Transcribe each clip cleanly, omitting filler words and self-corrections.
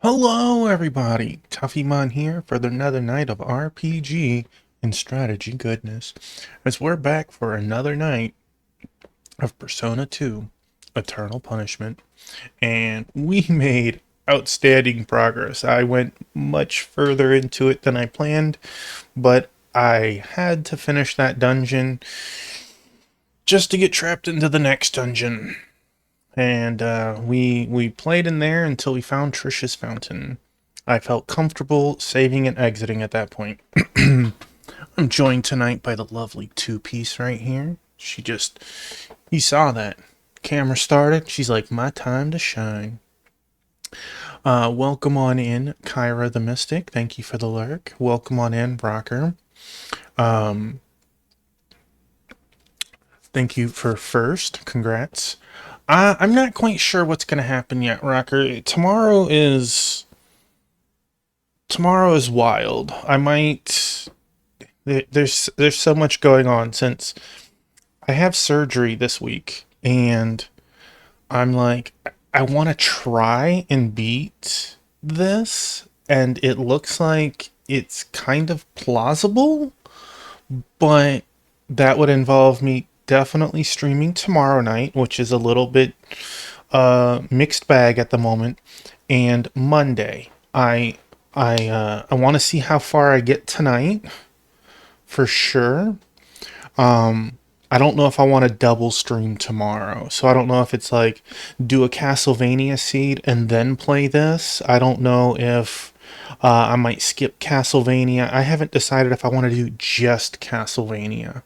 Hello, everybody. Tuffymon here for another night of RPG and strategy goodness. As we're back for another night of Persona 2 Eternal Punishment, and we made outstanding progress. I went much further into it than I planned, but I had to finish that dungeon just to get trapped into the next dungeon. And we played in there until we found Trisha's fountain. I felt comfortable saving and exiting at that point. I'm joined tonight by the lovely two-piece right here. You saw that. Camera started. She's like, my time to shine. Welcome on in, Kyra the Mystic. Thank you for the lurk. Welcome on in, Rocker. Thank you for first. Congrats. I'm not quite sure what's going to happen yet, Rocker. Tomorrow is wild. There's so much going on since I have surgery this week, and I'm like, I want to try and beat this, and it looks like it's kind of plausible, but that would involve me definitely streaming tomorrow night, which is a little bit mixed bag at the moment, and Monday. I want to see how far I get tonight for sure. I don't know if I want to double stream tomorrow, so I don't know if it's like do a Castlevania seed and then play this. I don't know if I might skip Castlevania. I haven't decided if I want to do just Castlevania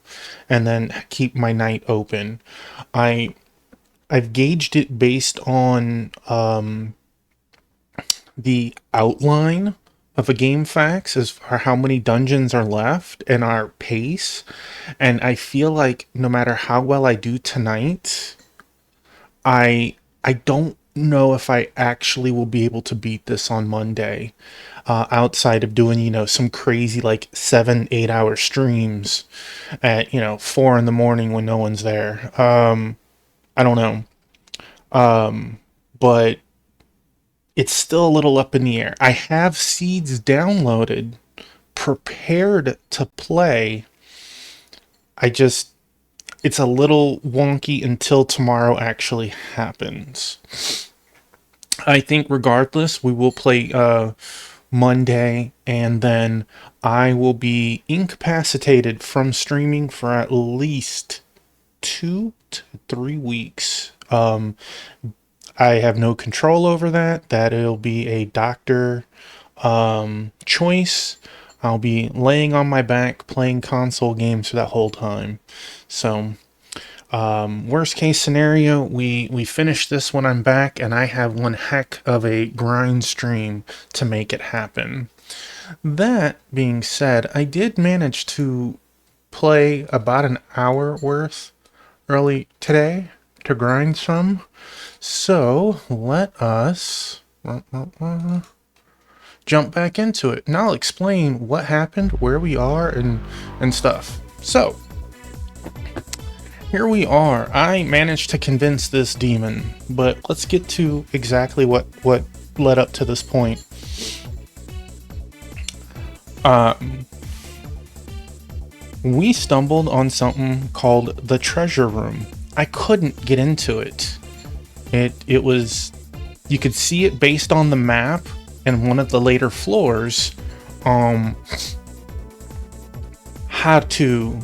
and then keep my night open. I've gauged it based on the outline of a game facts as far how many dungeons are left and our pace. And I feel like no matter how well I do tonight, I don't know if I actually will be able to beat this on Monday. Outside of doing, some crazy like 7-8 hour streams at, 4 in the morning when no one's there. I don't know. But it's still a little up in the air. I have seeds downloaded, prepared to play. It's a little wonky until tomorrow actually happens. I think regardless, we will play Monday, and then I will be incapacitated from streaming for at least 2 to 3 weeks. I have no control over that. That it'll be a doctor choice. I'll be laying on my back playing console games for that whole time. So, worst case scenario, we finish this when I'm back, and I have one heck of a grind stream to make it happen. That being said, I did manage to play about an hour worth early today to grind some. So let us jump back into it, and I'll explain what happened, where we are, and stuff. So here we are. I managed to convince this demon, but let's get to exactly what led up to this point. We stumbled on something called the treasure room. I couldn't get into it. It was, you could see it based on the map and one of the later floors, how to,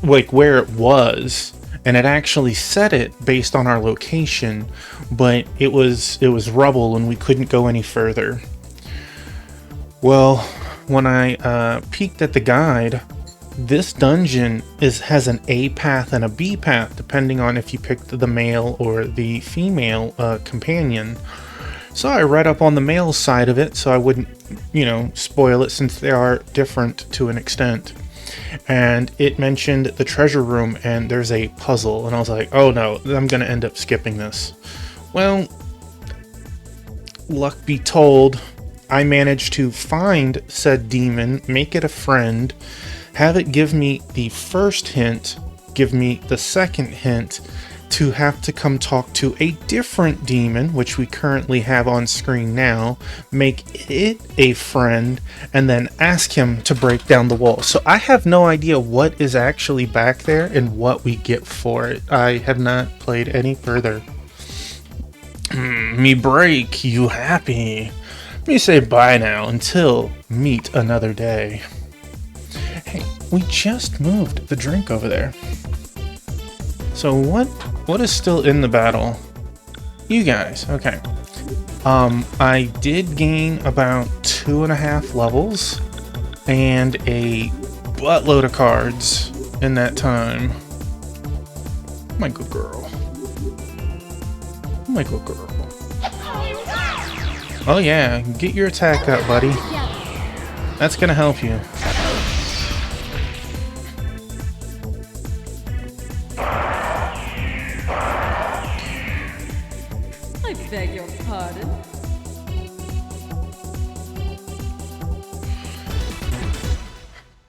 like, where it was, and it actually set it based on our location, but it was rubble and we couldn't go any further. Well, when I peeked at the guide, this dungeon has an A path and a B path, depending on if you picked the male or the female companion. So I read up on the male side of it, so I wouldn't, spoil it, since they are different to an extent. And it mentioned the treasure room, and there's a puzzle, and I was like, oh no, I'm gonna end up skipping this. Well, luck be told, I managed to find said demon, make it a friend, have it give me the first hint, give me the second hint, to have to come talk to a different demon, which we currently have on screen now, make it a friend, and then ask him to break down the wall. So I have no idea what is actually back there and what we get for it. I have not played any further. Me break, you happy? Me say bye now until meet another day. Hey, we just moved the drink over there. So what is still in the battle? You guys, okay. I did gain about 2.5 levels and a buttload of cards in that time. My good girl. My good girl. Oh yeah, get your attack up, buddy. That's gonna help you. I beg your pardon?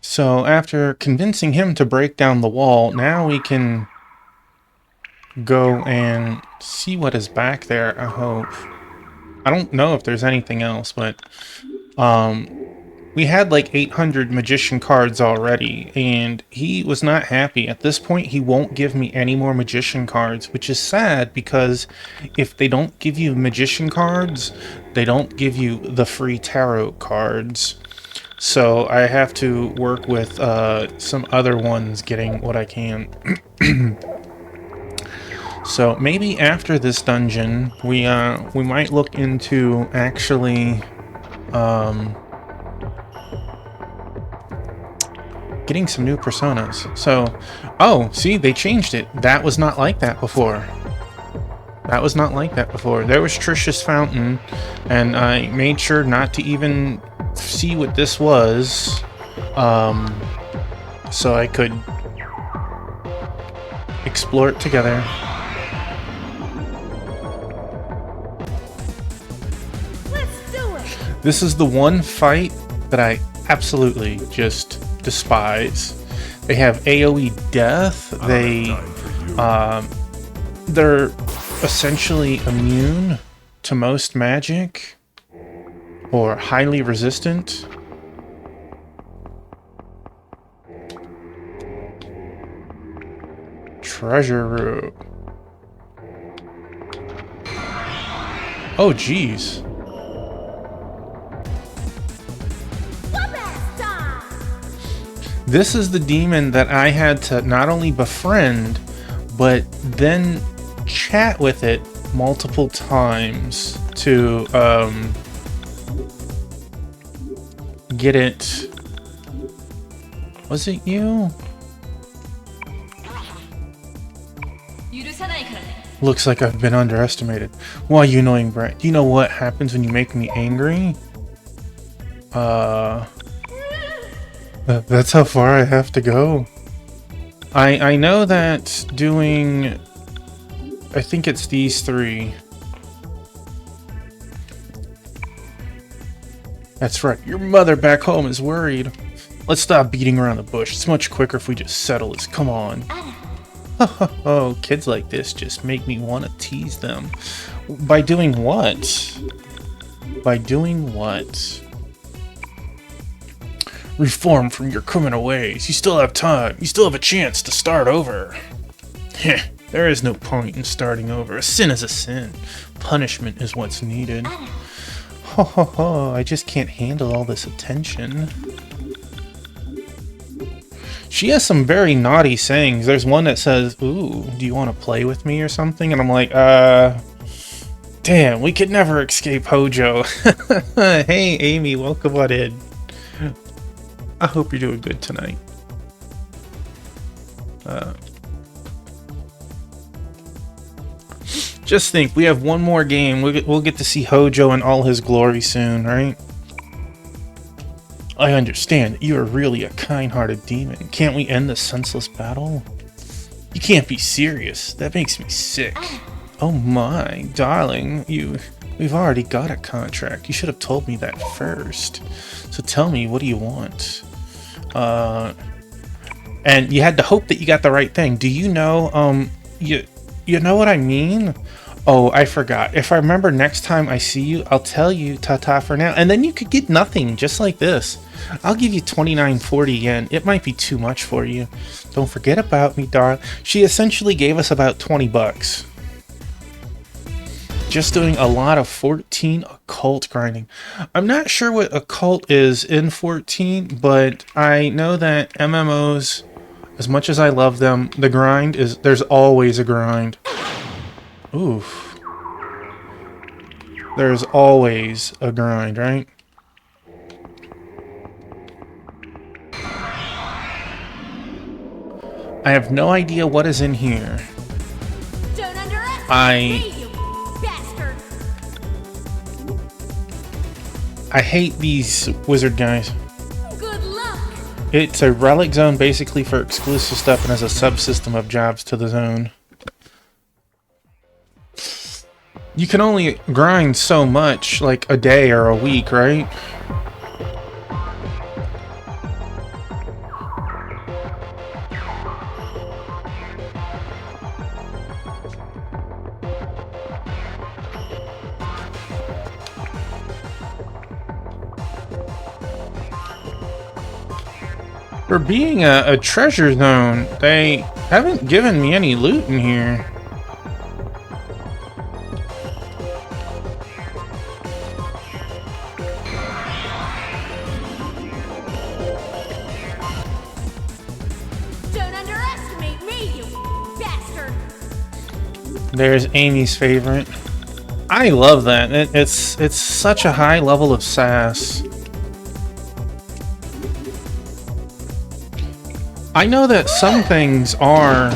So after convincing him to break down the wall, now we can go and see what is back there, I hope. I don't know if there's anything else, but we had like 800 magician cards already, and he was not happy. At this point, he won't give me any more magician cards, which is sad because if they don't give you magician cards, they don't give you the free tarot cards. So I have to work with some other ones getting what I can. So maybe after this dungeon, we might look into actually getting some new personas. So, oh, see, they changed it. That was not like that before. That was not like that before. There was Trish's Fountain, and I made sure not to even see what this was, so I could explore it together. This is the one fight that I absolutely just despise. They have AoE death. They're essentially immune to most magic or highly resistant. Treasure room. Oh, geez. This is the demon that I had to not only befriend, but then chat with it multiple times to get it. Was it you? Looks like I've been underestimated. Why, you annoying brat. Do you know what happens when you make me angry? That's how far I have to go. I know that doing... I think it's these three. That's right, your mother back home is worried. Let's stop beating around the bush. It's much quicker if we just settle this. Come on. Oh, kids like this just make me want to tease them. By doing what? By doing what? Reform from your criminal ways. You still have time. You still have a chance to start over. Heh, there is no point in starting over. A sin is a sin. Punishment is what's needed. Ho ho ho, I just can't handle all this attention. She has some very naughty sayings. There's one that says, ooh, do you want to play with me or something? And I'm like, damn, we could never escape Hojo. Hey, Amy, welcome on in. I hope you're doing good tonight. Just think, we have one more game. We'll get to see Hojo in all his glory soon, right? I understand. You are really a kind-hearted demon. Can't we end this senseless battle? You can't be serious. That makes me sick. Oh my, darling, we've already got a contract. You should have told me that first. So tell me, what do you want? And you had to hope that you got the right thing. Do you know, You know what I mean? Oh, I forgot. If I remember next time I see you, I'll tell you ta-ta for now. And then you could get nothing, just like this. I'll give you 29.40 yen. It might be too much for you. Don't forget about me, darling. She essentially gave us about 20 bucks. Just doing a lot of 14 occult grinding. I'm not sure what occult is in 14, but I know that MMOs, as much as I love them, the grind is, there's always a grind. Oof. There's always a grind, right? I have no idea what is in here. Don't underestimate me, you bastard! I hate these wizard guys. Good luck! It's a relic zone basically for exclusive stuff and has a subsystem of jobs to the zone. You can only grind so much, like a day or a week, right? For being a treasure zone, they haven't given me any loot in here. Don't underestimate me, you bastard! There's Amy's favorite. I love that. It's such a high level of sass. I know that some things are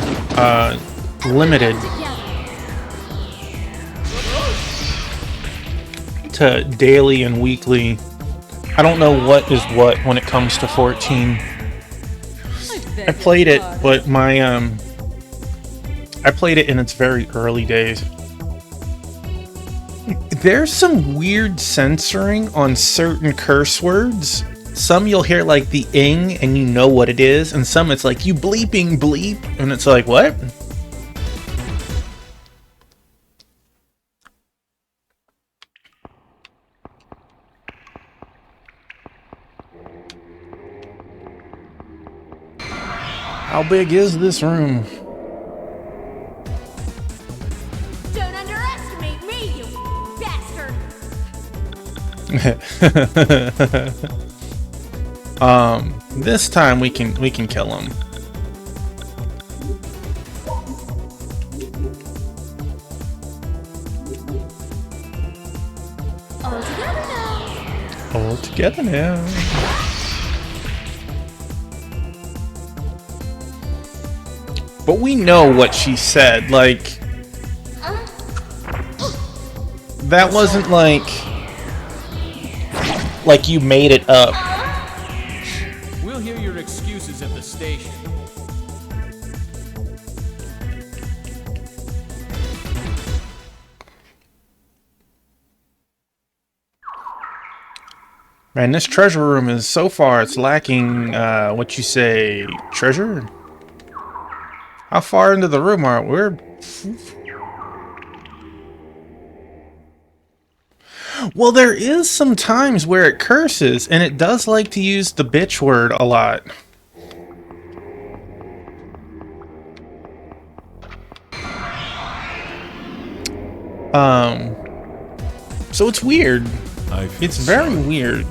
limited to daily and weekly. I don't know what is what when it comes to 14. I played it, but I played it in its very early days. There's some weird censoring on certain curse words. Some you'll hear like the ing and you know what it is, and some it's like you bleeping bleep, and it's like, what? How big is this room? Don't underestimate me, you bastard! This time we can kill him. All together now! All together now. But we know what she said, like that wasn't like you made it up. We'll hear your excuses at the station. Man, this treasure room is so far it's lacking what you say, treasure? How far into the room are we? Well, there is some times where it curses, and it does like to use the bitch word a lot. So it's weird. It's very weird.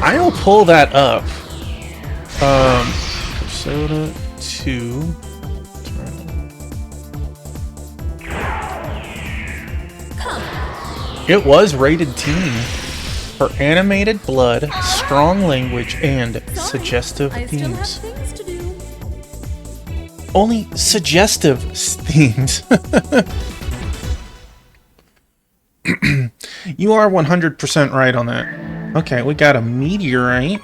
I'll pull that up. Persona 2. It was rated teen for animated blood, strong language, and suggestive I still have themes. things to do. Only suggestive themes. You are 100% right on that. Okay, we got a meteorite.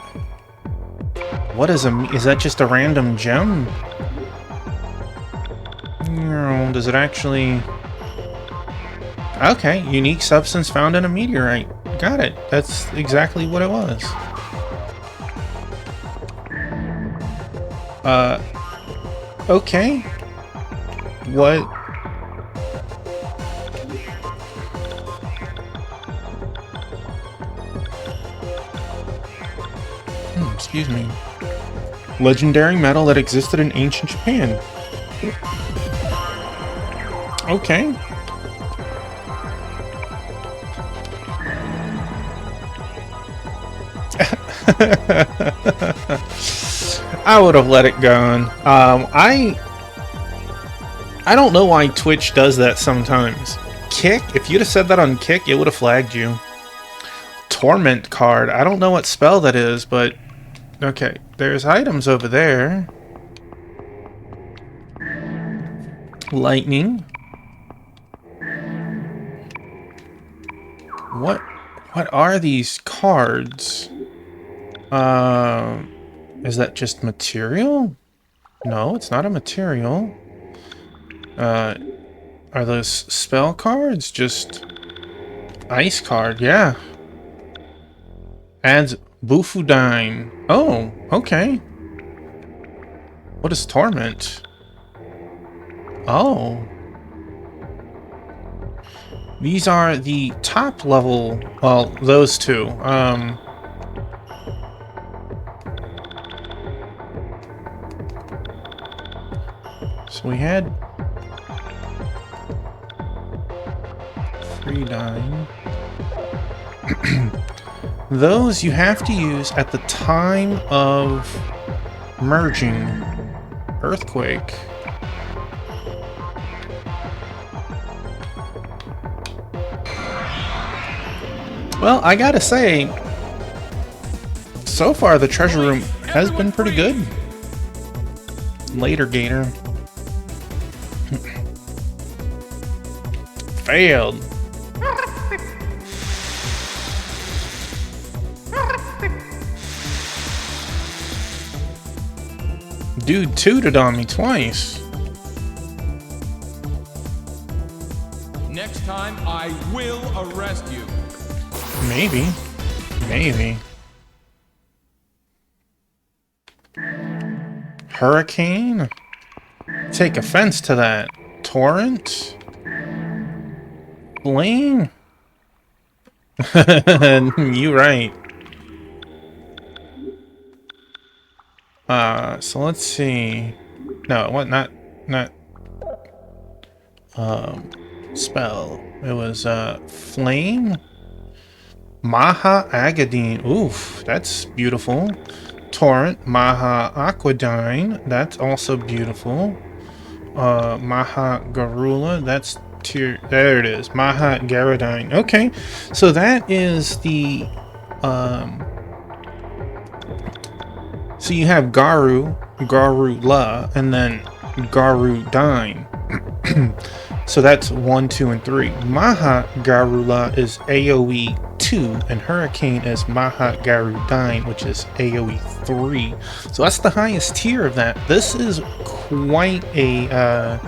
What is is that just a random gem? No, does it actually... Okay, unique substance found in a meteorite. Got it. That's exactly what it was. Okay. What? Excuse me. Legendary metal that existed in ancient Japan. Okay. I would have let it go. I don't know why Twitch does that sometimes. Kick? If you'd have said that on Kick, it would have flagged you. Torment card. I don't know what spell that is, but okay. There's items over there. Lightning. What are these cards? Is that just material? No, it's not a material. Are those spell cards? Just ice card, yeah. Adds Bufudine. Oh, okay. What is Torment? Oh. These are the top level, well, those two. So we had free dying. Those you have to use at the time of merging. Earthquake. Well, I gotta say, so far the treasure room has been pretty good. Later, Gator. Failed. Dude tooted on me twice. Next time, I will arrest you. Maybe. Maybe. Hurricane? Take offense to that. Torrent? Flame? You right. So let's see. No, what? Not. Spell. It was flame. Maha Agadine. Oof, that's beautiful. Torrent. Maha Aquadine. That's also beautiful. Maha Garula. That's tier. There it is. Maha Garadine. Okay, so that is the. So you have Garu, Garula, and then Garudine. So that's 1, 2, and 3. Maha Garula is AoE 2, and Hurricane is Maha Garudine, which is AoE 3. So that's the highest tier of that. This is quite a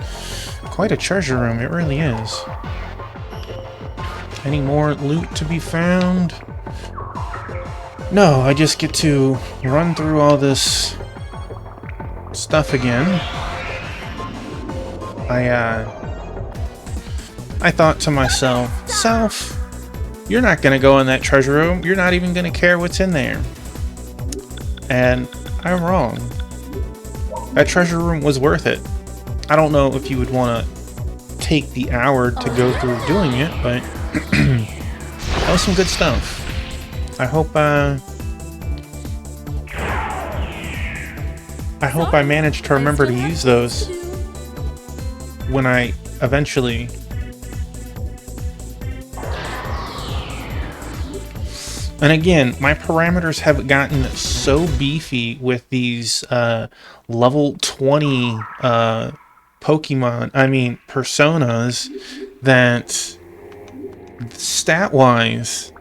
treasure room. It really is. Any more loot to be found? No, I just get to run through all this stuff again. I thought to myself, Self, you're not going to go in that treasure room. You're not even going to care what's in there. And I'm wrong. That treasure room was worth it. I don't know if you would want to take the hour to go through doing it, but that was some good stuff. I hope I managed to remember to use those when I eventually. And again, my parameters have gotten so beefy with these level 20 personas that stat-wise,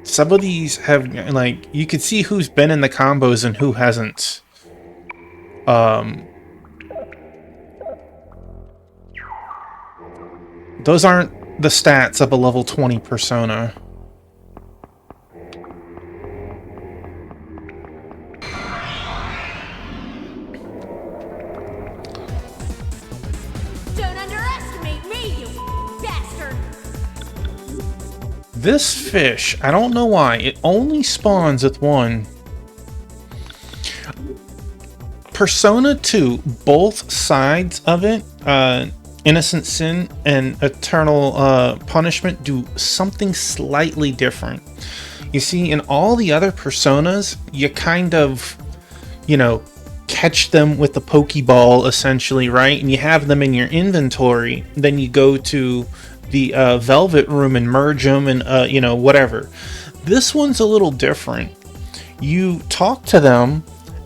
some of these have, like, you can see who's been in the combos and who hasn't. Those aren't the stats of a level 20 persona. Don't underestimate me, you bastard! This fish, I don't know why, it only spawns with one. Persona 2, both sides of it, Innocent Sin and Eternal Punishment, do something slightly different. You see, in all the other Personas, you kind of, you know, catch them with the Pokeball, essentially, right? And you have them in your inventory. Then you go to the Velvet Room and merge them and, you know, whatever. This one's a little different. You talk to them,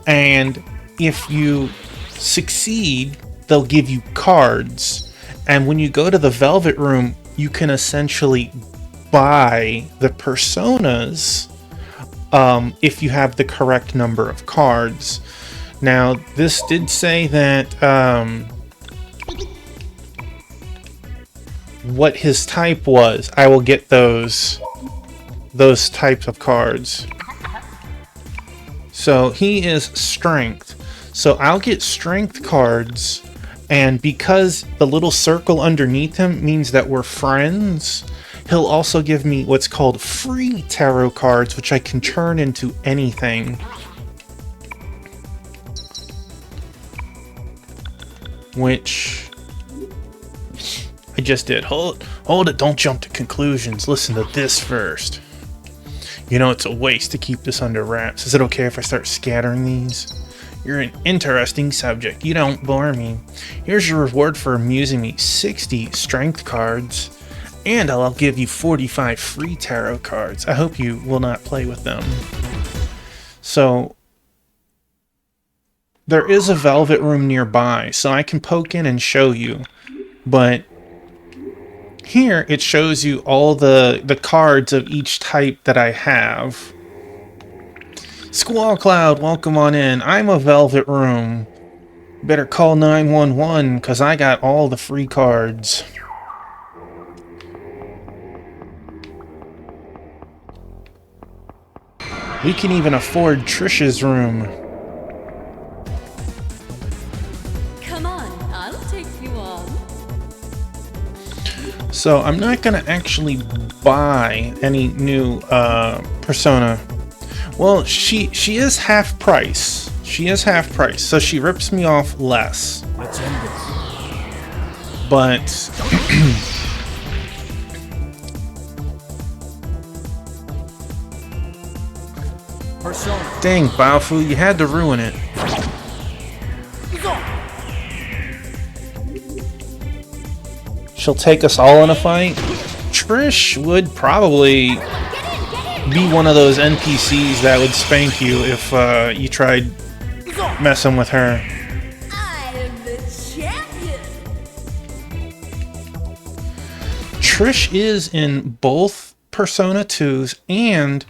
and if you succeed, they'll give you cards. And when you go to the Velvet Room, you can essentially buy the personas if you have the correct number of cards. Now, this did say that what his type was. I will get those types of cards. So he is strength. So I'll get strength cards, and because the little circle underneath him means that we're friends, he'll also give me what's called free tarot cards, which I can turn into anything. Which I just did. Hold it, don't jump to conclusions. Listen to this first. You know, it's a waste to keep this under wraps. Is it okay if I start scattering these? You're an interesting subject. You don't bore me. Here's your reward for amusing me. 60 strength cards. And I'll give you 45 free tarot cards. I hope you will not play with them. So, there is a Velvet Room nearby, so I can poke in and show you. But here, it shows you all the cards of each type that I have. Squall Cloud, welcome on in. I'm a Velvet Room. Better call 911, because I got all the free cards. We can even afford Trish's room. Come on, I'll take you on. So I'm not going to actually buy any new Persona. Well, she is half price. She is half price, so she rips me off less. Let's end this. But Persona. dang, Baofu, you had to ruin it. She'll take us all in a fight. Trish would probably be one of those NPCs that would spank you if you tried messing with her. I'm the champion! Trish is in both Persona 2s, and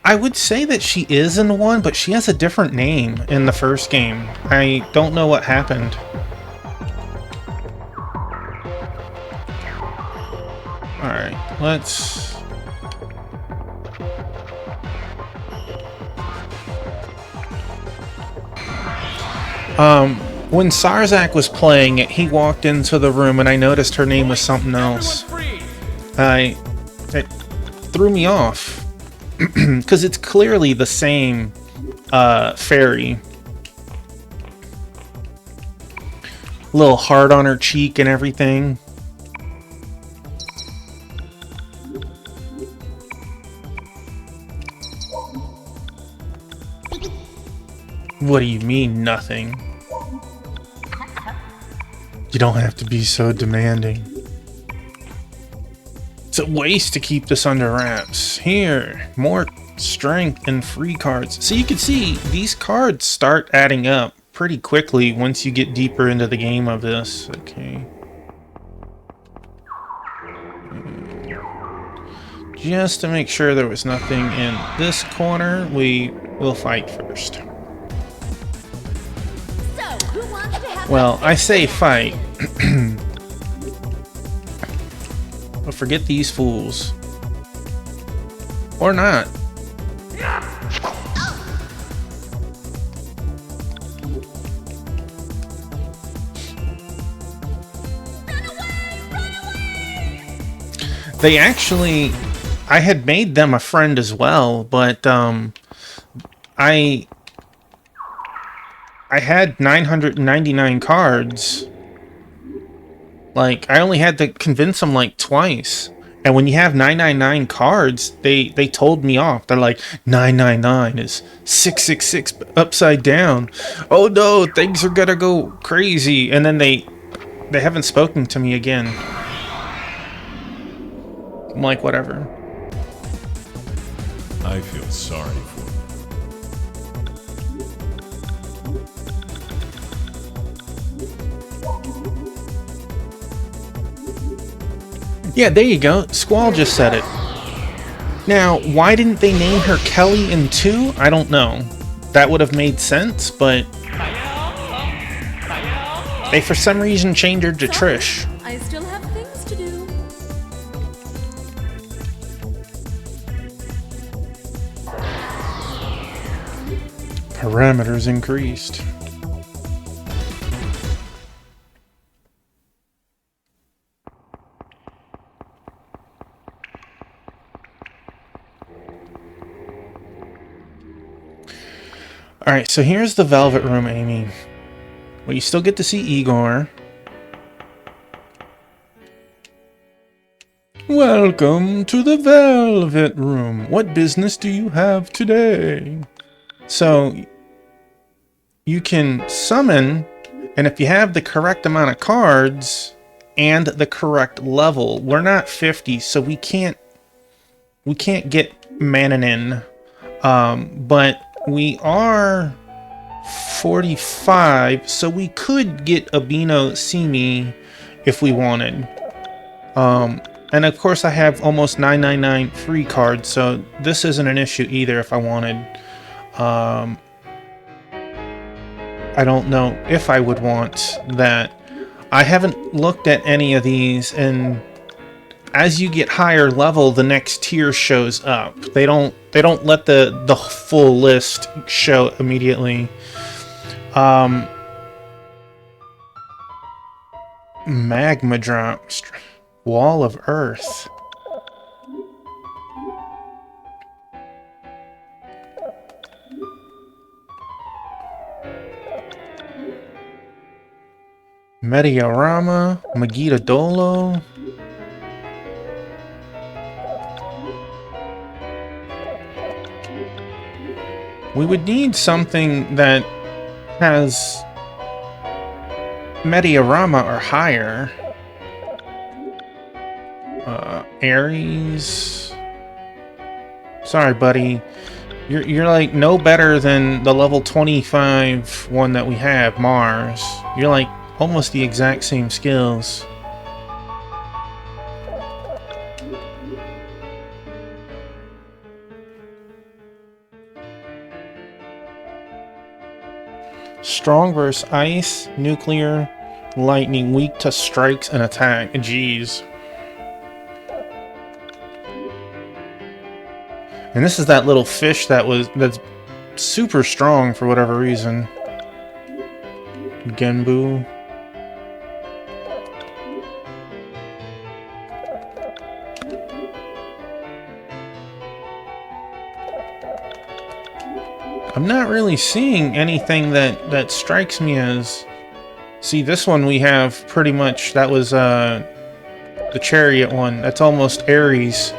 I would say that she is in one, but she has a different name in the first game. I don't know what happened. Alright, let's... when Sarzak was playing it, he walked into the room and I noticed her name was something else. It threw me off. Because it's clearly the same fairy. Little heart on her cheek and everything. What do you mean, nothing? You don't have to be so demanding. It's a waste to keep this under wraps. Here, more strength and free cards. So you can see, these cards start adding up pretty quickly once you get deeper into the game of this. Okay. Just to make sure there was nothing in this corner, we will fight first. So, who wants to have Well, I say fight. But forget these fools. Or not. They actually, I had made them a friend as well, but I had 999 cards. Like, I only had to convince them like twice. And when you have 999 cards, they told me off. They're like, 999 is 666 upside down. Oh no, things are gonna go crazy. And then they haven't spoken to me again. I'm like, whatever. I feel sorry for you. Yeah, there you go. Squall just said it. Now, why didn't they name her Kelly in 2? I don't know. That would have made sense, but they for some reason changed her to Sorry, Trish. I still have things to do. Parameters increased. Alright, so here's the Velvet Room, Amy. Well, you still get to see Igor. Welcome to the Velvet Room. What business do you have today? So, you can summon, and if you have the correct amount of cards and the correct level, we're not 50, so we can't get Mananin. But we are 45, so we could get Abino Simi if we wanted. And of course I have almost 999 free cards, so this isn't an issue either if I wanted. I don't know if I would want that. I haven't looked at any of these, and as you get higher level, the next tier shows up. They don't let the full list show immediately. Magma drop, Wall of Earth. Mediarama, Magita Dolo. We would need something that has Mediarama or higher. Ares. Sorry, buddy. You're like no better than the level 25 one that we have, Mars. You're like almost the exact same skills. Strong versus ice, nuclear, lightning, weak to strikes and attack. Jeez. And this is that little fish that's super strong for whatever reason. Genbu. I'm not really seeing anything that strikes me as... See, this one we have pretty much... That was the chariot one. That's almost Ares.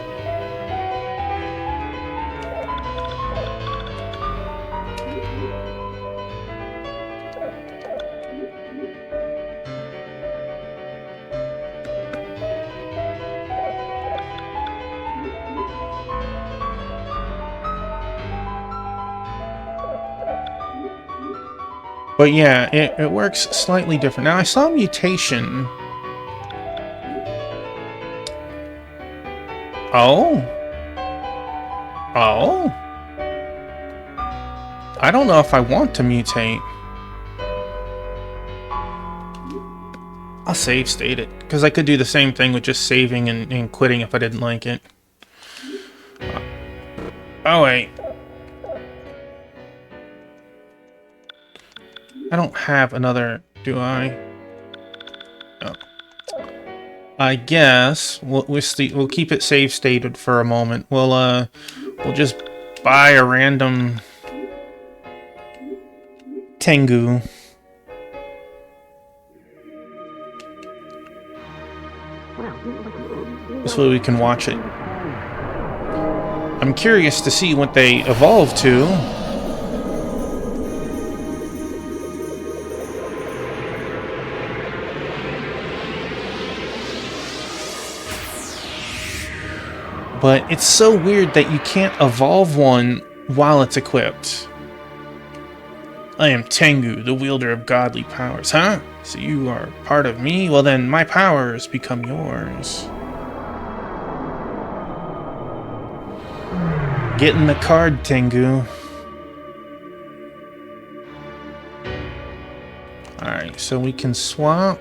But yeah, it works slightly different. Now, I saw mutation. Oh? Oh? I don't know if I want to mutate. I'll save state it. Because I could do the same thing with just saving and quitting if I didn't like it. Oh, wait. I don't have another, do I? No. I guess we'll keep it save stated for a moment. We'll just buy a random Tengu. This way we can watch it. I'm curious to see what they evolve to. But it's so weird that you can't evolve one while it's equipped. I am Tengu, the wielder of godly powers, huh? So you are part of me? Well then, my powers become yours. Get in the card, Tengu. Alright, so we can swap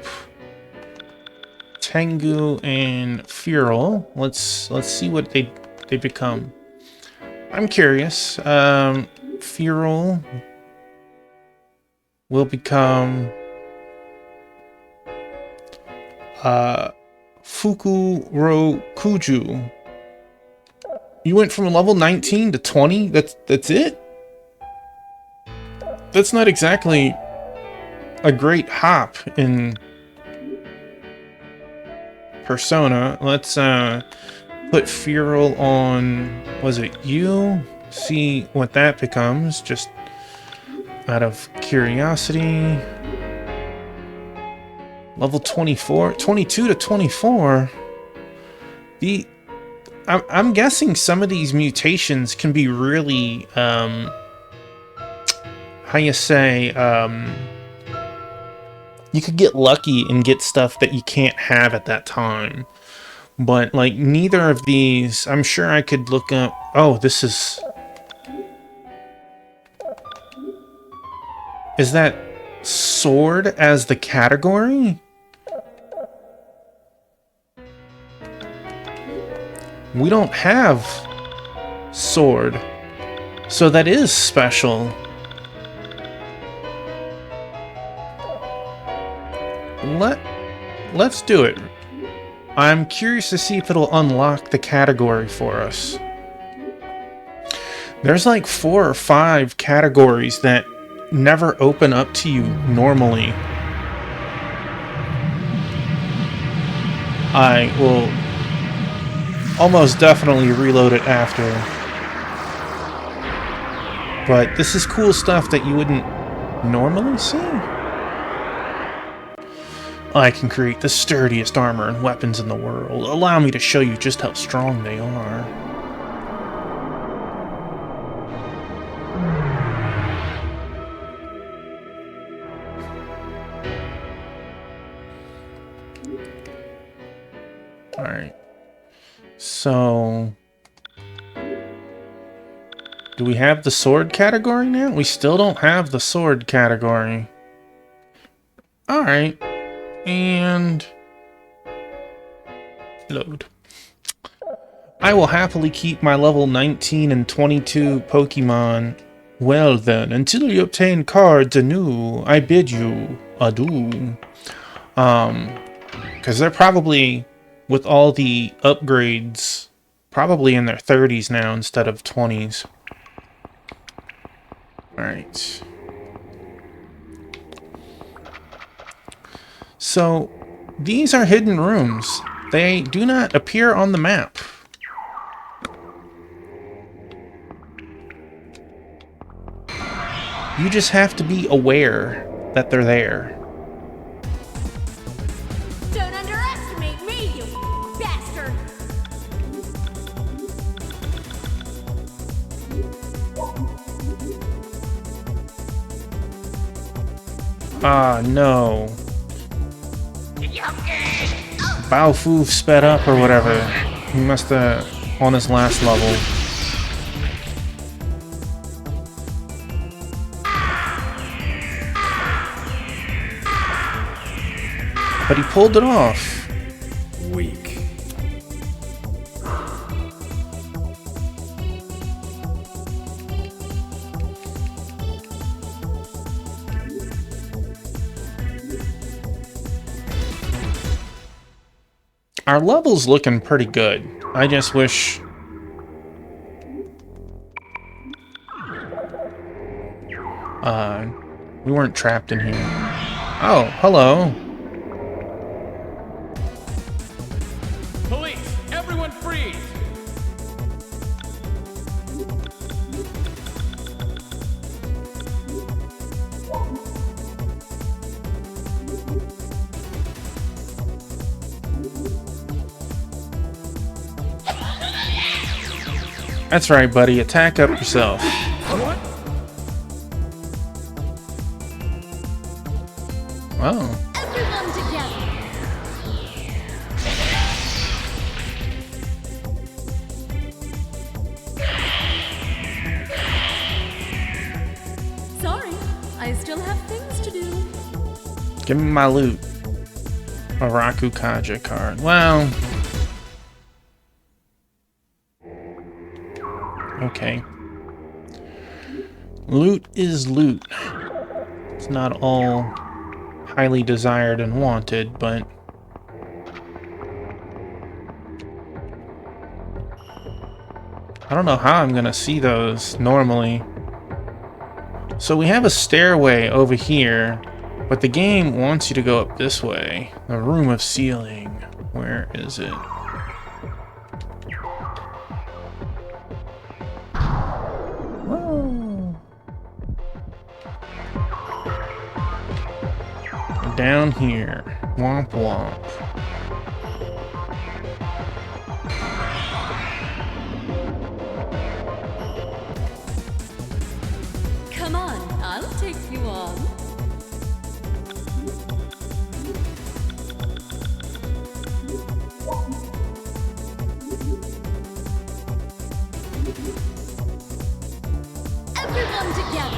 Tengu and Feral. Let's see what they become. I'm curious. Feral will become Fukurokuju. You went from level 19 to 20? That's it? That's not exactly a great hop in Persona. Let's put Feral on, was it you? See what that becomes, just out of curiosity. Level 24, 22 to 24. I'm guessing some of these mutations can be really, how you say, you could get lucky and get stuff that you can't have at that time. But, like, neither of these, I'm sure I could look up, oh, this is that sword as the category? We don't have sword, so that is special. Let's do it. I'm curious to see if it'll unlock the category for us. There's like 4 or 5 categories that never open up to you normally. I will almost definitely reload it after. But this is cool stuff that you wouldn't normally see. I can create the sturdiest armor and weapons in the world. Allow me to show you just how strong they are. Alright. So, do we have the sword category now? We still don't have the sword category. Alright. And load. I will happily keep my level 19 and 22 Pokemon. Well then, until you obtain cards anew, I bid you adieu. Because they're probably, with all the upgrades, probably in their 30s now instead of 20s. Alright. So, these are hidden rooms. They do not appear on the map. You just have to be aware that they're there. Don't underestimate me, you bastard! Ah, no. Baofu sped up or whatever. He must have on his last level. But he pulled it off. Our level's looking pretty good. I just wish... we weren't trapped in here. Oh, hello. Police, everyone freeze! That's right, buddy. Attack up yourself. What? Oh. Everyone together. Sorry, I still have things to do. Give me my loot. A Raku Kaja card. Well... okay. Loot is loot. It's not all highly desired and wanted, but... I don't know how I'm gonna see those normally. So we have a stairway over here, but the game wants you to go up this way. The room of sealing. Where is it? Down here. Womp womp. Come on, I'll take you on. Everyone together.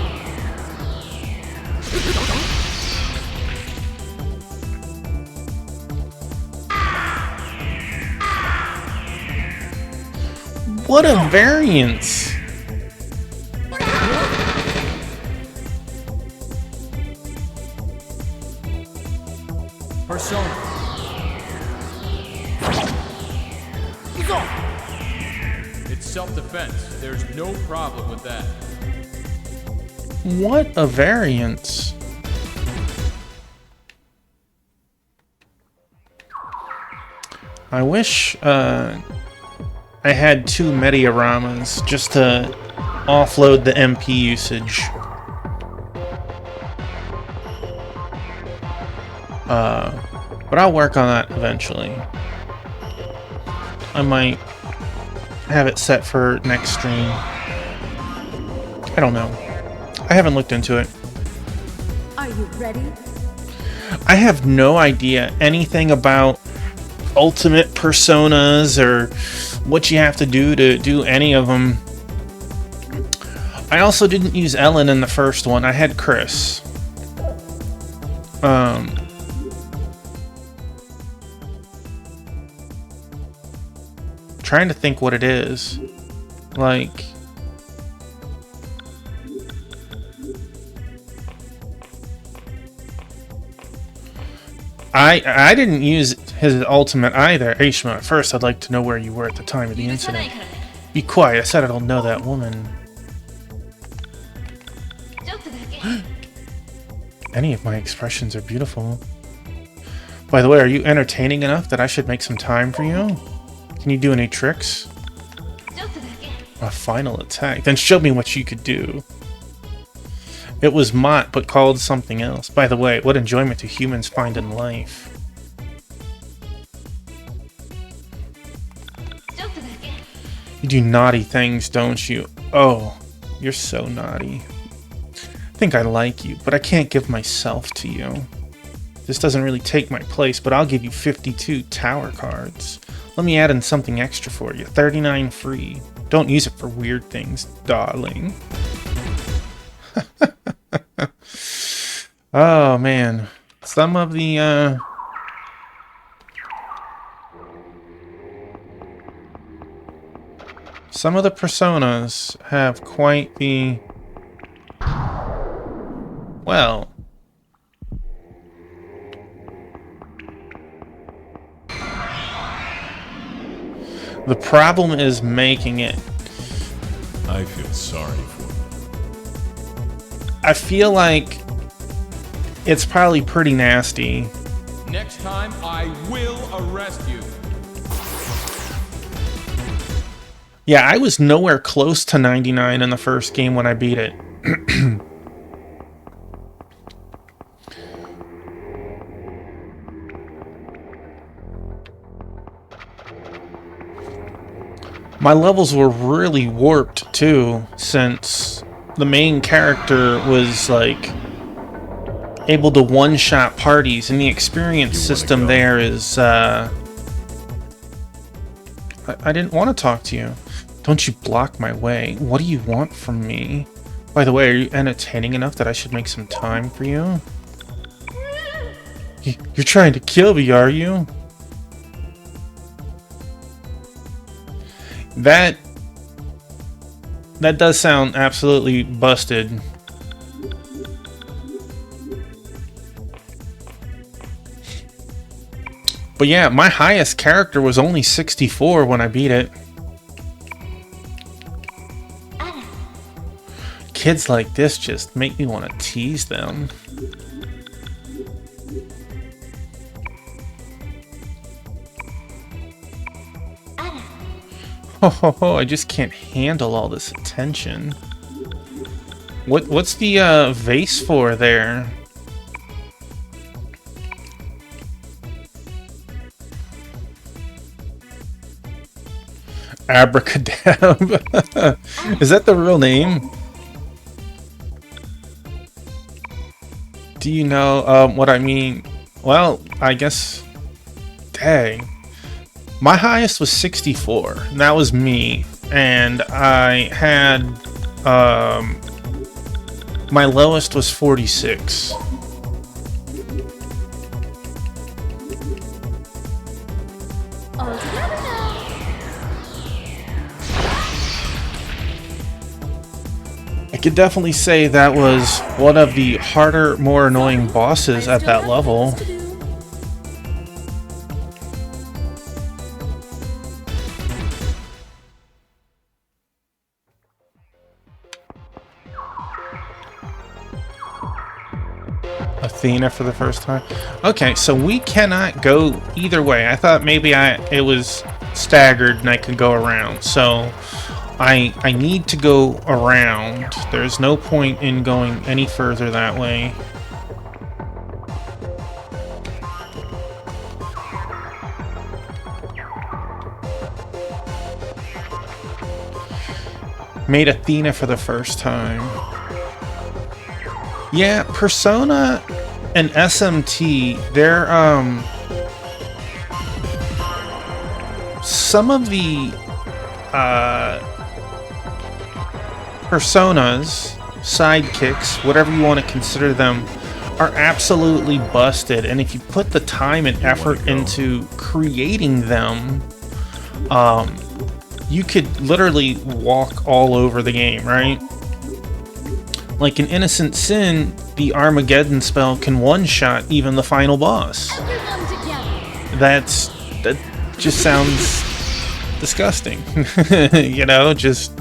What a variance! Persona. It's self-defense. There's no problem with that. What a variance! I wish I had 2 Medioramas just to offload the MP usage. But I'll work on that eventually. I might have it set for next stream. I don't know. I haven't looked into it. Are you ready? I have no idea anything about ultimate personas or what you have to do any of them. I also didn't use Ellen in the first one. I had Chris. Trying to think what it is. Like... I didn't use his ultimate either, Aishma. At first, I'd like to know where you were at the time of the incident. Be quiet, I said I don't know that woman. Any of my expressions are beautiful. By the way, are you entertaining enough that I should make some time for you? Can you do any tricks? A final attack. Then show me what you could do. It was Mott, but called something else. By the way, what enjoyment do humans find in life? You do naughty things, don't you? Oh, you're so naughty. I think I like you, but I can't give myself to you. This doesn't really take my place, but I'll give you 52 tower cards. Let me add in something extra for you. 39 free. Don't use it for weird things, darling. Oh, man. Some of the, some of the personas have quite the... well... The problem is making it. I feel sorry for you. I feel like it's probably pretty nasty. Next time, I will arrest you. Yeah, I was nowhere close to 99 in the first game when I beat it. My levels were really warped too, since the main character was like able to one-shot parties, and the experience system there is I didn't want to talk to you. Don't you block my way. What do you want from me? By the way, are you entertaining enough that I should make some time for you? You're trying to kill me, are you? That does sound absolutely busted. But yeah, my highest character was only 64 when I beat it. Kids like this just make me want to tease them. Oh, I just can't handle all this attention. What's the vase for there? Abracadabra. Is that the real name? Do you know what I mean? Well, I guess... Dang. My highest was 64. And that was me. And I had... my lowest was 46. All together now. I could definitely say that was one of the harder, more annoying bosses at that level. Athena for the first time. Okay, so we cannot go either way. I thought maybe it was staggered and I could go around. So I need to go around. There's no point in going any further that way. Made Athena for the first time. Yeah, Persona and SMT, they're some of the Personas, sidekicks, whatever you want to consider them, are absolutely busted. And if you put the time and effort into creating them, you could literally walk all over the game, right? Like in Innocent Sin, the Armageddon spell can one-shot even the final boss. Everyone together. That just sounds disgusting. You know, just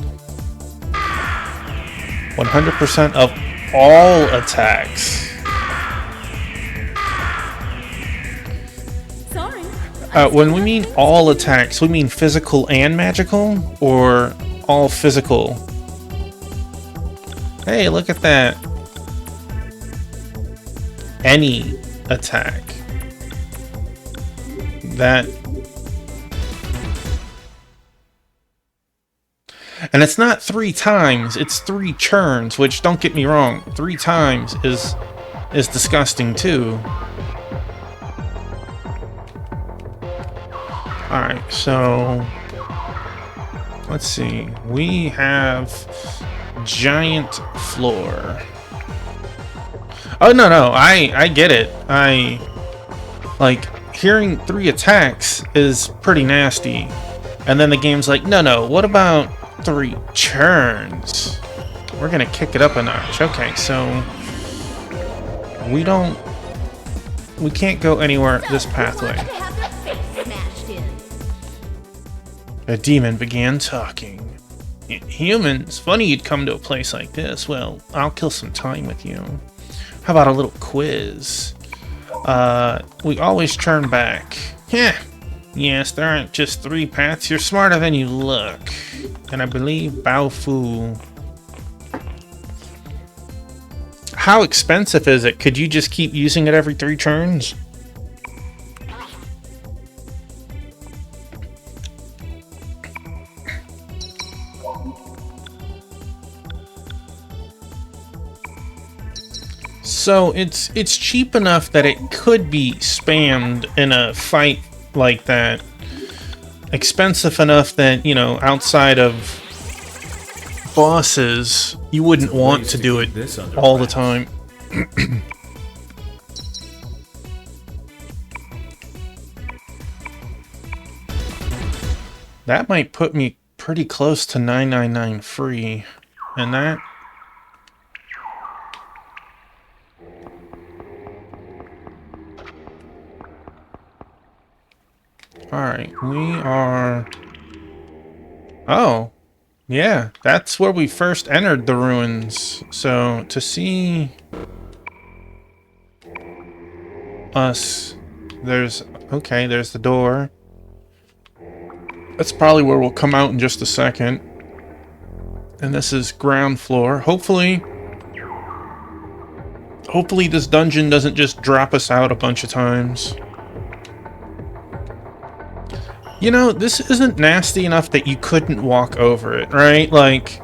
100% of all attacks. Sorry. When we mean all attacks, we mean physical and magical, or all physical? Hey, look at that. Any attack. That. And it's not 3 times, it's 3 churns, which, don't get me wrong, 3 times is disgusting too. Alright, so let's see. We have giant floor. Oh no, I get it. I like hearing 3 attacks is pretty nasty. And then the game's like, no, what about 3 churns? We're gonna kick it up a notch. Okay, so we can't go anywhere this pathway. Have their face smashed in. A demon began talking. Humans, funny you'd come to a place like this. Well, I'll kill some time with you. How about a little quiz? We always turn back. Yeah. Yes, there aren't just 3 paths. You're smarter than you look. And I believe Bao Fu. How expensive is it? Could you just keep using it every 3 turns? So it's cheap enough that it could be spammed in a fight like that. Expensive enough that, you know, outside of bosses, you wouldn't want to do it all the time. That might put me pretty close to 999 free. And that... Alright, we are... Oh, yeah, that's where we first entered the ruins. So, to see... us... There's... Okay, there's the door. That's probably where we'll come out in just a second. And this is ground floor. Hopefully this dungeon doesn't just drop us out a bunch of times. You know, this isn't nasty enough that you couldn't walk over it, right? Like,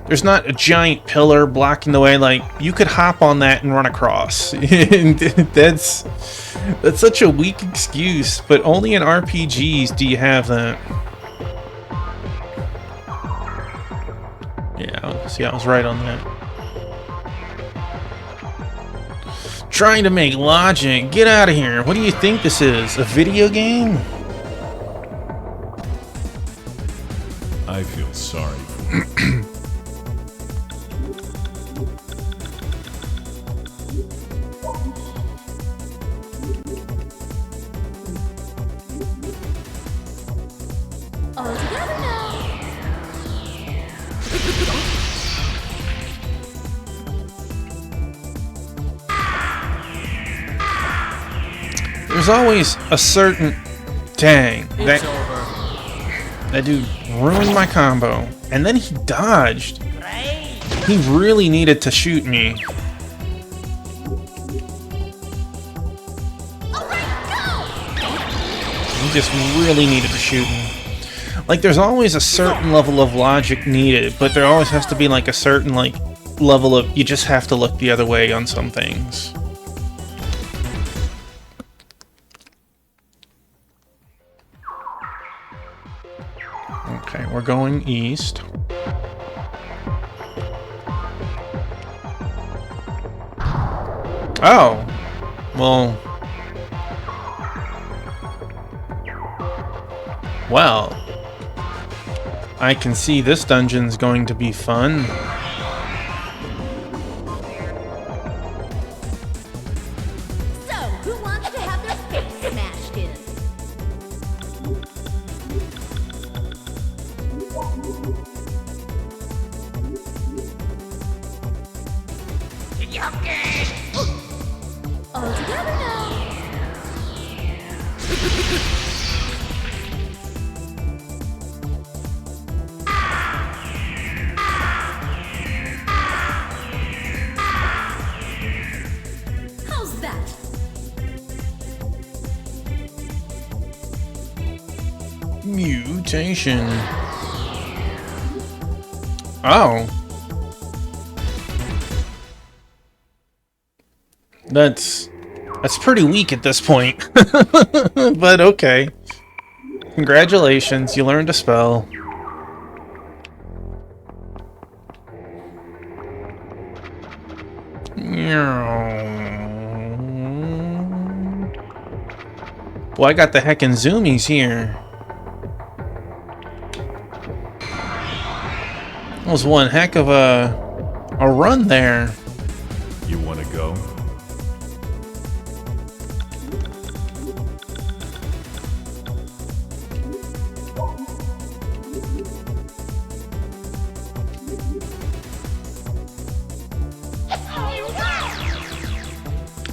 there's not a giant pillar blocking the way. Like, you could hop on that and run across. And that's such a weak excuse, but only in RPGs do you have that. Yeah, see, I was right on that. Trying to make logic. Get out of here. What do you think this is? A video game? I feel sorry for you. All together now. There's always a certain... Dang. It's over. That dude ruined my combo. And then he dodged. He really needed to shoot me. He just really needed to shoot me. Like, there's always a certain level of logic needed, but there always has to be, like, a certain, like, level of... You just have to look the other way on some things. Okay, we're going east. Oh! Well... Well... I can see this dungeon's going to be fun. So, who wants to have their face smashed in? All together now. How's that? Mutation. Oh. That's pretty weak at this point. But okay. Congratulations, you learned a spell. Well, I got the heckin' zoomies here. That was one heck of a run there. You want to go?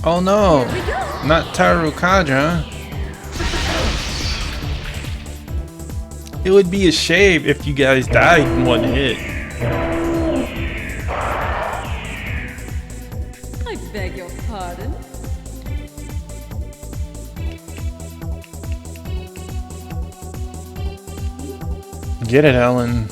Oh no, Here we go. not Tarukaja. It would be a shame if you guys died in one hit. I beg your pardon. Get it, Ellen.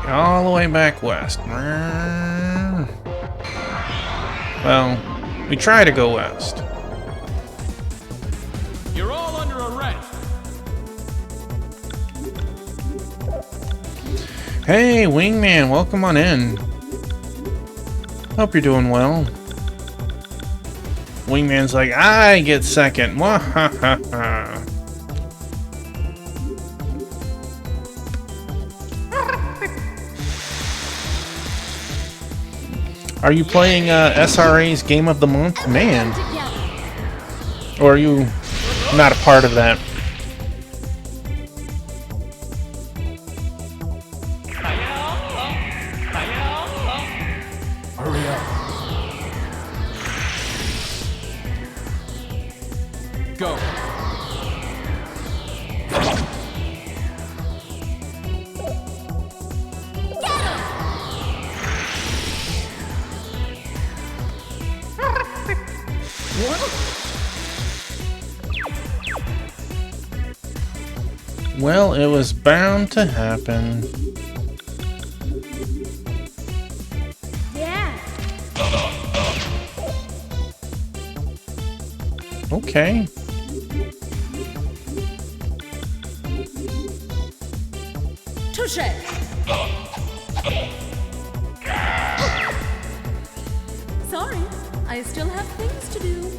All the way back west. Well, we try to go west. You're all under arrest. Hey, Wingman, welcome on in. Hope you're doing well. Wingman's like, I get second. Wahahaha. Are you playing SRA's Game of the Month? Man. Together. Or are you not a part of that? Hurry up. Go. Well, it was bound to happen. Yeah. Okay. Touche! Sorry, I still have things to do.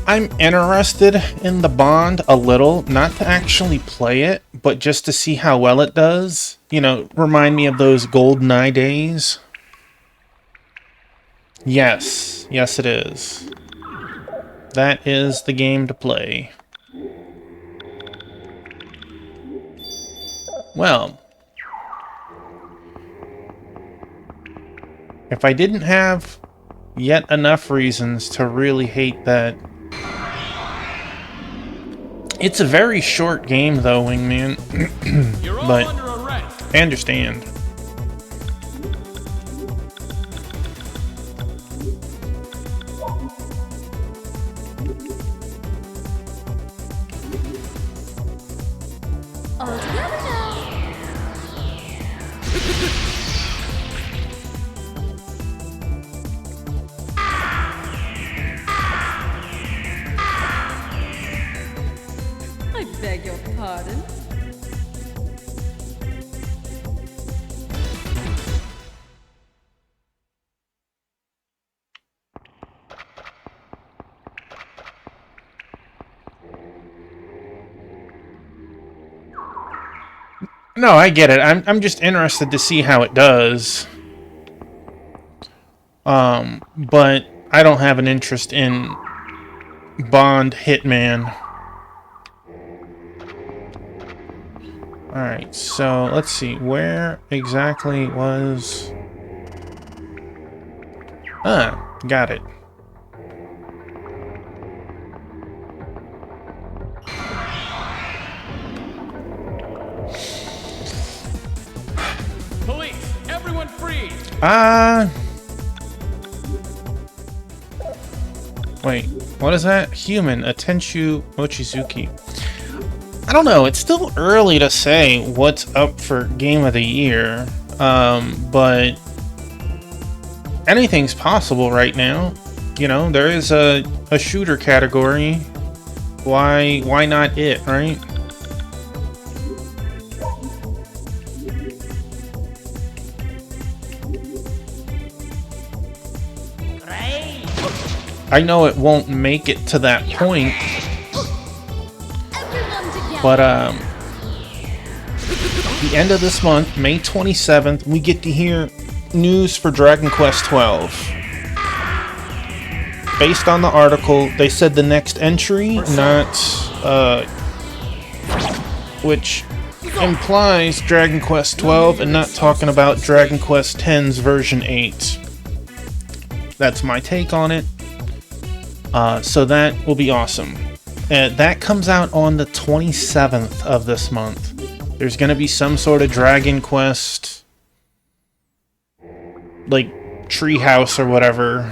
I'm interested in the Bond a little, not to actually play it, but just to see how well it does. You know, remind me of those GoldenEye days. Yes, yes it is. That is the game to play. Well, if I didn't have yet enough reasons to really hate that. It's a very short game though, Wingman. You're all But under arrest. I understand. All together now. I beg your pardon. No, I get it. I'm just interested to see how it does. But I don't have an interest in Bond Hitman. Alright, so let's see. Where exactly was... Ah, got it. Police, everyone freeze. Wait, what is that? Human, Atenshu Mochizuki. I don't know, it's still early to say what's up for Game of the Year, but anything's possible right now. You know, there is a shooter category. Why not it, right? I know it won't make it to that point, Everyone together. but the end of this month, May 27th, we get to hear news for Dragon Quest XII. Based on the article, they said the next entry, not which implies Dragon Quest 12 and not talking about Dragon Quest X's version 8. That's my take on it. So that will be awesome. That comes out on the 27th of this month. There's going to be some sort of Dragon Quest, like, treehouse or whatever.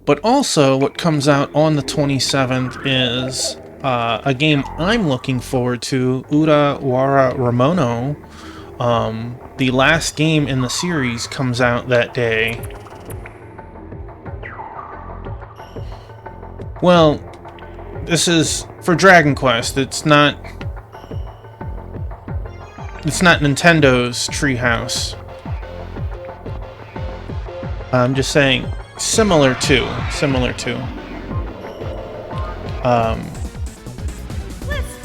But also, what comes out on the 27th is a game I'm looking forward to, Ura Wara Ramono. The last game in the series comes out that day. Well, this is for Dragon Quest. It's not Nintendo's Treehouse. I'm just saying, similar to. Let's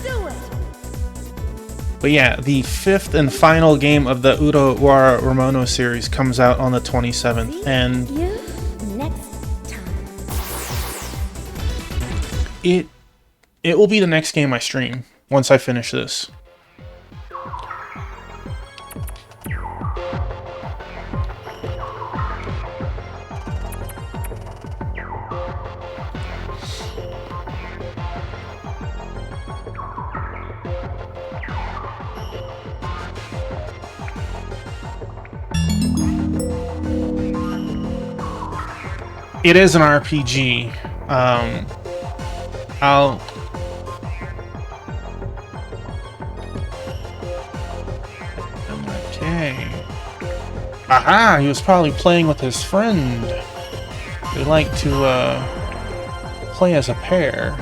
do it. But yeah, the 5th and final game of the Ura Wara Ramono series comes out on the 27th, and You next time. it will be the next game I stream once I finish this. It is an RPG. Okay. Aha! He was probably playing with his friend. They like to play as a pair.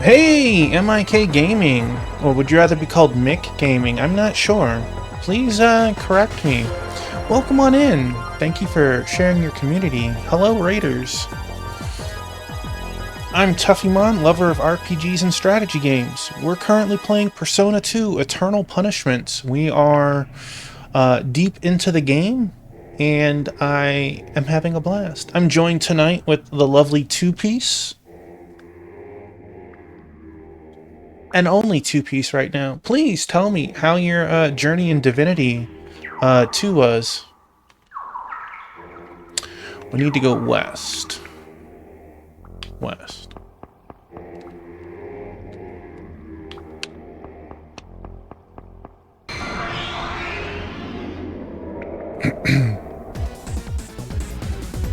Hey, MIK Gaming, or would you rather be called Mick Gaming? I'm not sure. Please correct me. Welcome on in. Thank you for sharing your community. Hello, Raiders. I'm Tuffymon, lover of RPGs and strategy games. We're currently playing Persona 2 Eternal Punishments. We are deep into the game, and I am having a blast. I'm joined tonight with the lovely Two-Piece. And only Two-Piece right now. Please tell me how your journey in Divinity 2 was. We need to go west. West.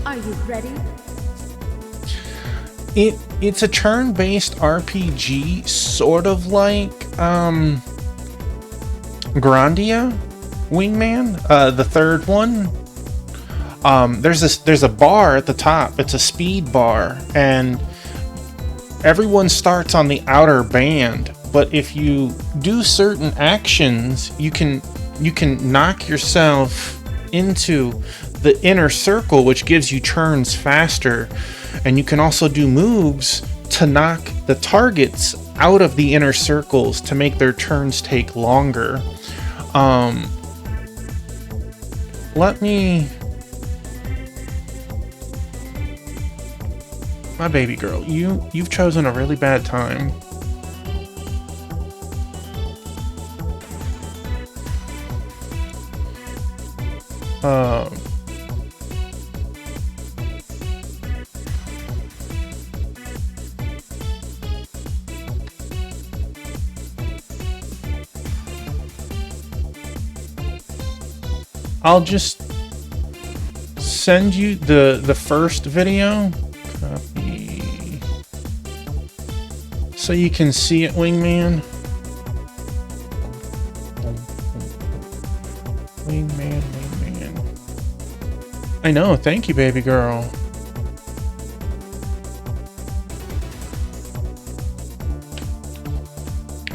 Are you ready? It's a turn-based RPG, sort of like Grandia Wingman, the third one. There's a bar at the top. It's a speed bar, and everyone starts on the outer band. But if you do certain actions, you can knock yourself into the inner circle, which gives you turns faster. And you can also do moves to knock the targets out of the inner circles to make their turns take longer. Let me... My baby girl, you've chosen a really bad time. I'll just send you the first video. Copy. So you can see it, Wingman. Wingman. I know, thank you, baby girl.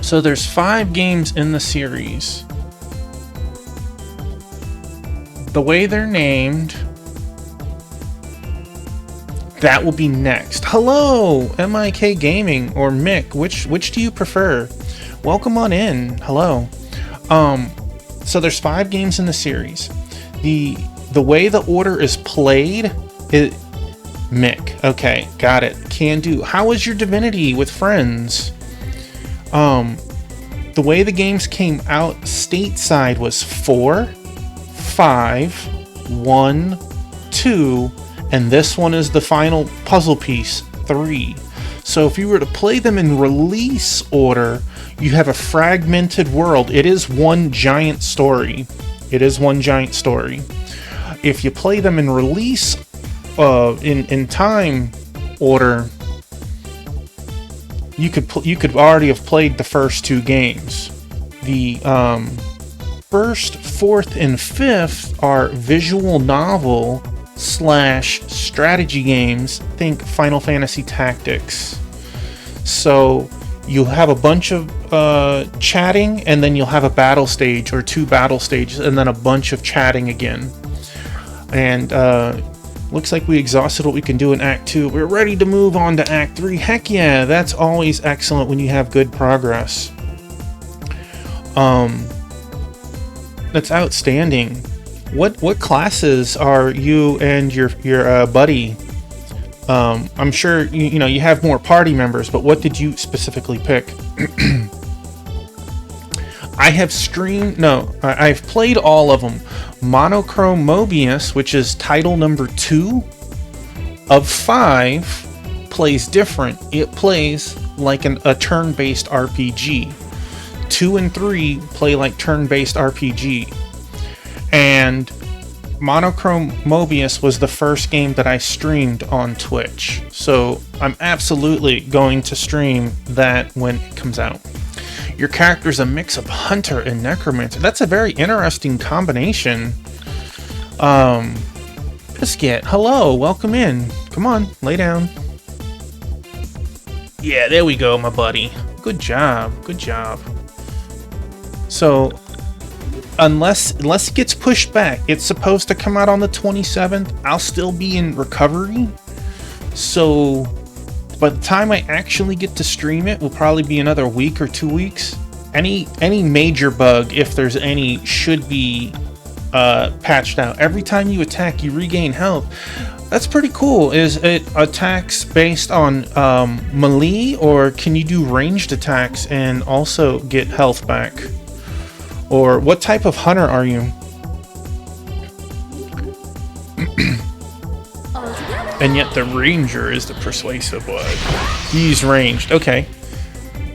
So there's 5 games in the series. The way they're named, that will be next. Hello, MIK Gaming or Mick, which do you prefer? Welcome on in. Hello. So there's 5 games in the series. The way the order is played, Mick. Okay, got it. Can do. How was your Divinity with friends? The way the games came out stateside was 4, 5, 1, 2, and this one is the final puzzle piece, 3. So if you were to play them in release order, you have a fragmented world. It is one giant story. It is one giant story. If you play them in release in time order, you could already have played the first 2 games. The first, 4th, and 5th are visual novel / strategy games. Think Final Fantasy Tactics. So you'll have a bunch of chatting, and then you'll have a battle stage or 2 battle stages, and then a bunch of chatting again. And looks like we exhausted what we can do in Act 2. We're ready to move on to Act 3. Heck yeah, that's always excellent when you have good progress. That's outstanding. What classes are you and your buddy? I'm sure you know you have more party members, but what did you specifically pick? I have streamed. No, I've played all of them. Monochrome Mobius, which is title number 2 of 5, plays different. It plays like a turn-based RPG. 2 and 3 play like turn-based RPG. And Monochrome Mobius was the first game that I streamed on Twitch. So I'm absolutely going to stream that when it comes out. Your character's a mix of hunter and necromancer. That's a very interesting combination. Biscuit, hello, welcome in. Come on, lay down. Yeah, there we go, my buddy. Good job, good job. So, unless it gets pushed back, it's supposed to come out on the 27th. I'll still be in recovery. So, by the time I actually get to stream it, will probably be another week or 2 weeks. Any major bug, if there's any, should be patched out. Every time you attack, you regain health. That's pretty cool. Is it attacks based on melee, or can you do ranged attacks and also get health back? Or what type of hunter are you? And yet the ranger is the persuasive one. He's ranged. Okay.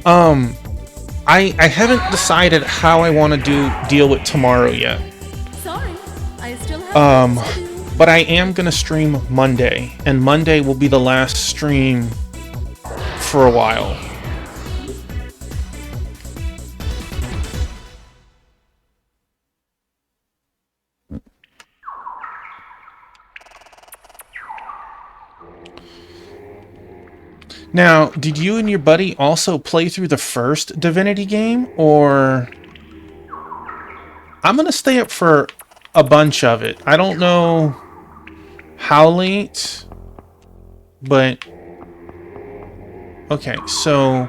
I haven't decided how I want to deal with tomorrow yet. Sorry, I still have things to do. But I am gonna stream Monday, and Monday will be the last stream for a while. Now, did you and your buddy also play through the first Divinity game, or... I'm gonna stay up for a bunch of it. I don't know how late, but... Okay, so...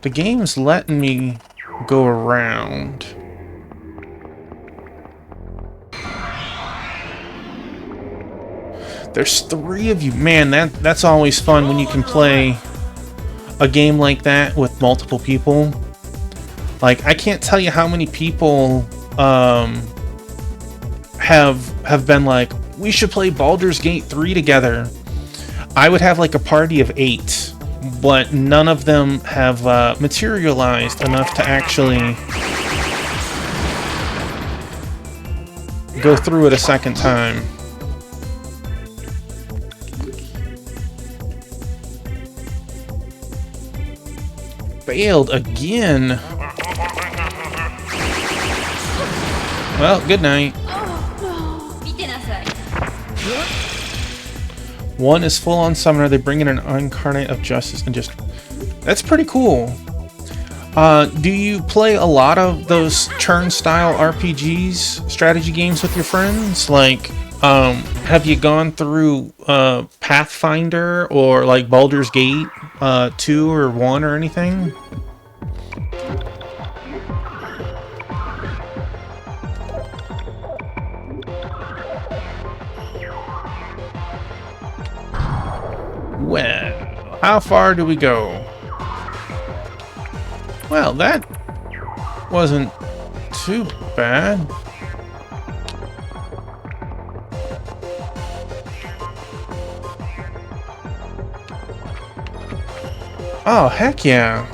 the game's letting me go around. There's 3 of you. Man, that's always fun when you can play a game like that with multiple people. Like, I can't tell you how many people have been like, we should play Baldur's Gate 3 together. I would have like a party of 8, but none of them have materialized enough to actually go through it a second time. Failed again. Well, good night. One is full-on summoner. They bring in an incarnate of justice and just... That's pretty cool. Do you play a lot of those turn-style RPGs, strategy games with your friends? Like, have you gone through Pathfinder or like Baldur's Gate 2 or 1 or anything? Well, how far do we go? Well, that wasn't too bad. Oh, heck yeah.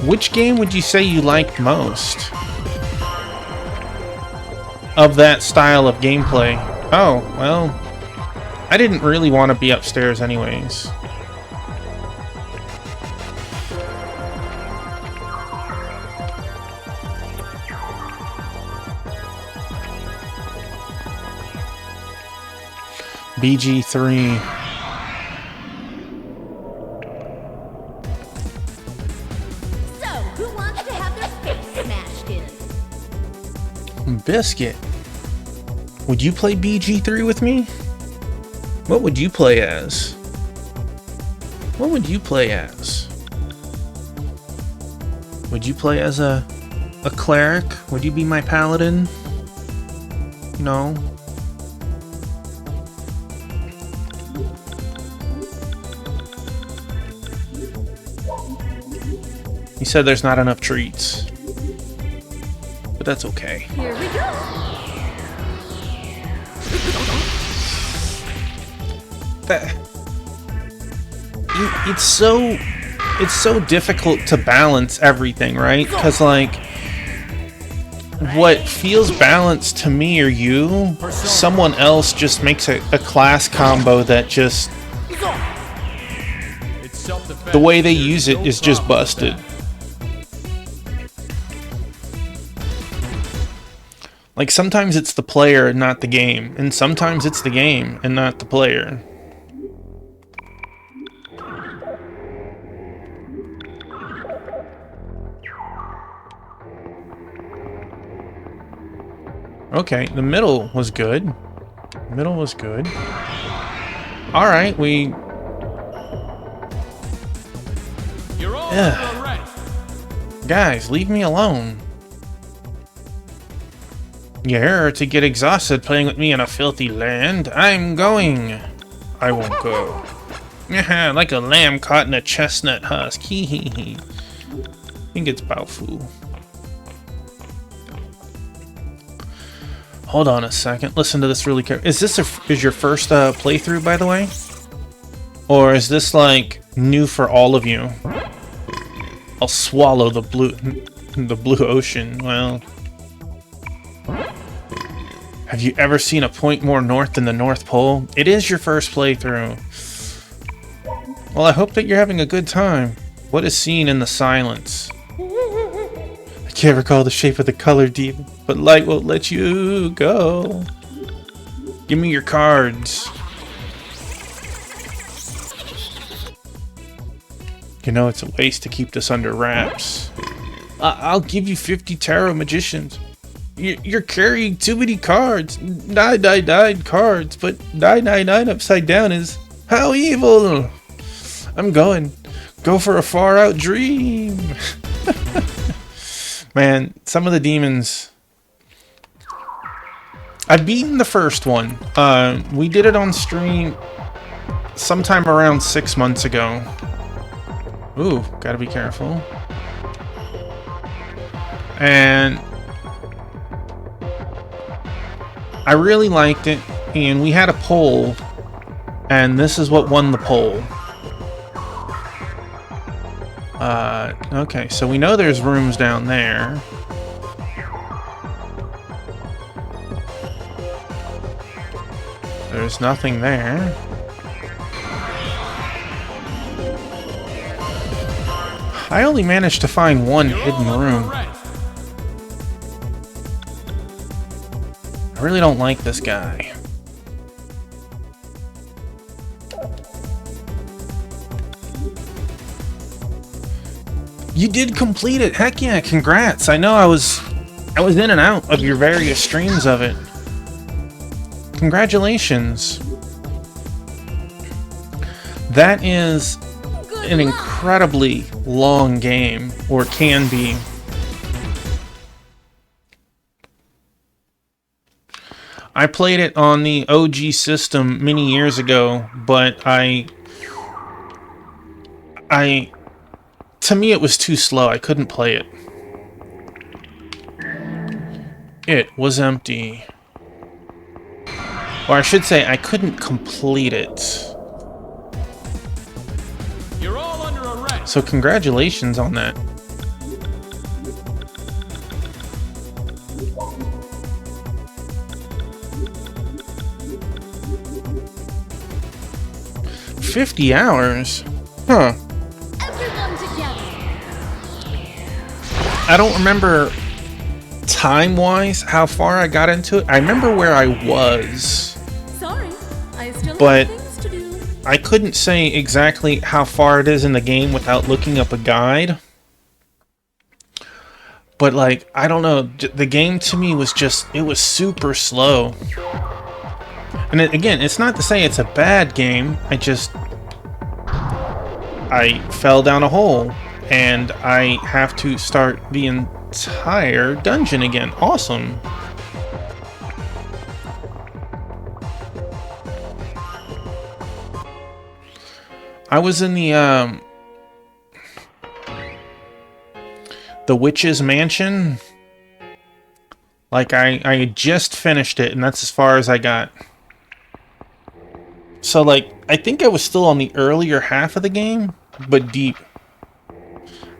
Which game would you say you liked most of that style of gameplay? Oh, well, I didn't really want to be upstairs anyways. BG3. So, who wants to have their face smashed in? Biscuit. Would you play BG3 with me? What would you play as? What would you play as? Would you play as a cleric? Would you be my paladin? No. He said there's not enough treats. But that's okay. Here we go. It's so difficult to balance everything, right? Because like what feels balanced to me or you, someone else just makes a class combo that just It's self-defense. the way they use it No is just problem with busted. that. Like sometimes it's the player and not the game, and sometimes it's the game and not the player. Okay, the middle was good. Middle was good. All right, we. You're all Ugh. correct. Guys, leave me alone. You're here to get exhausted playing with me in a filthy land. I'm going. I won't go. Yeah, like a lamb caught in a chestnut husk. Hee hee hee. I think it's Baofu. Hold on a second. Listen to this really carefully. Is this is your first playthrough, by the way? Or is this like new for all of you? I'll swallow the blue ocean. Well, have you ever seen a point more north than the North Pole? It is your first playthrough. Well, I hope that you're having a good time. What is seen in the silence? I can't recall the shape of the color demon, but light won't let you go. Give me your cards. You know it's a waste to keep this under wraps. I'll give you 50 tarot magicians. You're carrying too many cards. 999 cards, but 999 upside down is how evil. I'm going. Go for a far out dream. Man, some of the demons. I've beaten the first one. We did it on stream sometime around 6 months ago. Ooh, gotta be careful. And I really liked it, and we had a poll, and this is what won the poll. Okay, so we know there's rooms down there. There's nothing there. I only managed to find one You're hidden all room. correct. I really don't like this guy. You did complete it. Heck yeah, congrats. I know I was in and out of your various streams of it. Congratulations. That is an incredibly long game, or can be. I played it on the OG system many years ago, but to me it was too slow. I couldn't play it. It was empty. Or I should say, I couldn't complete it. You're all under arrest. So congratulations on that. $50? Huh. Everyone together. I don't remember time-wise how far I got into it. I remember where I was, Sorry, I still But- have things to do. I couldn't say exactly how far it is in the game without looking up a guide. But like, I don't know, the game to me was just, it was super slow. And again, it's not to say it's a bad game, I fell down a hole and I have to start the entire dungeon again. Awesome. I was in the witch's mansion. Like I had just finished it and that's as far as I got. So like I think I was still on the earlier half of the game, but deep.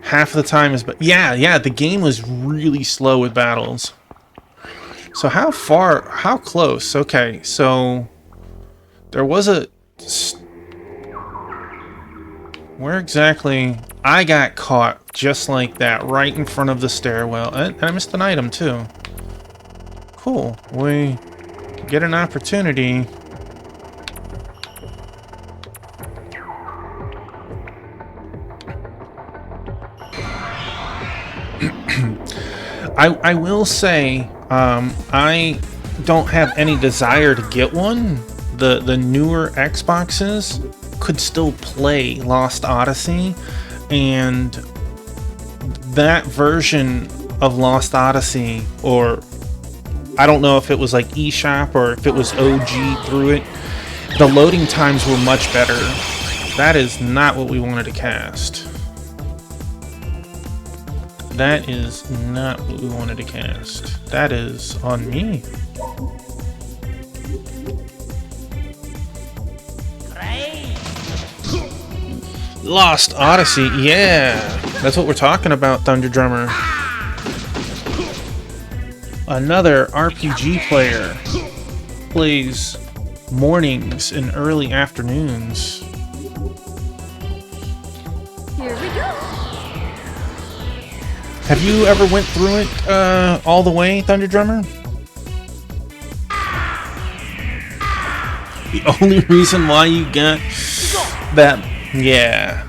Half of the time is, but yeah, the game was really slow with battles. So how close? Okay, so there was where exactly? I got caught just like that, right in front of the stairwell. And I missed an item too. Cool, we get an opportunity. I will say, I don't have any desire to get one. The newer Xboxes could still play Lost Odyssey, and that version of Lost Odyssey, or I don't know if it was like eShop or if it was OG through it, the loading times were much better. That is not what we wanted to cast. That is not what we wanted to cast. That is on me. Lost Odyssey, yeah. That's what we're talking about, Thunder Drummer. Another RPG player. Plays mornings and early afternoons. Here we go. Have you ever went through it all the way, Thunder Drummer? The only reason why you got that, yeah,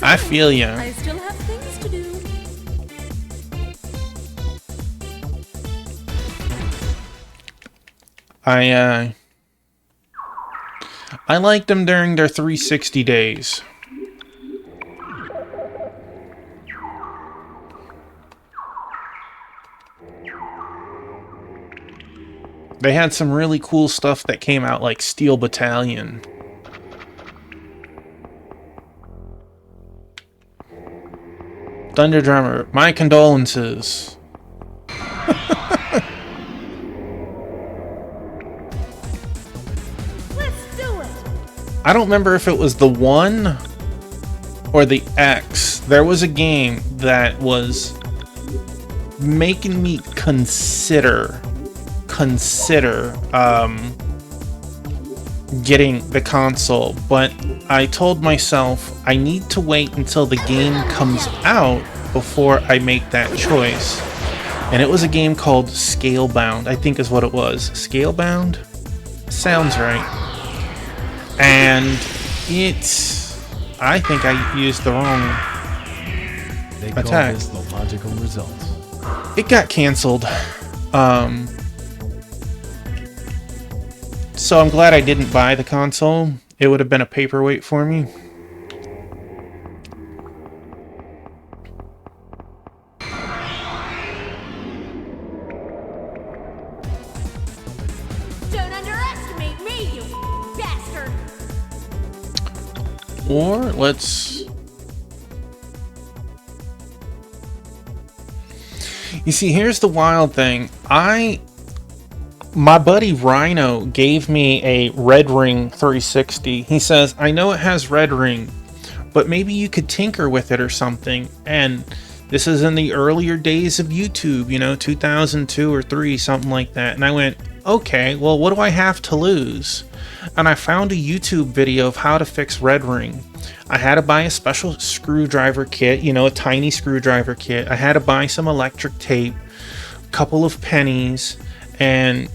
I feel ya. I still have things to do. I liked them during their 360 days. They had some really cool stuff that came out, like Steel Battalion. Thunder Drummer, my condolences. Let's do it. I don't remember if it was the 1 or the X. There was a game that was making me consider getting the console, but I told myself I need to wait until the game comes out before I make that choice. And it was a game called Scalebound, I think is what it was. Scalebound? Sounds right. And I think I used the wrong They call attack. this the logical result. It got canceled. So I'm glad I didn't buy the console. It would have been a paperweight for me. Or let's... You see, here's the wild thing. My buddy Rhino gave me a Red Ring 360. He says, I know it has Red Ring, but maybe you could tinker with it or something. And this is in the earlier days of YouTube, you know, 2002 or 3, something like that. And I went, okay, well, what do I have to lose? And I found a YouTube video of how to fix Red Ring. I had to buy a special screwdriver kit, you know, a tiny screwdriver kit. I had to buy some electric tape, a couple of pennies, and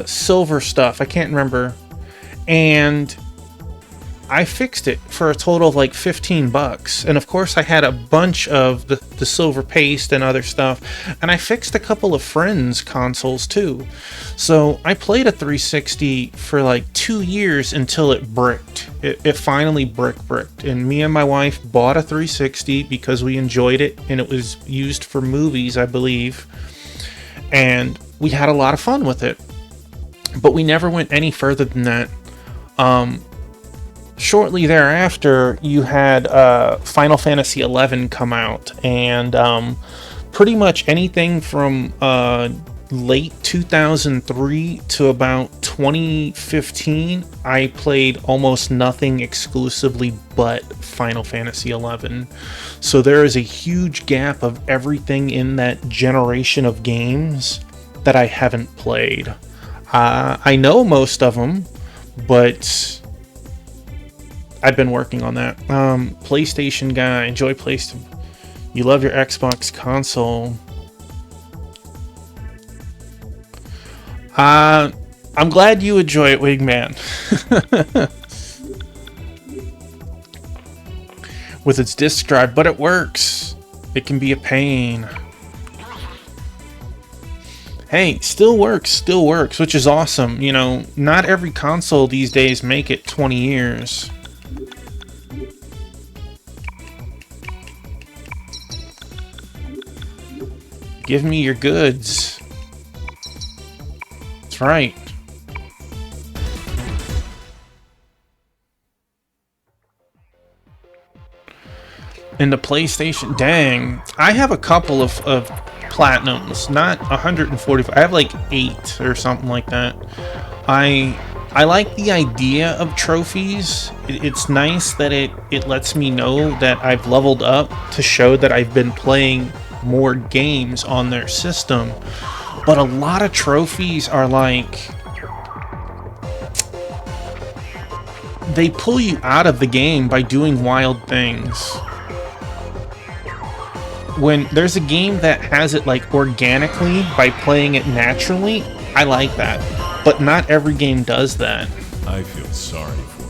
silver stuff. I can't remember. And I fixed it for a total of like $15. And of course I had a bunch of the silver paste and other stuff. And I fixed a couple of friends' consoles too. So I played a 360 for like 2 years until it bricked. It finally bricked. And me and my wife bought a 360 because we enjoyed it. And it was used for movies, I believe. And we had a lot of fun with it. But we never went any further than that. Shortly thereafter, you had Final Fantasy XI come out, and pretty much anything from late 2003 to about 2015, I played almost nothing exclusively but Final Fantasy XI. So there is a huge gap of everything in that generation of games that I haven't played. I know most of them, but I've been working on that. PlayStation guy, enjoy PlayStation. You love your Xbox console. I'm glad you enjoy it, Wingman. With its disk drive, but it works. It can be a pain. Hey, still works, which is awesome. You know, not every console these days make it 20 years. Give me your goods. That's right. In the PlayStation, dang. I have a couple of platinums, not 145. I have like 8 or something like that. I like the idea of trophies. It's nice that it lets me know that I've leveled up to show that I've been playing more games on their system. But a lot of trophies are like, they pull you out of the game by doing wild things. When there's a game that has it like organically by playing it naturally, I like that. But not every game does that. I feel sorry for you.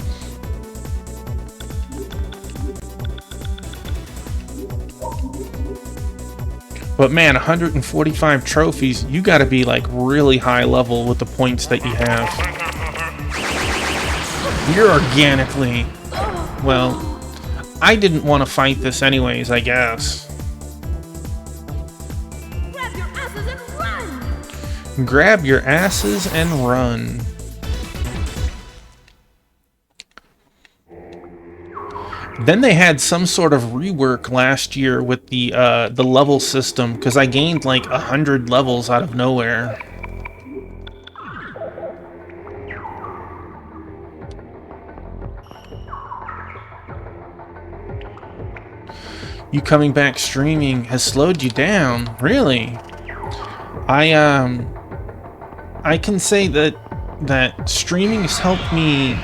But man, 145 trophies, you gotta be like really high level with the points that you have. You're organically... Well, I didn't want to fight this anyways, I guess. Grab your asses and run. Then they had some sort of rework last year with the level system, because I gained like 100 levels out of nowhere. You coming back streaming has slowed you down, really? I can say that streaming has helped me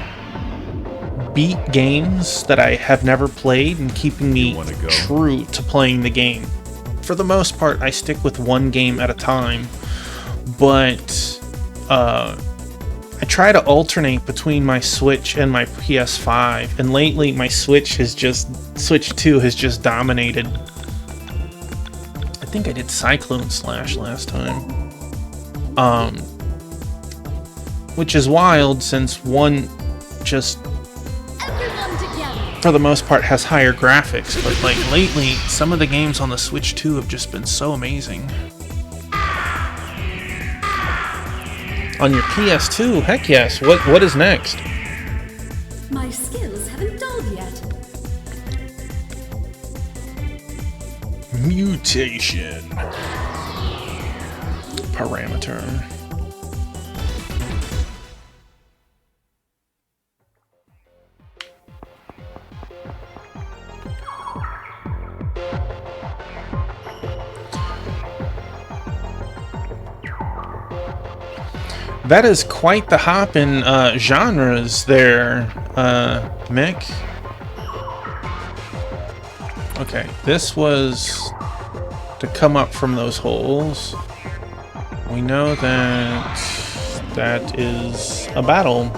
beat games that I have never played and keeping me true to playing the game. For the most part, I stick with one game at a time, but I try to alternate between my Switch and my PS5, and lately my Switch 2 has just dominated. I think I did Cyclone Slash last time. Which is wild since one just, for the most part, has higher graphics, but like lately, some of the games on the Switch 2 have just been so amazing. On your PS2? Heck yes. What is next? My skills haven't dulled yet. Mutation. Parameter. That is quite the hop in genres there, Mick. Okay, this was to come up from those holes. We know that that is a battle.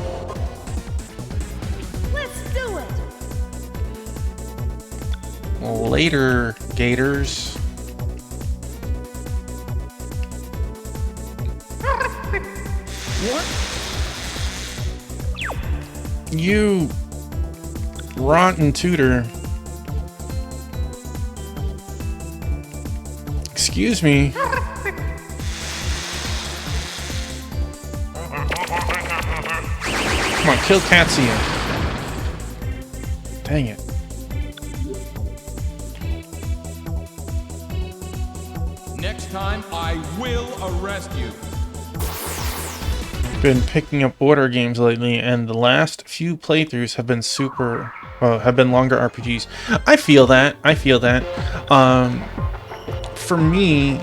Let's do it. Later, Gators. You rotten tutor. Excuse me. Come on, kill Katsuya. Dang it. Next time, I will arrest you. Been picking up order games lately, and the last few playthroughs have been have been longer RPGs. I feel that. For me,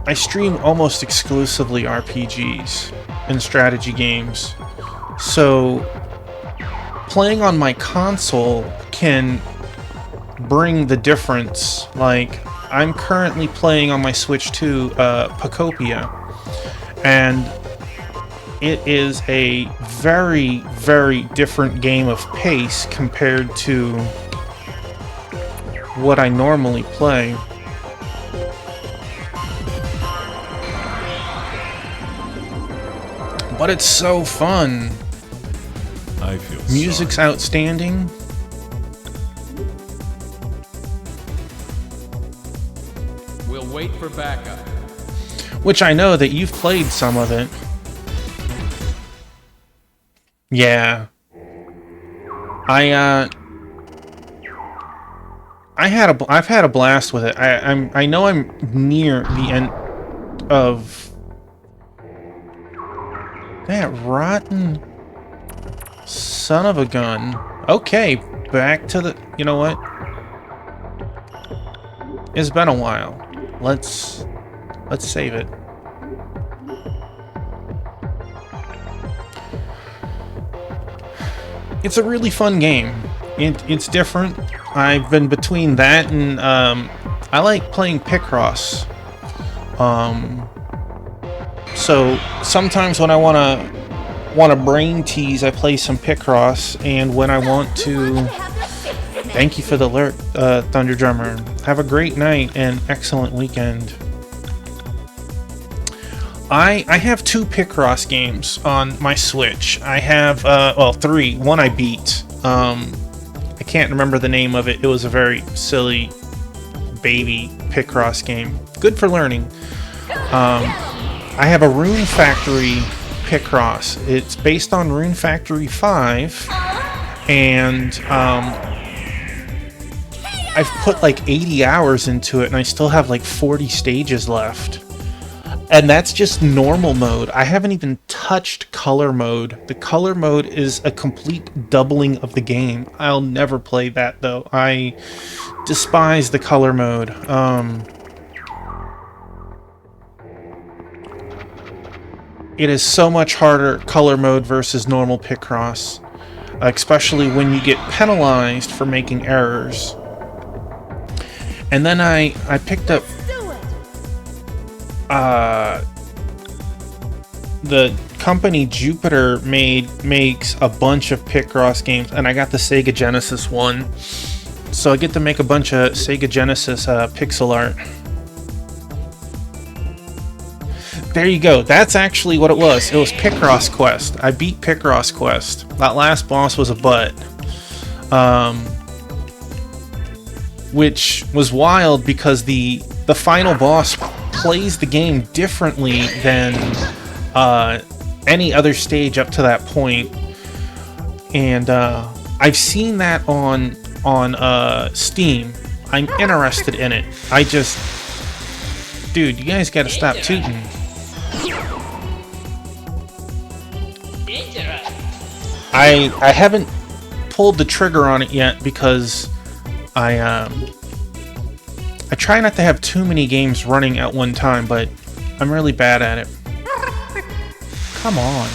I stream almost exclusively RPGs and strategy games, so playing on my console can bring the difference. Like, I'm currently playing on my Switch 2 Pacopia. And it is a very, very different game of pace compared to what I normally play. But it's so fun. I feel Music's sorry. outstanding. We'll wait for backup. Which I know that you've played some of it. Yeah. I've had a blast with it. I know I'm near the end of that rotten son of a gun. Okay, back to the, you know what? It's been a while. Let's save it. It's a really fun game. It's different. I've been between that and I like playing Picross. So sometimes when I wanna brain tease, I play some Picross, and when I want to. Thank you for the alert, Thunder Drummer. Have a great night and excellent weekend. I have 2 Picross games on my Switch. I have, well, 3. One I beat. I can't remember the name of it. It was a very silly baby Picross game. Good for learning. I have a Rune Factory Picross. It's based on Rune Factory 5. And, I've put like 80 hours into it, and I still have like 40 stages left. And that's just normal mode. I haven't even touched color mode. The color mode is a complete doubling of the game. I'll never play that, though. I despise the color mode. It is so much harder, color mode versus normal Picross. Especially when you get penalized for making errors. And then I picked up the company Jupiter makes a bunch of Picross games, and I got the Sega Genesis one, so I get to make a bunch of Sega Genesis pixel art. There you go. That's actually what it was. It was Picross Quest. I beat Picross Quest. That last boss was a butt. Which was wild because the final boss plays the game differently than any other stage up to that point. And I've seen that on Steam. I'm interested in it. Dude, you guys gotta stop tooting. I haven't pulled the trigger on it yet because I try not to have too many games running at one time, but I'm really bad at it. Come on.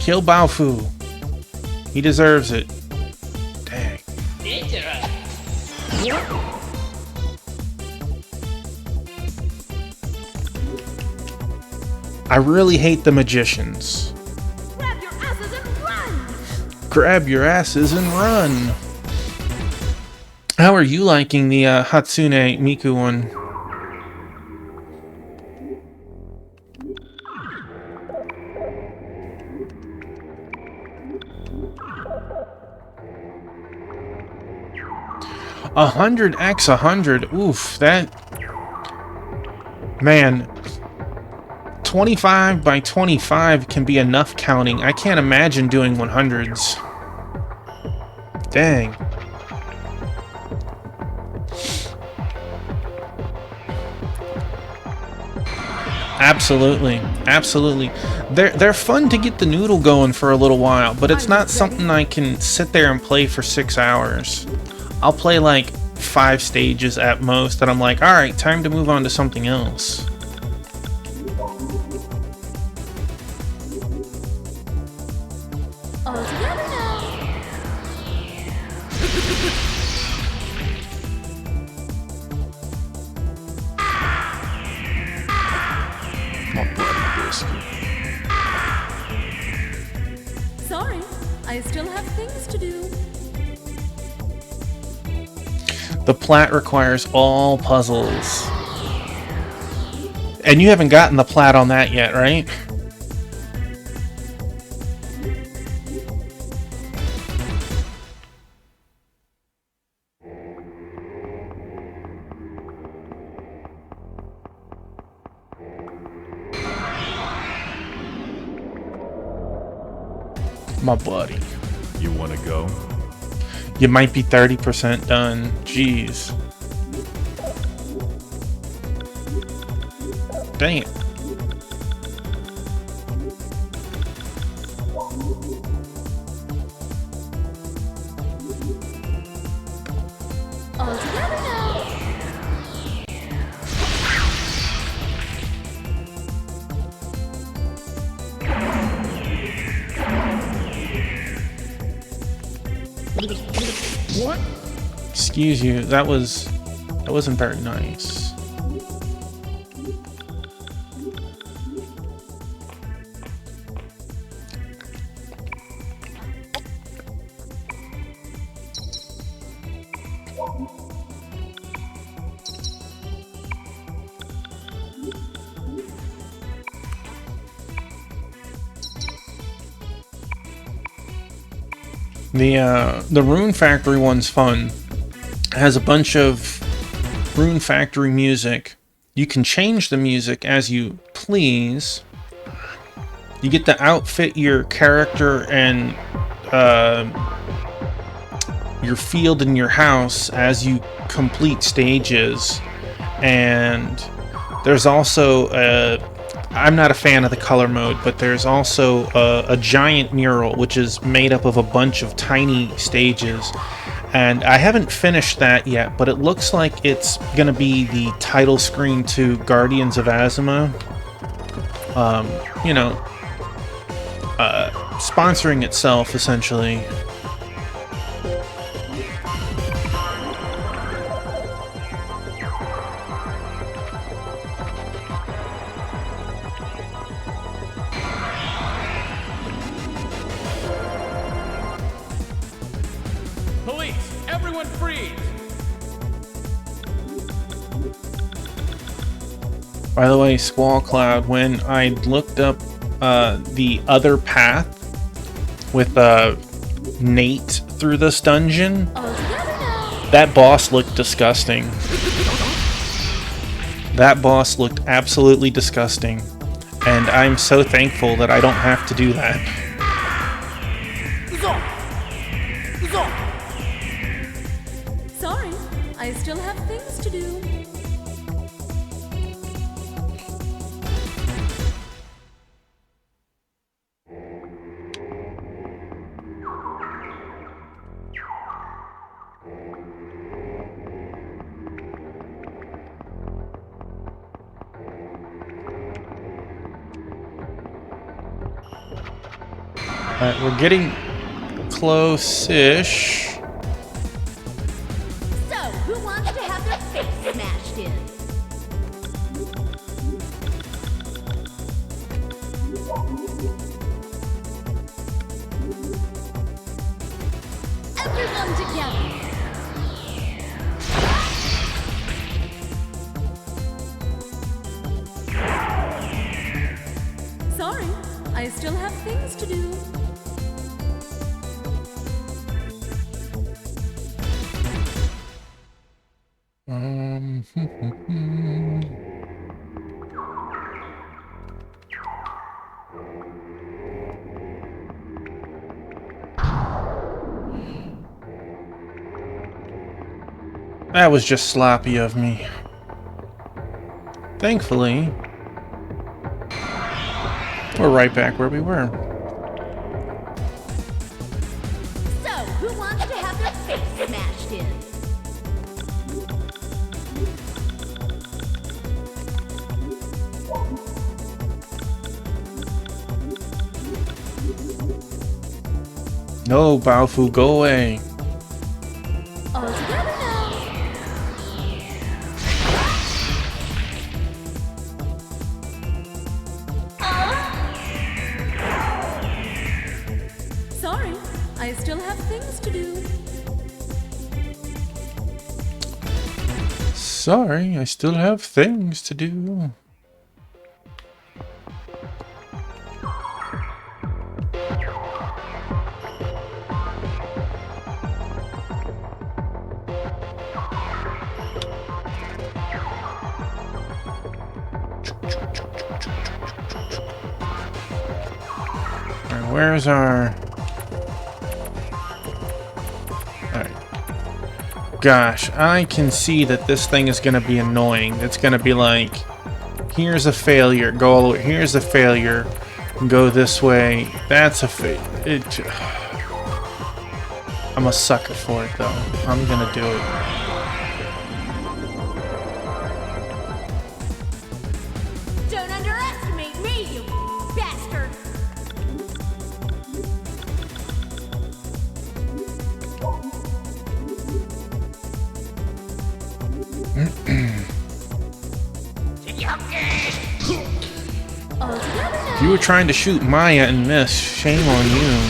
Kill Baofu. He deserves it. Dang. I really hate the magicians. Grab your asses and run! Grab your asses and run. How are you liking the Hatsune Miku one? A 100x100. Oof, that... Man, 25 by 25 can be enough counting. I can't imagine doing 100s. Dang. Absolutely, absolutely. They're fun to get the noodle going for a little while, but it's not something I can sit there and play for 6 hours. I'll play like 5 stages at most, and I'm like, alright, time to move on to something else. All together now! Sorry, I still have things to do. The plat requires all puzzles. And you haven't gotten the plat on that yet, right? My buddy. You want to go? You might be 30% done. Jeez. Dang it. All together now! Excuse you, that wasn't very nice. The Rune Factory one's fun. It has a bunch of Rune Factory music. You can change the music as you please. You get to outfit your character and your field and your house as you complete stages. And there's also I'm not a fan of the color mode, but there's also a giant mural which is made up of a bunch of tiny stages. And I haven't finished that yet, but it looks like it's gonna be the title screen to Guardians of Azuma. You know, sponsoring itself, essentially. Police, everyone freeze! By the way, Squall Cloud, when I looked up the other path with Nate through this dungeon, All together now! That boss looked disgusting. That boss looked absolutely disgusting. And I'm so thankful that I don't have to do that. Sorry, I still have things to do. Alright, we're getting close-ish. So, who wants to have their face smashed in? Everyone together! Sorry, I still have things to do. That was just sloppy of me. Thankfully, we're right back where we were. So, who wants to have their face smashed in? No, Baofu, go away. All together now. Sorry, I still have things to do. Sorry, I still have things to do. Alright, where's our... Alright. Gosh, I can see that this thing is going to be annoying. It's going to be like, here's a failure, go all the way, here's a failure, go this way, that's a I'm a sucker for it, though. I'm going to do it. Don't underestimate me, you bastard! All together now. You were trying to shoot Maya and miss. Shame on you.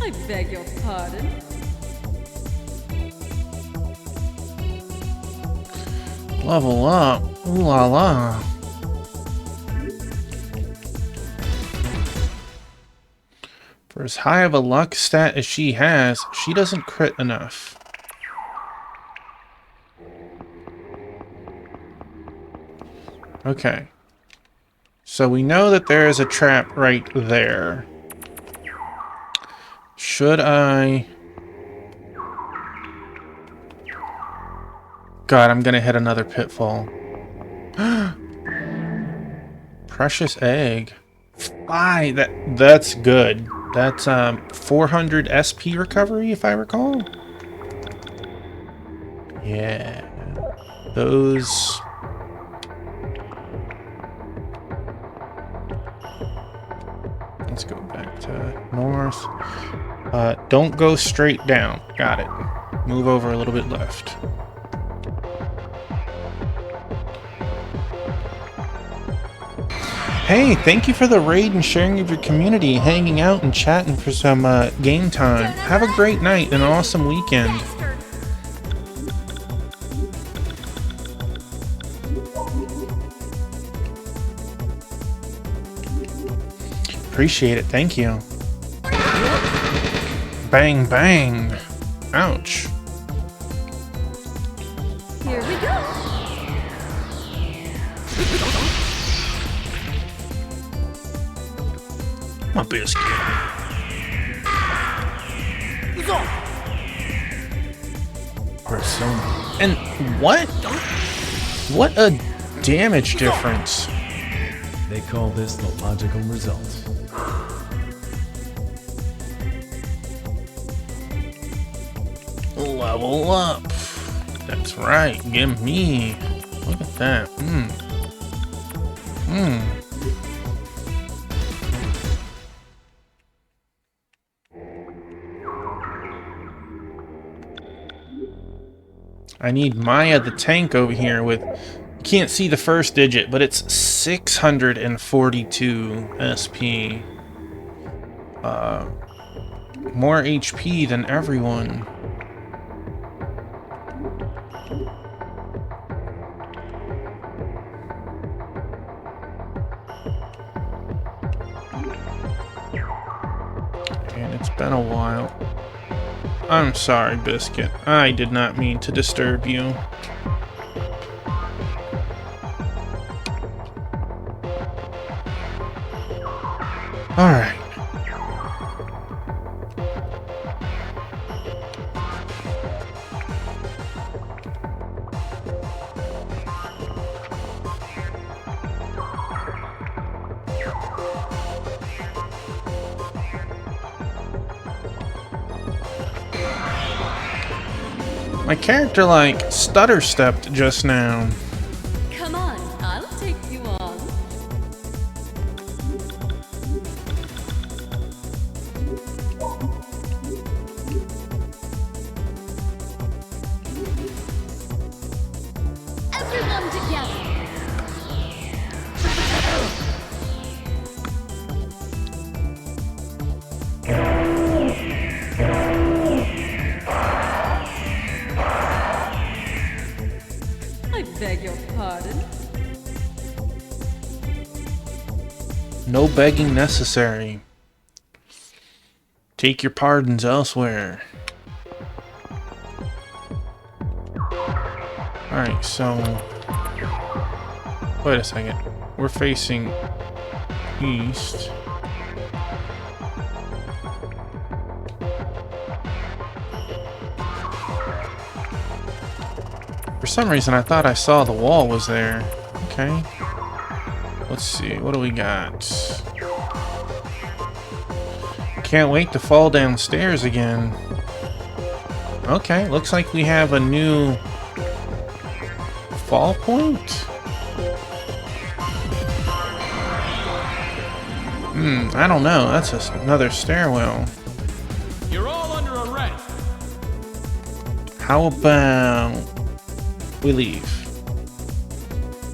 I beg your pardon. Level up. Ooh la la. For as high of a luck stat as she has, she doesn't crit enough. Okay. So we know that there is a trap right there. Should I... God, I'm gonna hit another pitfall. Precious egg. That's good. That's 400 SP recovery, if I recall. Yeah. Those... Let's go back to north. Don't go straight down. Got it. Move over a little bit left. Hey, thank you for the raid and sharing of your community, hanging out and chatting for some game time. Have a great night and an awesome weekend. Bastard! Appreciate it. Thank you. Bang, bang. Ouch. Here we go. My biscuit. Persona. And what? What a damage difference. They call this the logical result. Level up. That's right. Give me. Look at that. I need Maya the tank over here with, you can't see the first digit, but it's 642 SP. More HP than everyone. And it's been a while. I'm sorry, Biscuit. I did not mean to disturb you. Alright. My character, like, stutter-stepped just now. Come on, I'll take you on. Everyone together. I beg your pardon. No begging necessary. Take your pardons elsewhere. Alright, so... Wait a second. We're facing east. For some reason, I thought I saw the wall was there. Okay. Let's see. What do we got? Can't wait to fall downstairs again. Okay, looks like we have a new fall point. I don't know. That's another stairwell. You're all under arrest. How about we leave?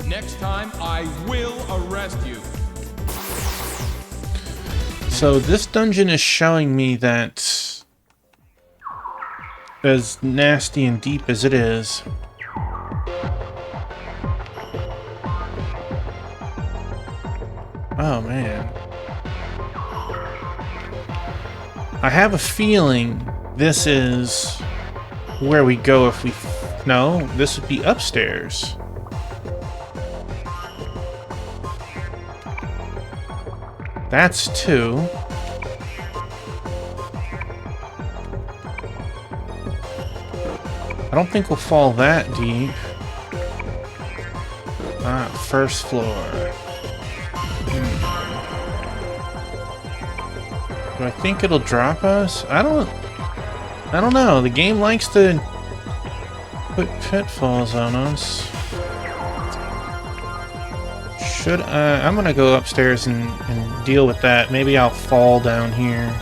Next time, I will arrest you. So this dungeon is showing me that, as nasty and deep as it is, oh man, I have a feeling this is where we go if we... No, this would be upstairs. That's 2. I don't think we'll fall that deep. Ah, first floor. Do I think it'll drop us? I don't know. The game likes to put pitfalls on us. I'm gonna go upstairs and deal with that. Maybe I'll fall down here.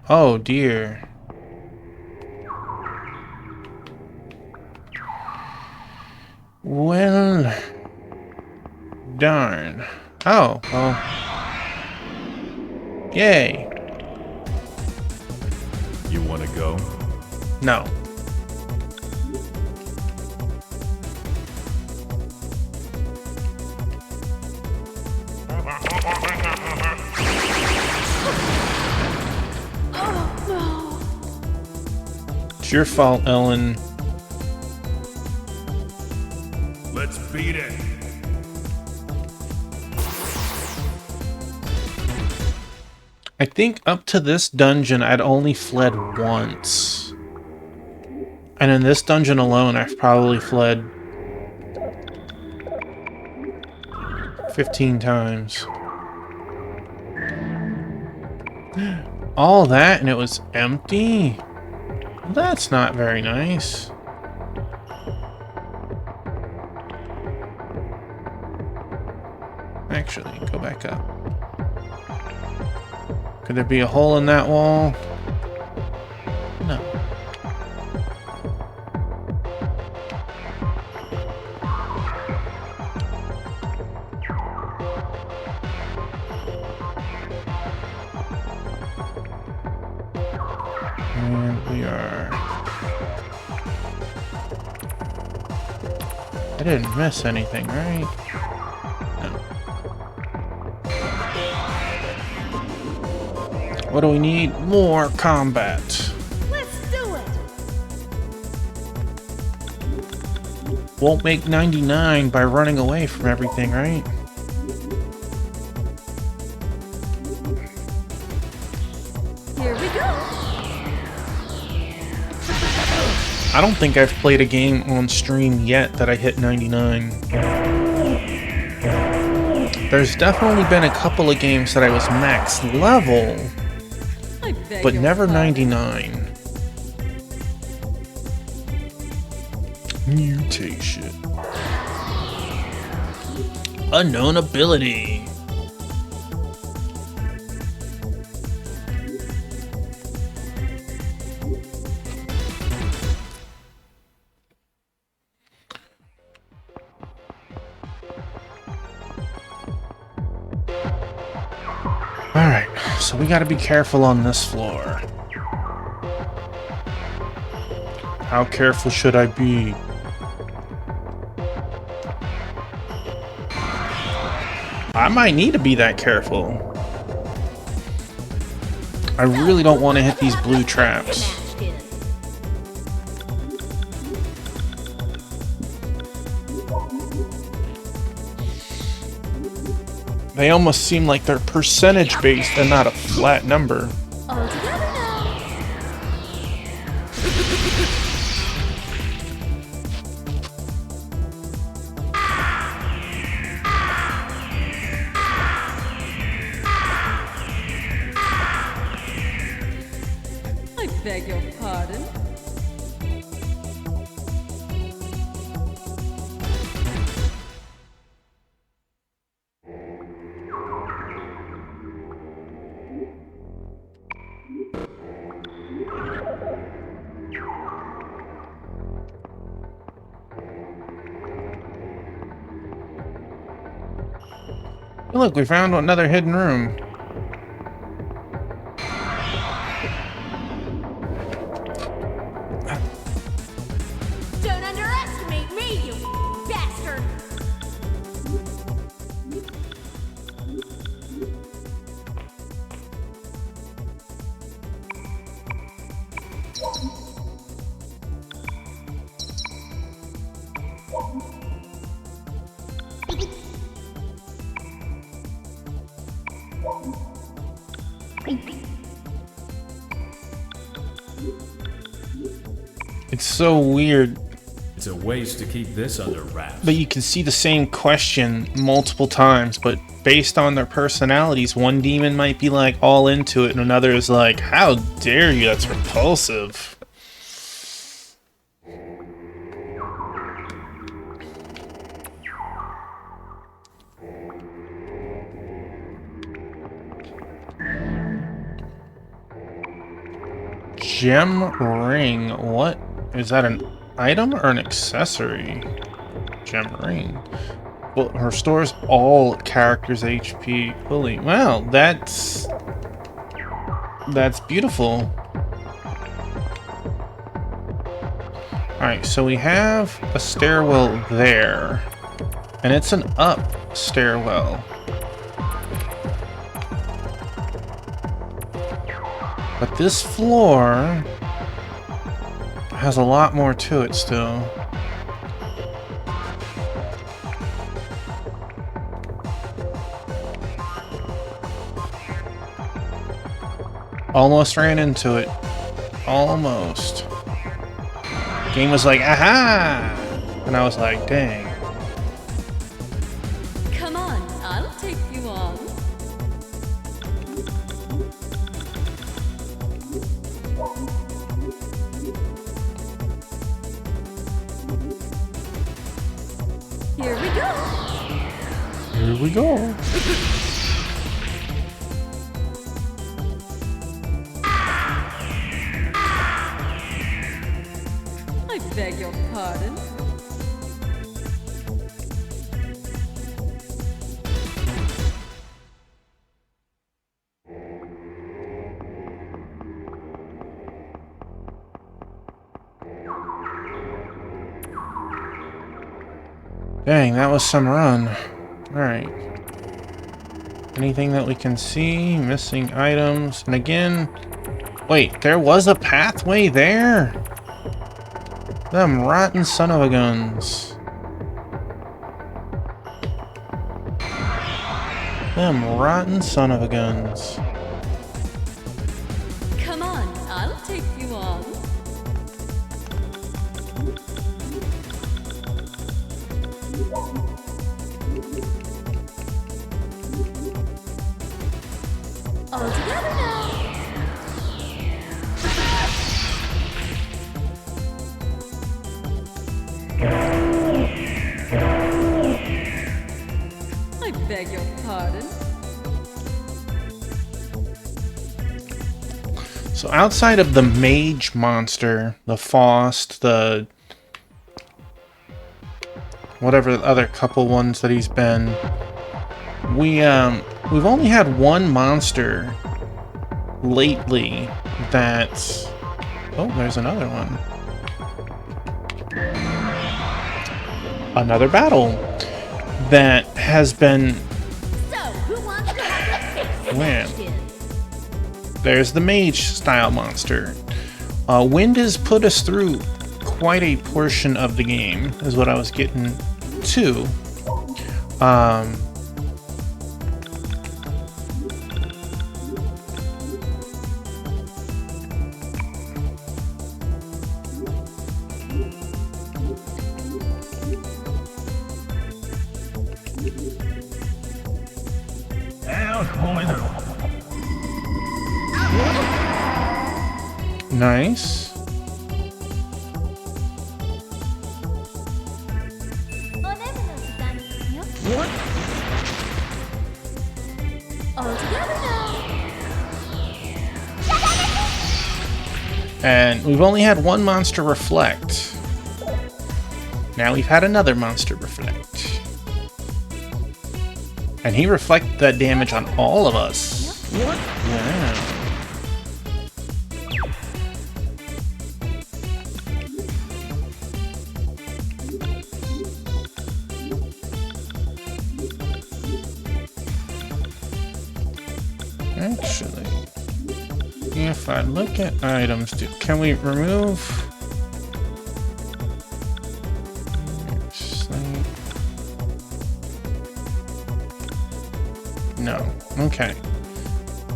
Oh dear. Well, darn. Oh, well. Yay. You want to go? No. It's your fault, Ellen. Let's beat it. I think up to this dungeon, I'd only fled once. And in this dungeon alone, I've probably fled 15 times. All that and it was empty? That's not very nice. Actually, go back up. Could there be a hole in that wall? No. And we are... I didn't miss anything, right? What do we need? More combat. Let's do it. Won't make 99 by running away from everything, right? Here we go. I don't think I've played a game on stream yet that I hit 99. There's definitely been a couple of games that I was max level, I beg but your never pardon. 99. Mutation. Unknown ability. Alright, so we gotta be careful on this floor. How careful should I be? I might need to be that careful. I really don't want to hit these blue traps. Smashed in. They almost seem like they're percentage based and not a flat number. All together now. I beg your pardon. Look, we found another hidden room. Don't underestimate me, you bastard. It's so weird, It's a waste to keep this under wraps. but you can see the same question multiple times, but based on their personalities, one demon might be like all into it and another is like, how dare you, that's repulsive. Gem ring. What? Is that an item or an accessory? Gem ring. Well, restores all characters' HP fully. Well, that's beautiful. Alright, so we have a stairwell there. And it's an up stairwell. But this floor has a lot more to it still. Almost ran into it. Almost. Game was like, aha! And I was like, dang. Come on, I'll take you on. Here we go. Here we go. I beg your pardon. Dang, that was some run. Alright. Anything that we can see? Missing items. And again... Wait, there was a pathway there? Them rotten son of a guns. Them rotten son of a guns. Come on, I'll take you on. All together now. I beg your pardon. So outside of the mage monster, the Faust, the... whatever the other couple ones that he's been... We've only had one monster lately that... Oh, there's another one. Another battle that has been... So, who wants to have their face Man. smashed in? There's the mage style monster. Wind has put us through quite a portion of the game, is what I was getting to. Nice. All together now. And we've only had one monster reflect. Now we've had another monster reflect. And he reflected that damage on all of us. Wow. Actually, if I look at items, can we remove? No. Okay.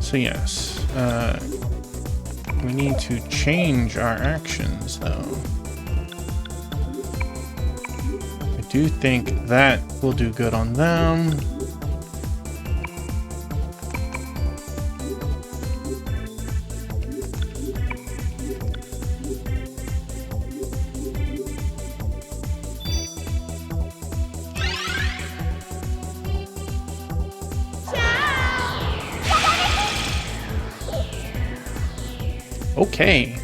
So yes, we need to change our actions, though. I do think that will do good on them. Okay.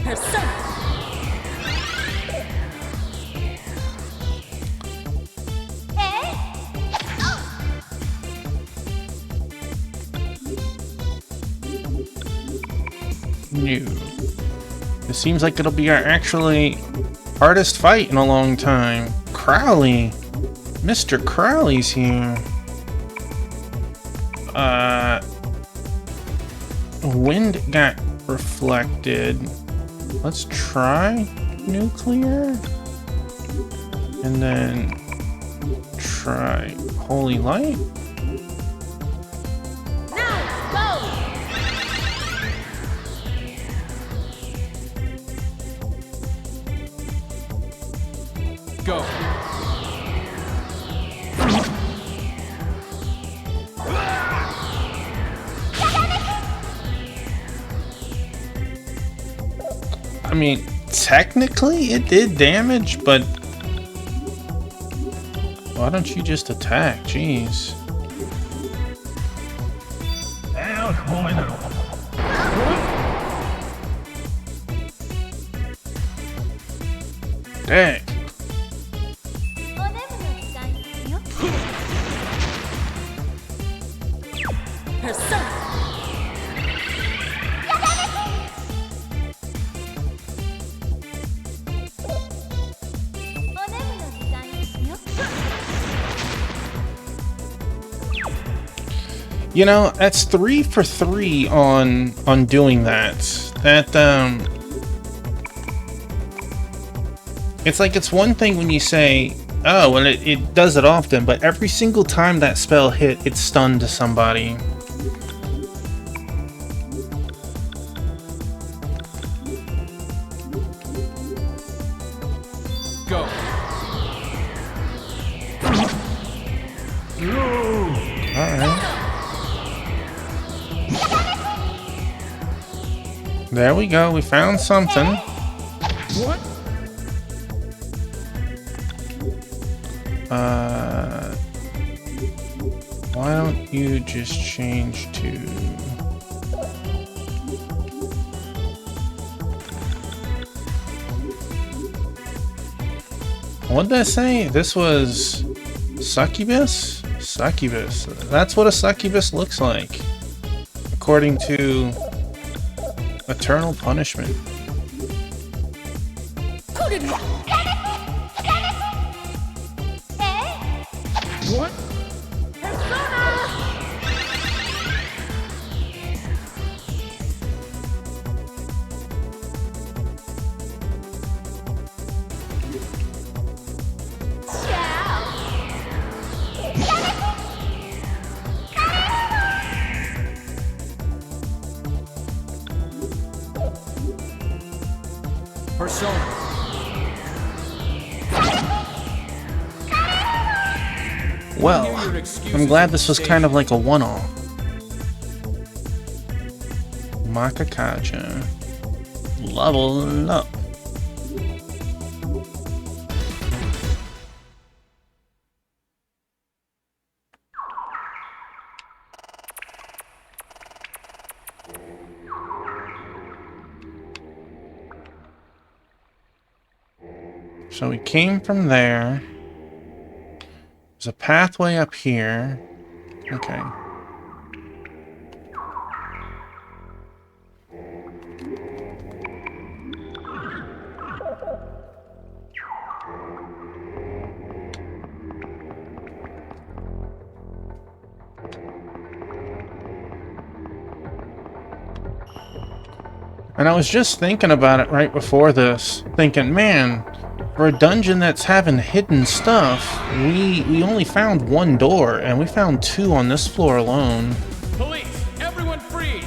Persona. No. It seems like it'll be our actually hardest fight in a long time. Crowley. Mr. Crowley's here. Wind got reflected. Let's try nuclear. And then try holy light. Now, Go. I mean, technically it did damage, but why don't you just attack? Jeez. Dang. おでぶの時間よ。 Persona. おでぶの時間よ。 You know, that's 3 for 3 on doing that. It's like it's one thing when you say, oh, well, it does it often, but every single time that spell hit, it stunned somebody. Go. Alright. There we go, we found something. What? Why don't you just change to... What'd that say? This was... Succubus? Succubus. That's what a succubus looks like. According to... Eternal Punishment. What? Persona. Well, I'm glad this was kind of like a one-off. Makakaja. Level up. So we came from there. There's a pathway up here. Okay. And I was just thinking about it right before this, thinking, man, for a dungeon that's having hidden stuff, we only found one door, and we found 2 on this floor alone. Police, everyone freeze!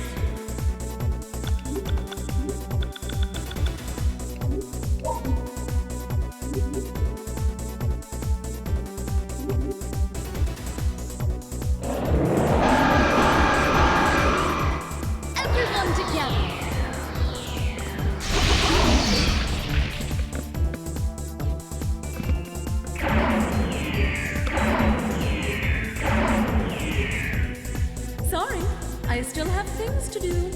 Everyone together. Sorry, I still have things to do.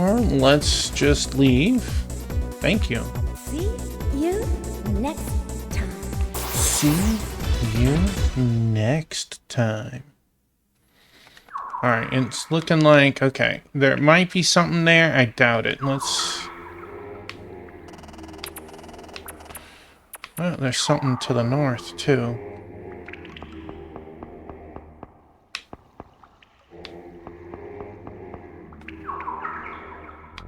Or let's just leave. Thank you. See you next time. See you next time. Alright, it's looking like, okay, there might be something there. I doubt it. Let's... Well, there's something to the north, too.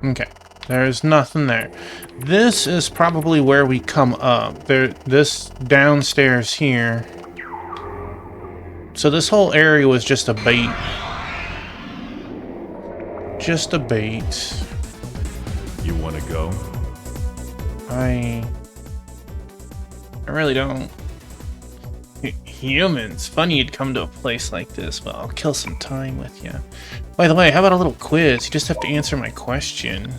Okay, there's nothing there. This is probably where we come up. This downstairs here. So this whole area was just a bait. Just a bait. You want to go? I really don't. Humans. Funny you'd come to a place like this, but I'll kill some time with you. By the way, how about a little quiz? You just have to answer my question.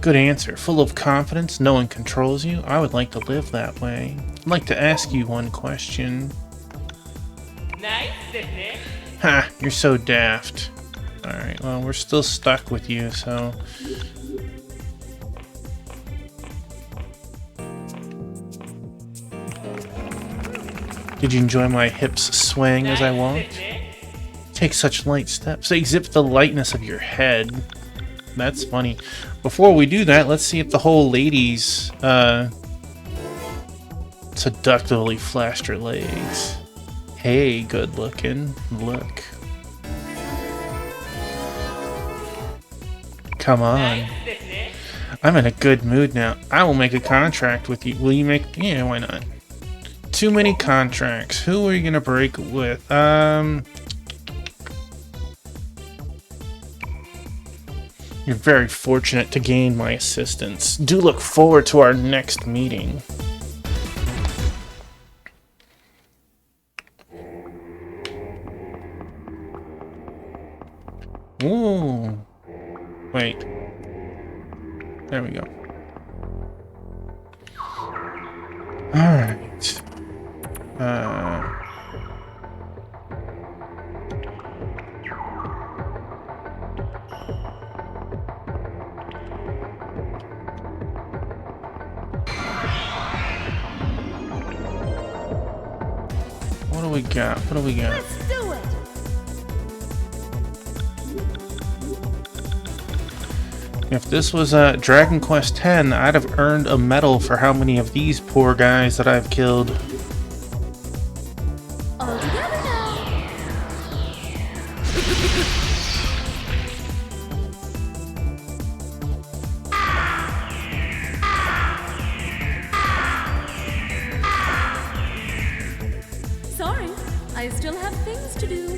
Good answer. Full of confidence, no one controls you. I would like to live that way. I'd like to ask you one question. Nice, isn't it? Ha! You're so daft. Alright, well, we're still stuck with you, so... Did you enjoy my hips swaying as I walked? Take such light steps. They exhibit the lightness of your head. That's funny. Before we do that, let's see if the whole lady's seductively flashed her legs. Hey, good looking. Look. Come on. I'm in a good mood now. I will make a contract with you. Will you make... Yeah, why not? Too many contracts. Who are you gonna break with? You're very fortunate to gain my assistance. Do look forward to our next meeting. Ooh. Wait. There we go. Alright. What do we got? What do we got? Let's do it. If this was Dragon Quest X, I'd have earned a medal for how many of these poor guys that I've killed. All together now. Sorry, I still have things to do.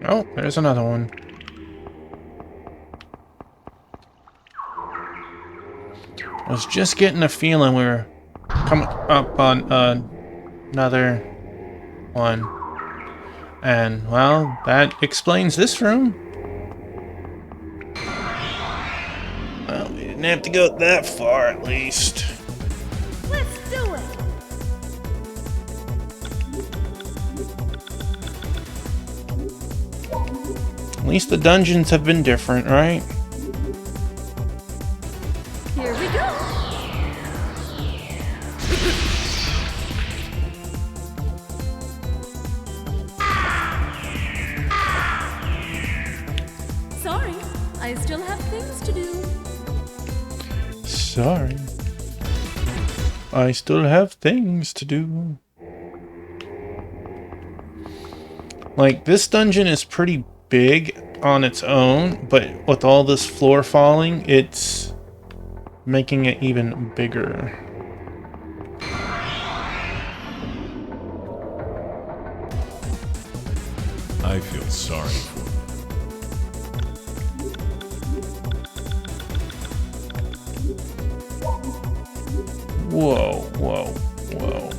Oh, there's another one. I was just getting a feeling we were coming up on another one. And, well, that explains this room. Well, we didn't have to go that far, at least. Let's do it. At least the dungeons have been different, right? Here we go. Sorry, I still have things to do. Sorry. I still have things to do. Like, this dungeon is pretty big on its own, but with all this floor falling, it's making it even bigger. I feel sorry for you. Whoa, whoa. Whoa.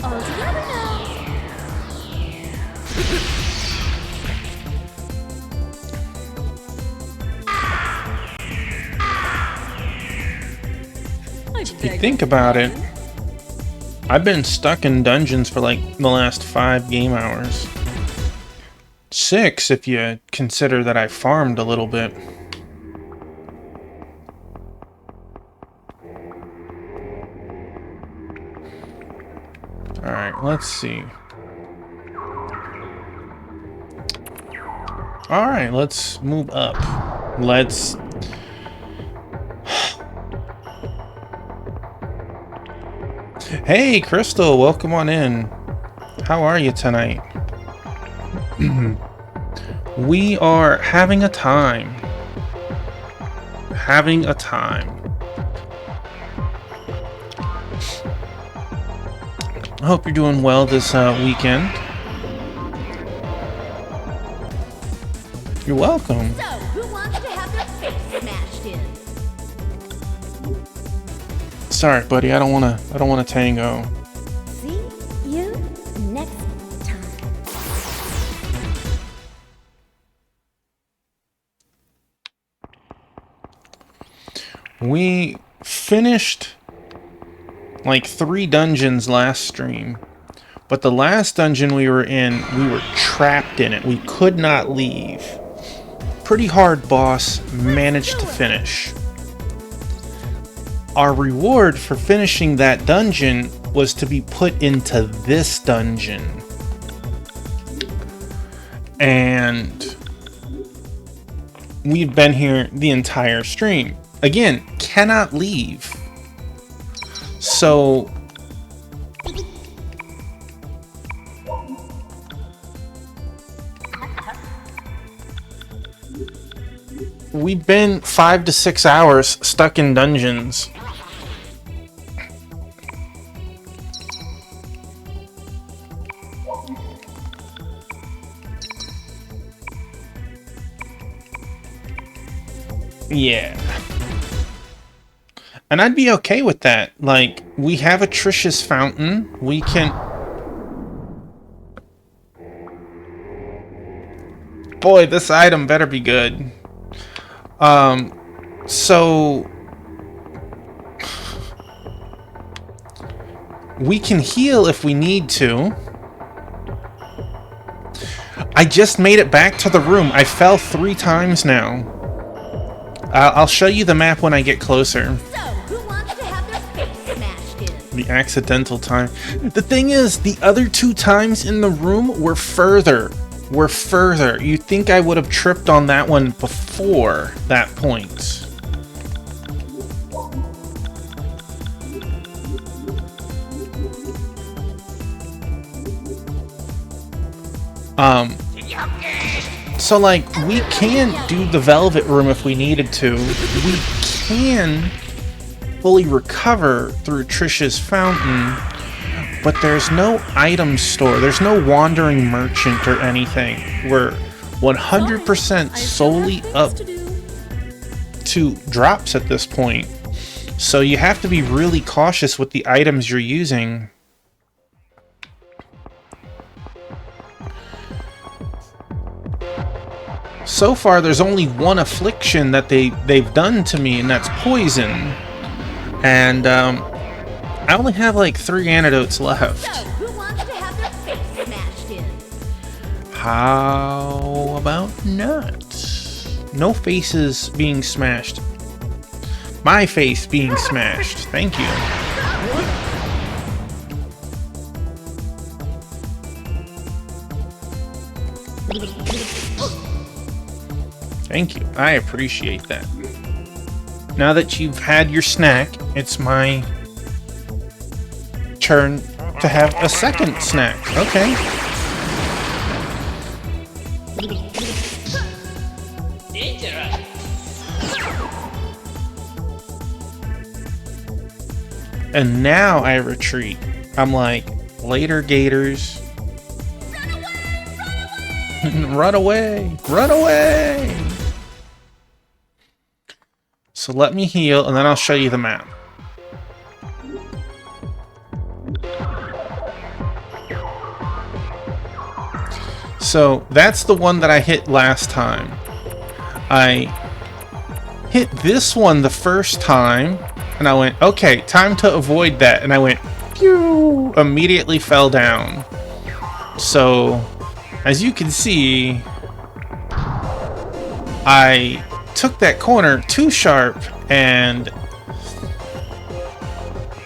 All together now. If you think about it, I've been stuck in dungeons for like the last 5 game hours. 6 if you consider that I farmed a little bit. Alright, let's see. Alright, let's move up. Let's... Hey, Crystal, welcome on in. How are you tonight? We are having a time. Having a time. I hope you're doing well this weekend. You're welcome. So, who wants to have their face smashed in? Sorry, buddy. I don't wanna tango. See you next time. We finished like 3 dungeons last stream, but the last dungeon we were in, we were trapped in it. We could not leave. Pretty hard boss, managed to finish. Our reward for finishing that dungeon was to be put into this dungeon. And we've been here the entire stream. Again, cannot leave. So we've been 5 to 6 hours stuck in dungeons. Yeah. And I'd be okay with that. Like, we have a Trish's Fountain. We can... Boy, this item better be good. So... we can heal if we need to. I just made it back to the room. I fell 3 times now. I'll show you the map when I get closer. So, who wants to have their face smashed in? The accidental time. The thing is, the other 2 times in the room were further. You'd think I would have tripped on that one before that point. So like, we can do the Velvet Room if we needed to. We can fully recover through Trish's Fountain, but there's no item store. There's no wandering merchant or anything. We're 100% solely up to drops at this point. So you have to be really cautious with the items you're using. So far, there's only one affliction that they've done to me, and that's poison. And I only have like 3 antidotes left. So, who wants to have their face smashed in? How about not? No faces being smashed. My face being smashed. Thank you. Thank you. I appreciate that. Now that you've had your snack, it's my turn to have a second snack. Okay. Dangerous. And now I retreat. I'm like, later, gators. Run away! Run away! So let me heal, and then I'll show you the map. So that's the one that I hit last time. I hit this one the first time, and I went, okay, time to avoid that. And I went, pew! Immediately fell down. So, as you can see, I took that corner too sharp and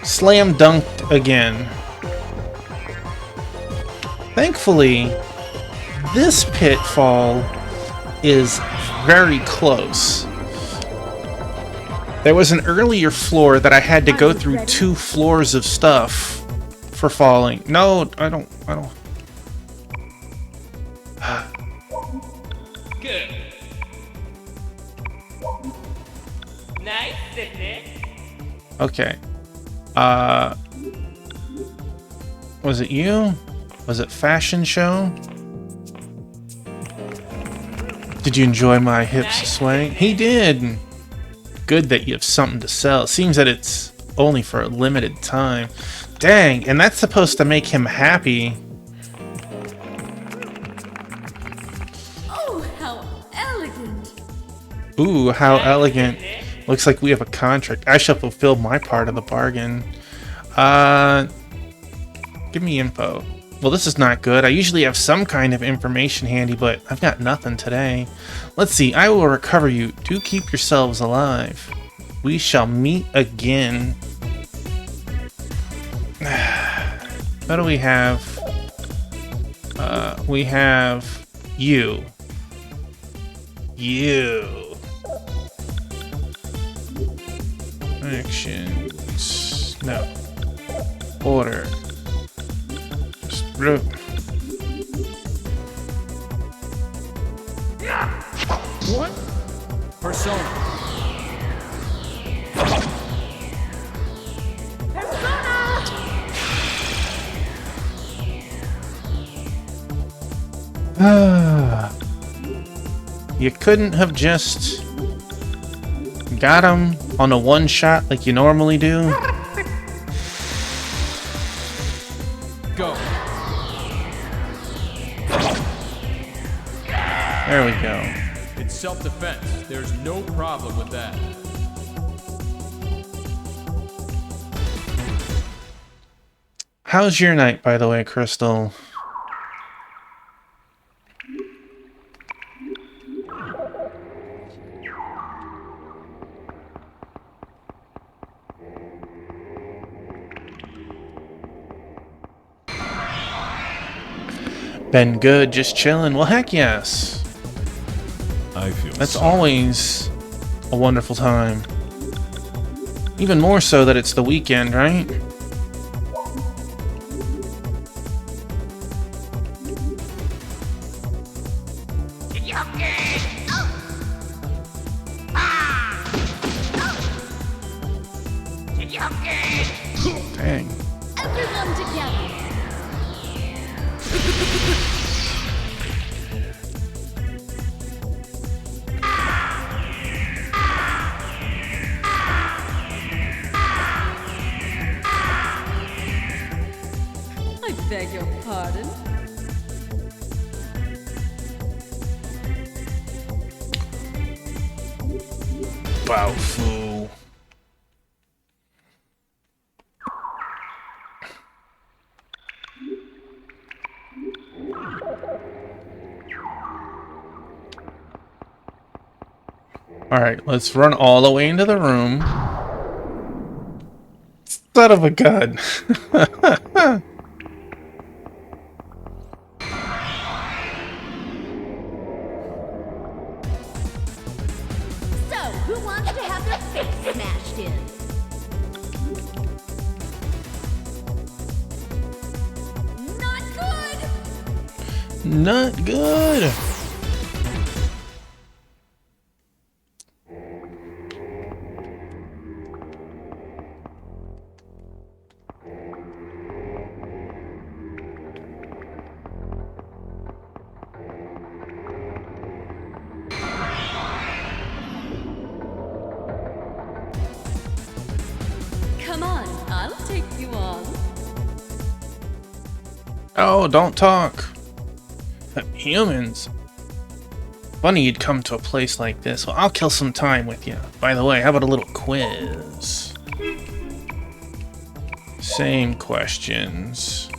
slam dunked again. Thankfully, this pitfall is very close. There was an earlier floor that I had to go through 2 floors of stuff for falling. No, I don't. Good. Nice, Sydney. Okay. Was it you? Was it fashion show? Did you enjoy my hips swaying? He did. Good that you have something to sell. It seems that it's only for a limited time. Dang, and that's supposed to make him happy. Oh, how elegant. Ooh, how elegant. Looks like we have a contract. I shall fulfill my part of the bargain. Give me info. Well, this is not good. I usually have some kind of information handy, but I've got nothing today. Let's see. I will recover you. Do keep yourselves alive. We shall meet again. What do we have? We have you. You. Actions. No. Order. What? Persona. You couldn't have just got him on a one shot like you normally do? Go. There we go. It's self-defense. There's no problem with that. How's your night, by the way, Crystal? Been good, just chilling. Well, heck yes. I feel That's sorry. always a wonderful time. Even more so that it's the weekend, right? Dang. Everyone together. I beg your pardon. Baofu. Alright, let's run all the way into the room. Son of a gun. So, who wants to have their face smashed in? Not good! Not good. I'll take you on. Oh, don't talk. Humans. Funny you'd come to a place like this. Well, I'll kill some time with you. By the way, how about a little quiz? Same questions.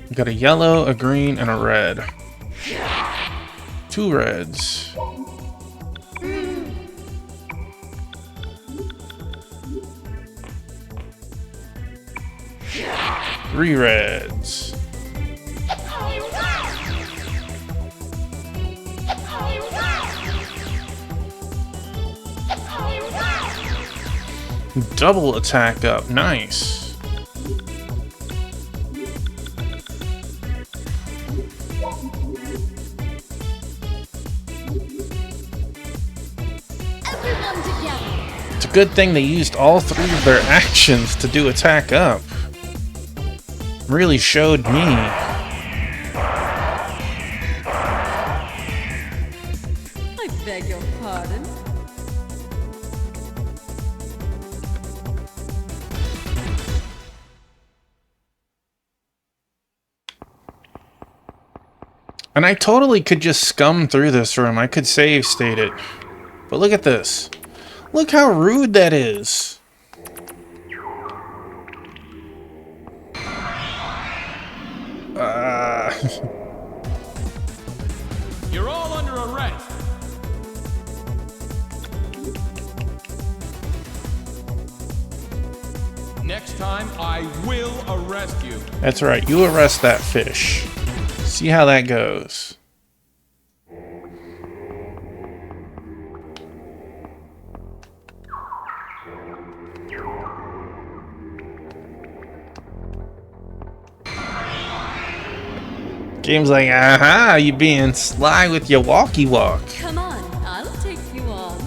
We got a yellow, a green, and a red. 2 reds. 3 reds. Double attack up, nice. Everyone together. It's a good thing they used all 3 of their actions to do attack up. Really showed me. I beg your pardon. And I totally could just scum through this room. I could save state it. But look at this. Look how rude that is. You're all under arrest. Next time, I will arrest you. That's right. You arrest that fish. See how that goes. Game's like, aha, you being sly with your walkie walk. Come on, I'll take you on.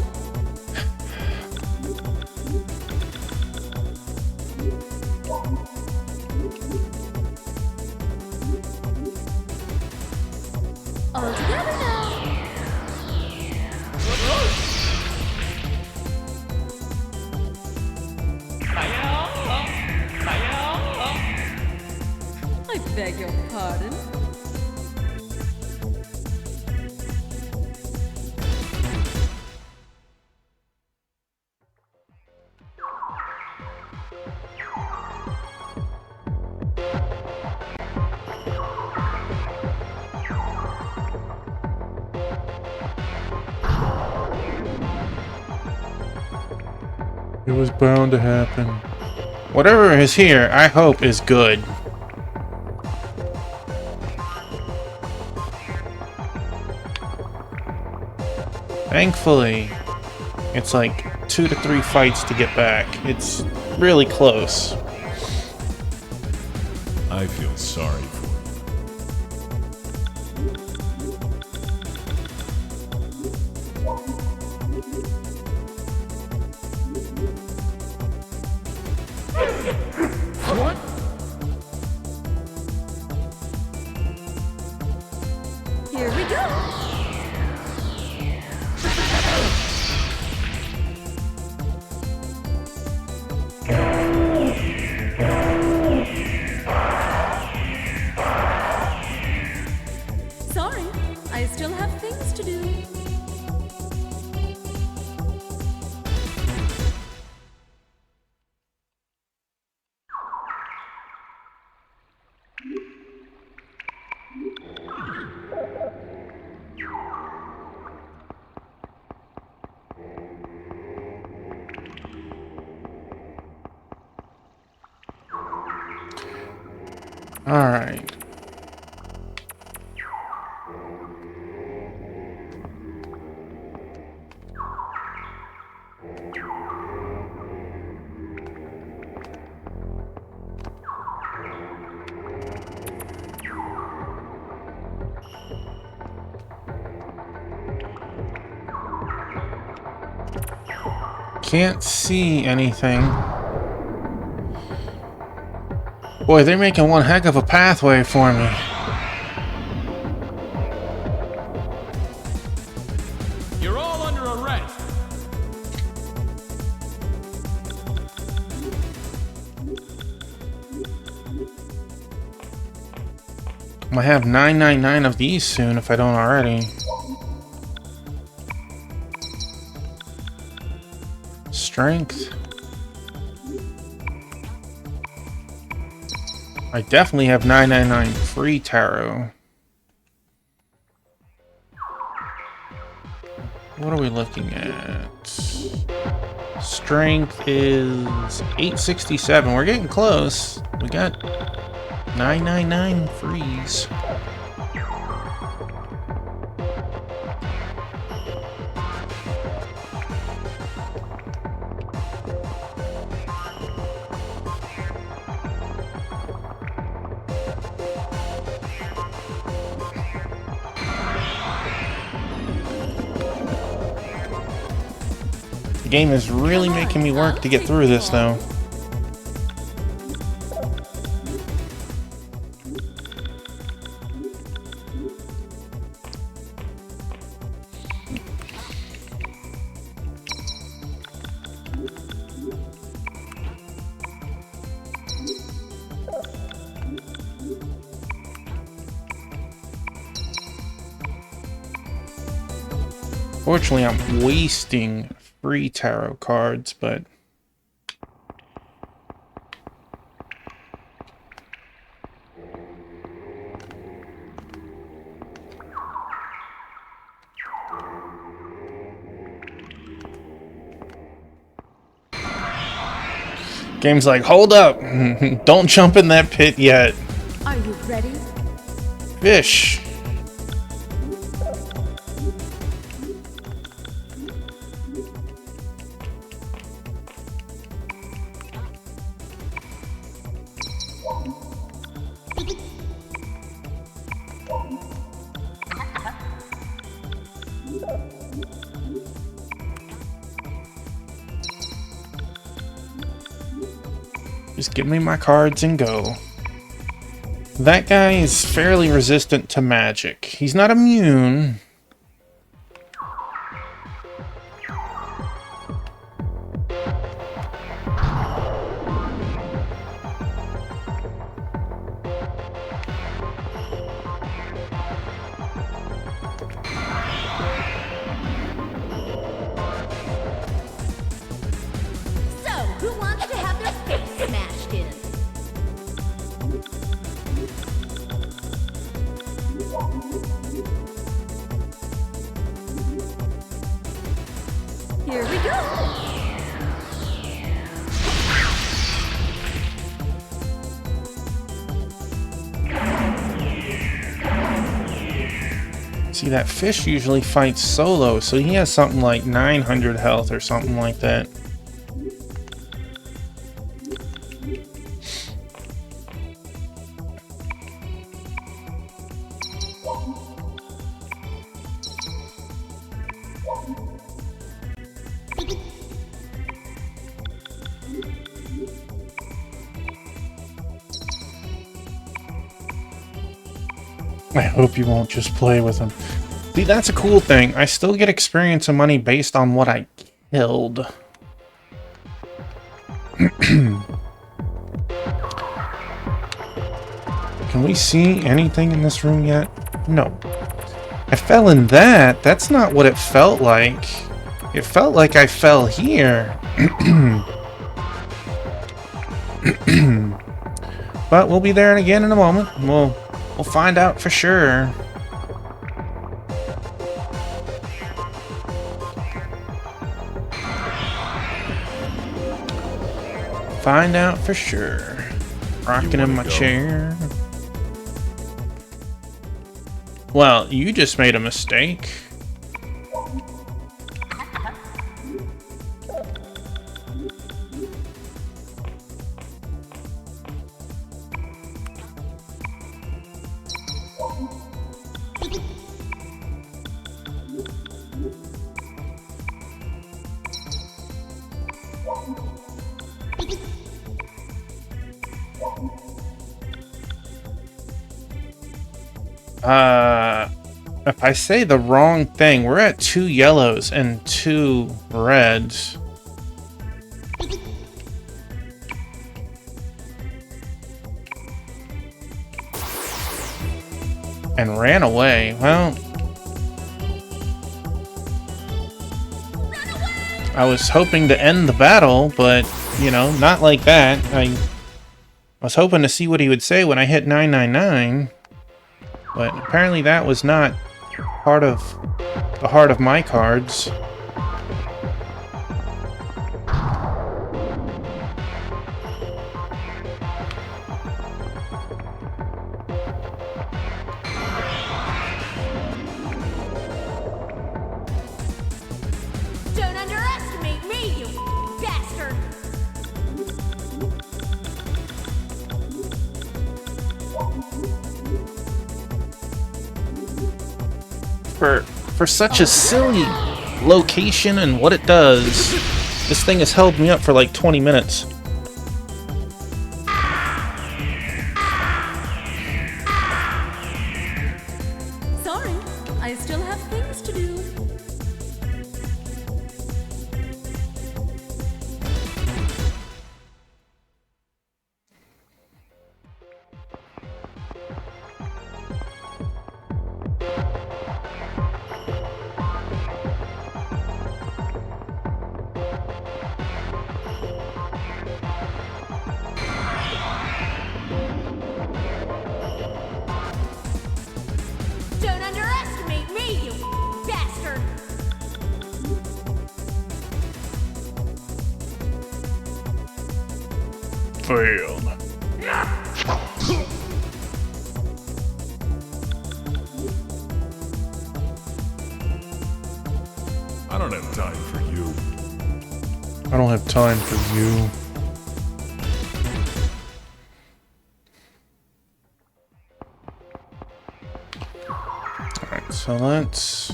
All together now. I beg your pardon. It was bound to happen. Whatever is here, I hope is good. Thankfully, it's like 2 to 3 fights to get back. It's really close. I feel sorry for you. Here we go. Sorry, I still have things to do. All right. Can't see anything. Boy, they're making one heck of a pathway for me. You're all under arrest. I'm gonna have 999 of these soon if I don't already. Strength. I definitely have 999 free tarot. What are we looking at? Strength is 867. We're getting close. We got 999 freeze. The game is really making me work to get through this, though. Fortunately, I'm wasting free tarot cards, but game's like, hold up, don't jump in that pit yet. Are you ready? Fish. Just give me my cards and go. That guy is fairly resistant to magic. He's not immune. So, who wants to have their face smashed in? Here we go! See, that fish usually fights solo, so he has something like 900 health or something like that. I hope you won't just play with him. See, that's a cool thing. I still get experience and money based on what I killed. Can we see anything in this room yet? No. I fell in that. That's not what it felt like. It felt like I fell here. But we'll be there again in a moment. We'll find out for sure. Find out for sure. Rocking in my chair. Well, you just made a mistake. If I say the wrong thing, we're at 2 yellows and 2 reds. And ran away. Well, I was hoping to end the battle, but, you know, not like that. I was hoping to see what he would say when I hit 999, but apparently that was not part of the heart of my cards. Don't underestimate me, you bastard! For such a silly location and what it does, this thing has held me up for like 20 minutes. Sorry, I still have things to do. Don't underestimate me, you bastard! Failed. I don't have time for you. I don't have time for you. Alright, so let's...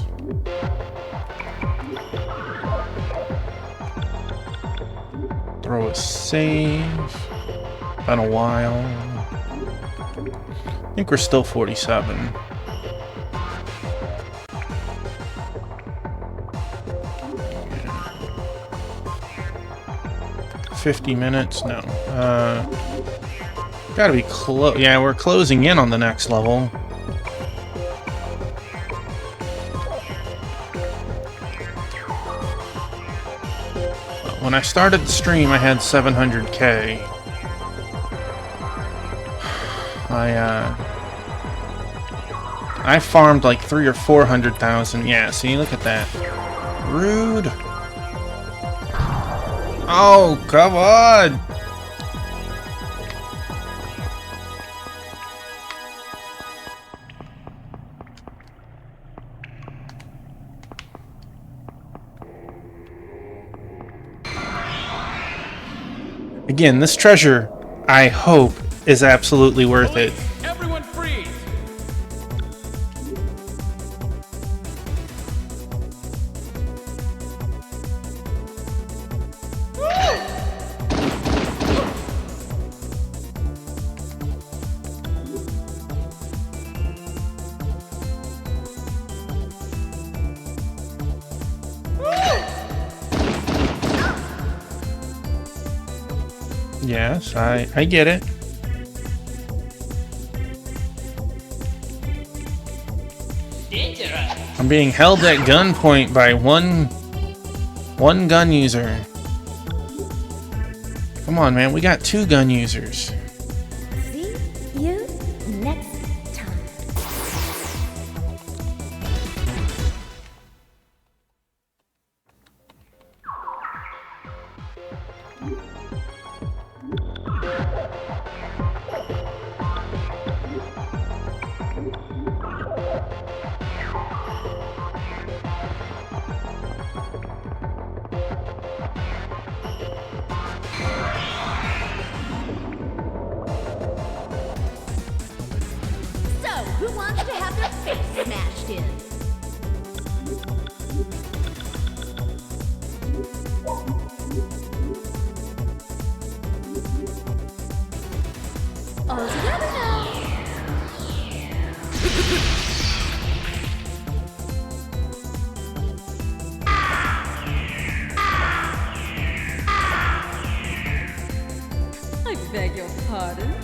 throw a save. Been a while. I think we're still 47. Yeah. 50 minutes? No. Gotta be close. Yeah, we're closing in on the next level. When I started the stream, I had 700k. I farmed like 300,000 or 400,000. Yeah, see, look at that. Rude. Oh, come on. Again, this treasure, I hope, is absolutely worth it. Everyone freeze! Yes, I get it. Dangerous. I'm being held at gunpoint by one gun user. Come on, man, we got 2 gun users. See you next time. So, who wants to have their face smashed in? beg your pardon?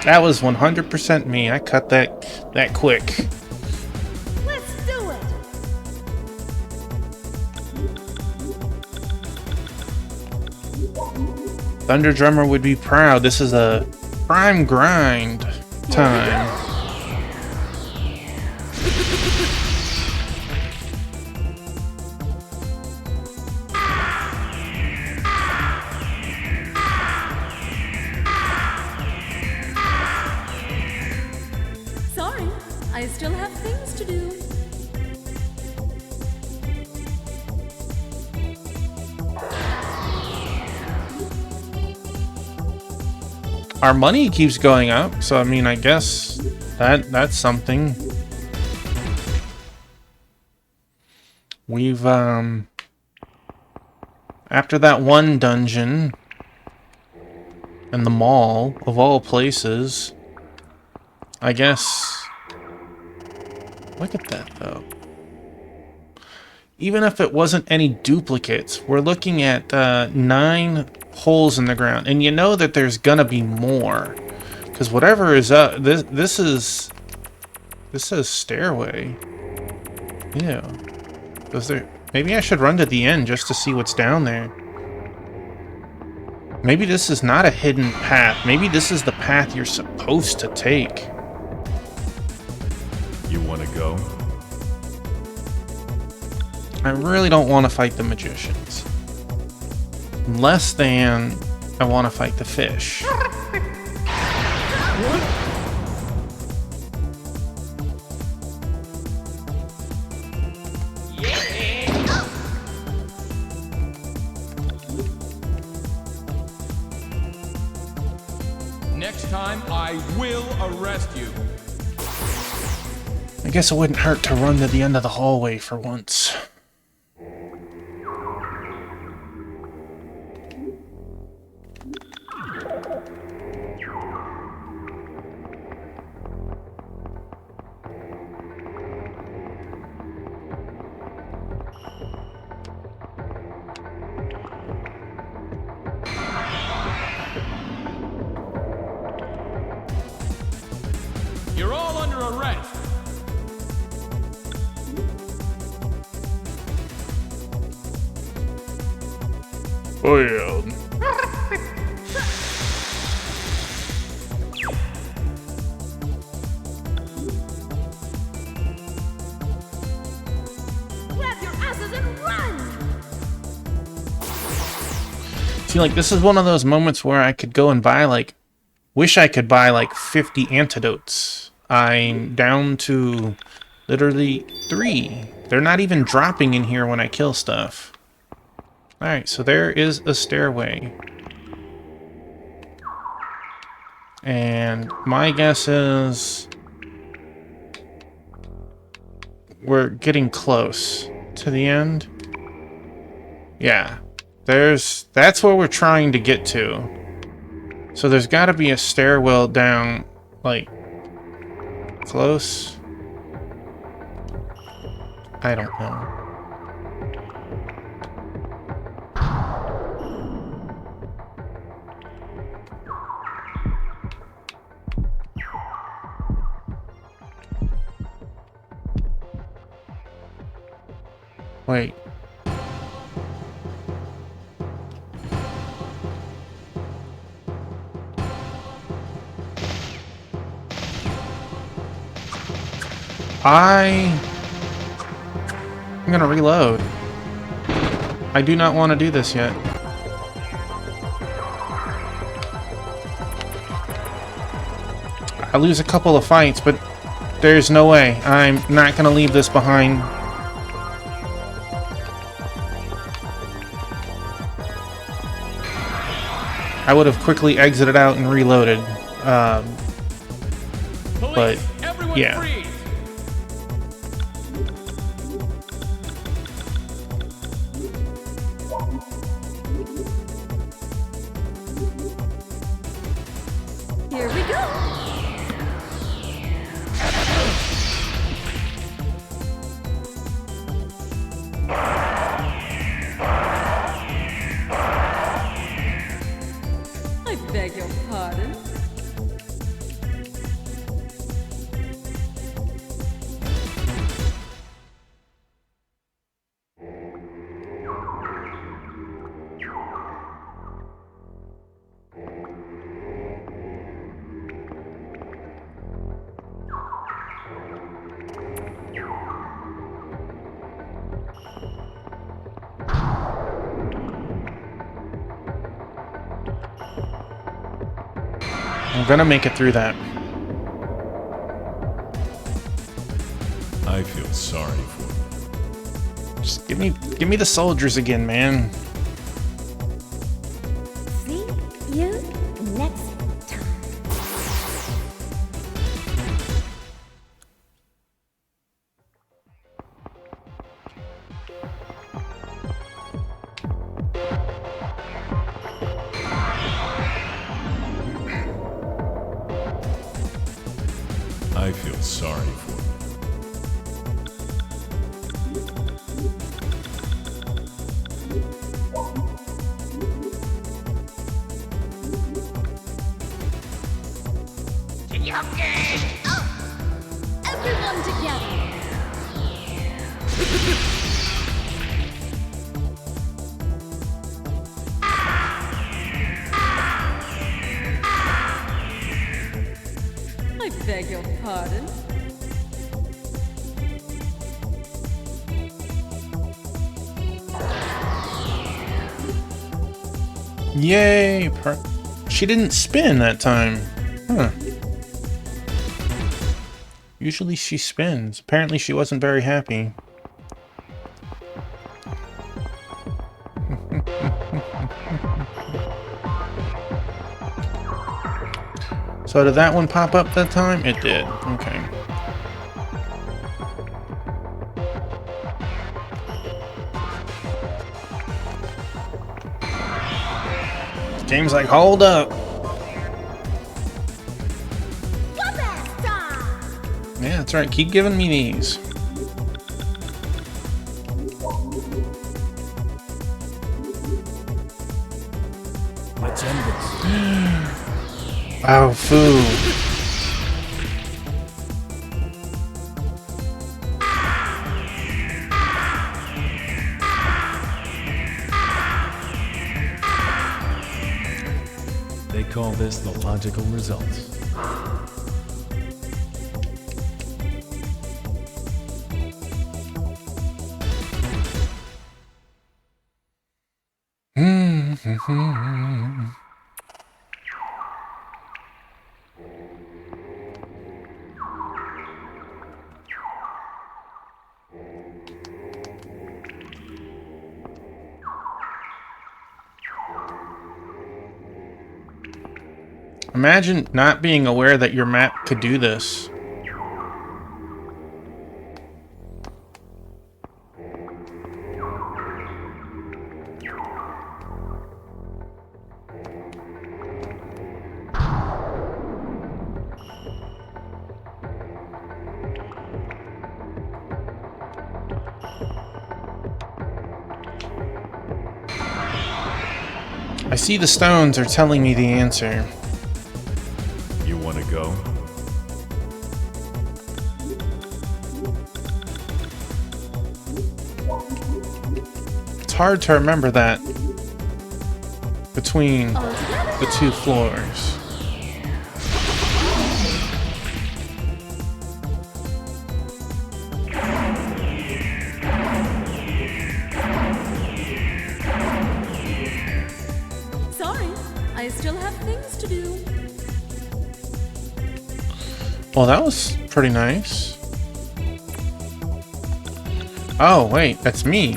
That was 100% me. I cut that quick. Let's do it! Thunder Drummer would be proud. This is a prime grind time. Sorry, I still have things to do. Our money keeps going up, so I mean, I guess that's something. We've after that one dungeon in the mall of all places, I guess. Look at that though. Even if it wasn't any duplicates, we're looking at 9 holes in the ground, and you know that there's gonna be more, because whatever is up, this says stairway. Yeah, was there? Maybe I should run to the end just to see what's down there. Maybe this is not a hidden path. Maybe this is the path you're supposed to take. You want to go? I really don't want to fight the magicians. Less than I want to fight the fish. Next time, I will arrest you. I guess it wouldn't hurt to run to the end of the hallway for once. You're all under arrest. Oh yeah. Grab your asses and run! See, like, this is one of those moments where I could go and buy, like, wish I could buy, like, 50 antidotes. I'm down to literally 3. They're not even dropping in here when I kill stuff. Alright, so there is a stairway. And my guess is we're getting close to the end. Yeah. That's where we're trying to get to. So there's got to be a stairwell down, like, close. I don't know. Wait. I'm gonna reload. I do not want to do this yet. I lose a couple of fights, but there's no way. I'm not gonna leave this behind. I would have quickly exited out and reloaded. Police, But everyone Everyone Yeah. freeze! Here we go. I beg your pardon. I'm gonna make it through that. I feel sorry for you. Just give me the soldiers again, man. See you next time. I feel sorry for you. Everyone together. I beg your pardon. Yay! She didn't spin that time. Huh. Usually she spins. Apparently she wasn't very happy. So did that one pop up that time? It did. Okay. Game's like, hold up. Whoop-ass time. Yeah, that's right. Keep giving me these. Let's end this. Oh, food. They call this the logical result. Imagine not being aware that your map could do this. I see the stones are telling me the answer. You want to go? It's hard to remember that between the two floors. Sorry, I still have things to do. Well, that was pretty nice. Oh, wait, that's me.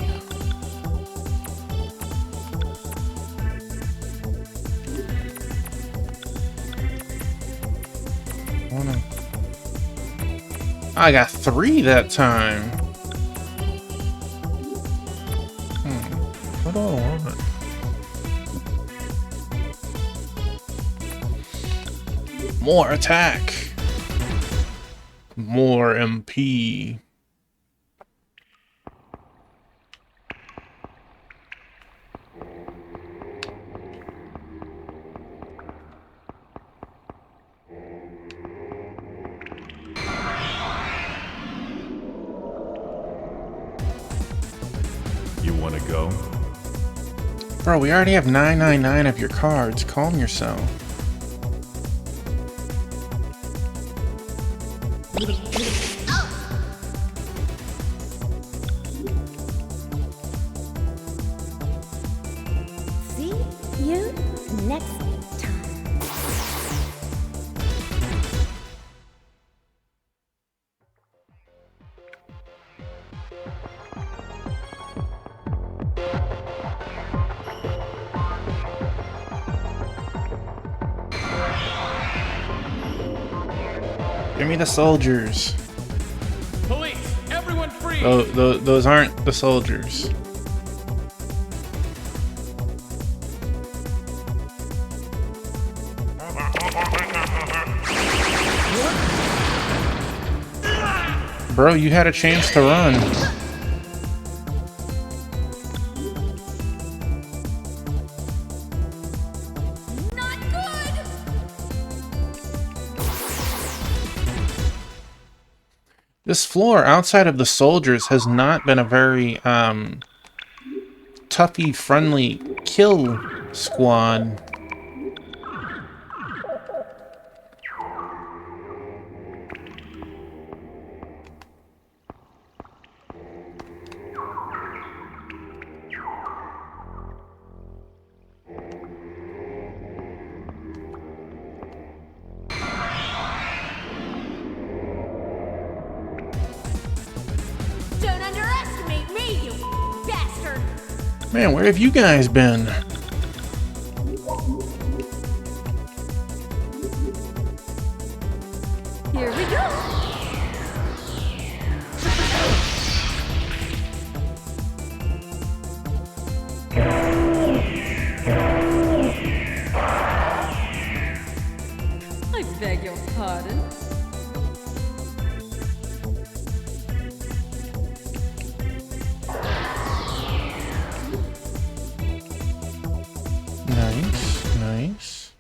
I got 3 that time. What do I want? More attack. More MP. You want to go? Bro, we already have 999 of your cards. Calm yourself. See you next time. Give me the soldiers. Police, everyone free! Oh, those aren't the soldiers. Bro, you had a chance to run. Not good! This floor outside of the soldiers has not been a very toughy friendly kill squad. Don't underestimate me, you bastard! Man, where have you guys been? Here we go. I beg your pardon. Nice, nice.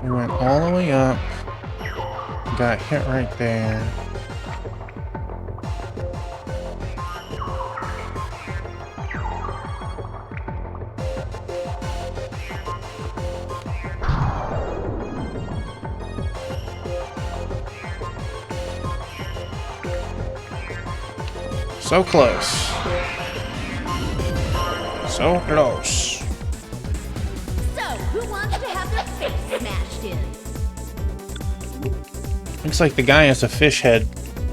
We went all the way up. Got hit right there. So close. So close. So, who wants to have their face smashed in? Looks like the guy has a fish head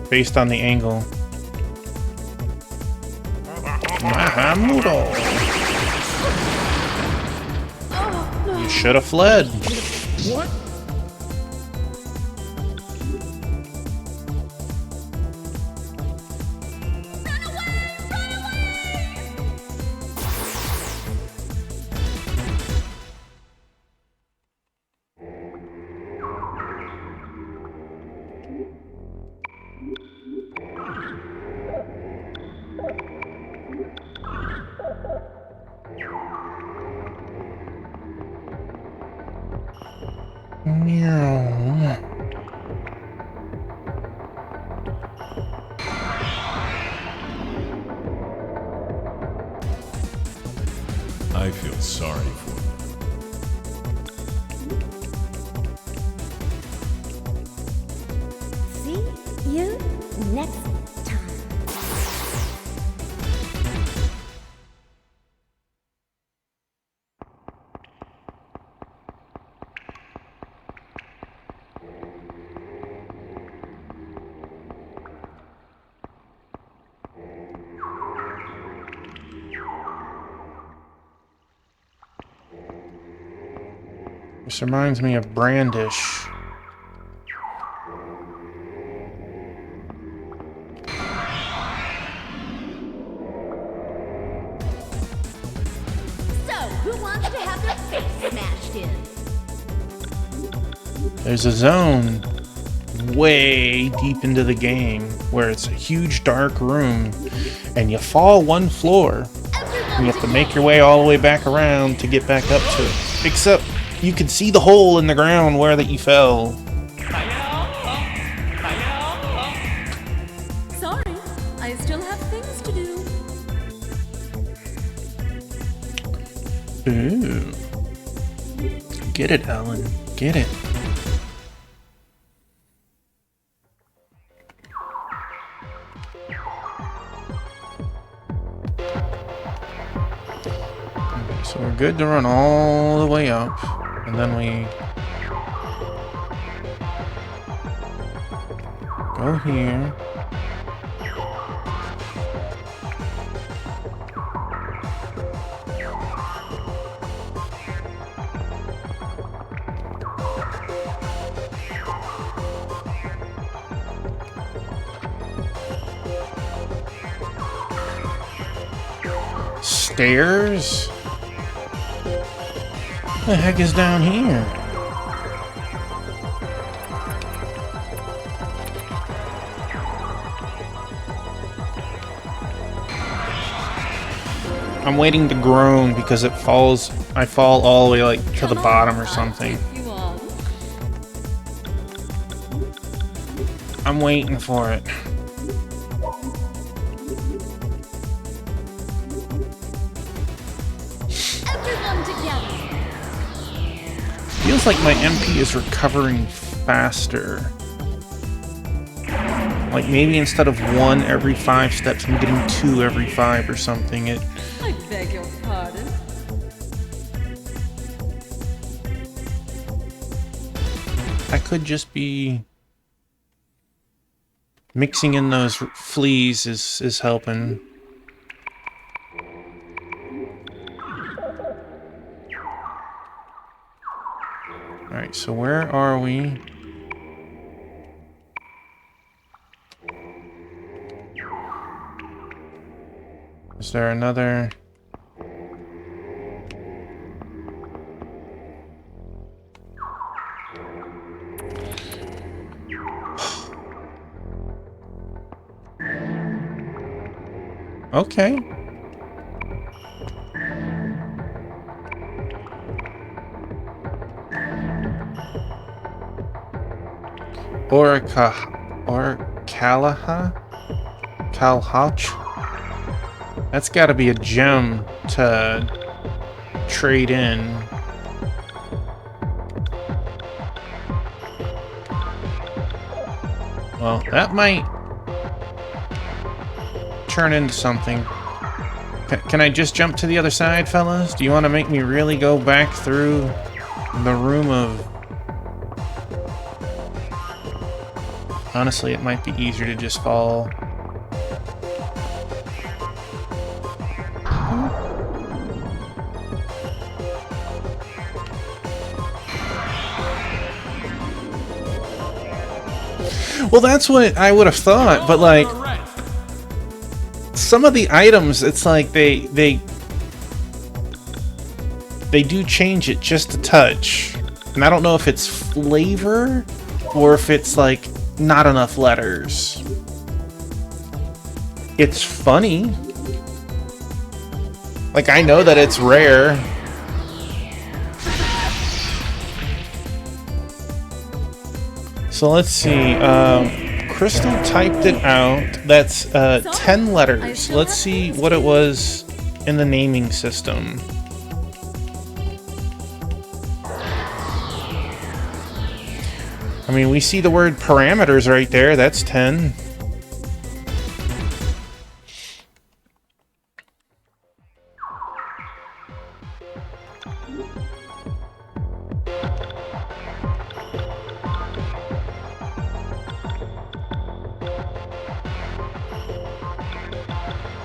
based on the angle. Mahamudo. You should have fled. What? Meow. I feel sorry for you. See you next time. This reminds me of Brandish. So, who wants to have their face smashed in? There's a zone way deep into the game where it's a huge dark room and you fall one floor and you have to make your way all the way back around to get back up to it. Except you can see the hole in the ground where that you fell. Sorry, I still have things to do. Ooh. Get it, Ellen. Get it. So we're good to run all the way up, and then we go here. Stairs? What the heck is down here? I'm waiting to groan because it falls. I fall all the way like to the Come on, bottom or I'll something. take you on. I'm waiting for it. Everyone together. Feels like my MP is recovering faster. Like maybe instead of 1 every 5 steps, I'm getting 2 every 5 or something. I beg your pardon. I could just be mixing in those fleas is helping. Alright, so where are we? Is there another? Okay. Kalhach? That's gotta be a gem to trade in. Well, that might turn into something. Can I just jump to the other side, fellas? Do you want to make me really go back through the room of... Honestly, it might be easier to just fall. Well, that's what I would have thought, but like... Some of the items, it's like they do change it just a touch. And I don't know if it's flavor or if it's like not enough letters. It's funny. Like, I know that it's rare. So let's see. Crystal typed it out. That's 10 letters. Let's see what it was in the naming system. I mean, we see the word parameters right there. That's 10.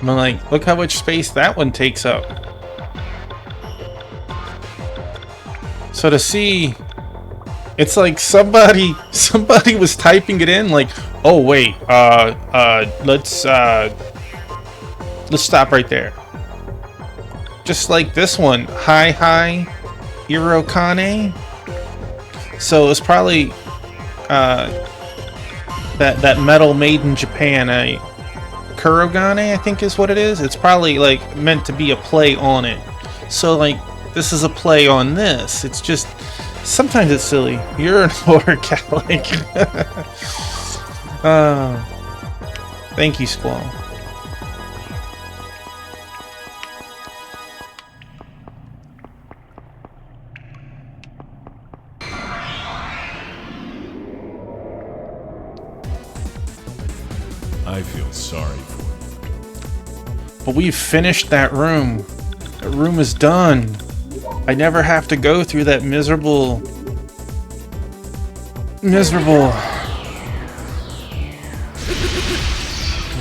I'm like, look how much space that one takes up. So to see, it's like somebody was typing it in like, oh wait, let's stop right there. Just like this one, hi Irokane. So it's probably that metal made in Japan, Kurogane, I think is what it is. It's probably like meant to be a play on it. So like this is a play on this. It's just sometimes it's silly. You're an horror Catholic. Thank you, Squall. I feel sorry for you. But we've finished that room. That room is done. I never have to go through that miserable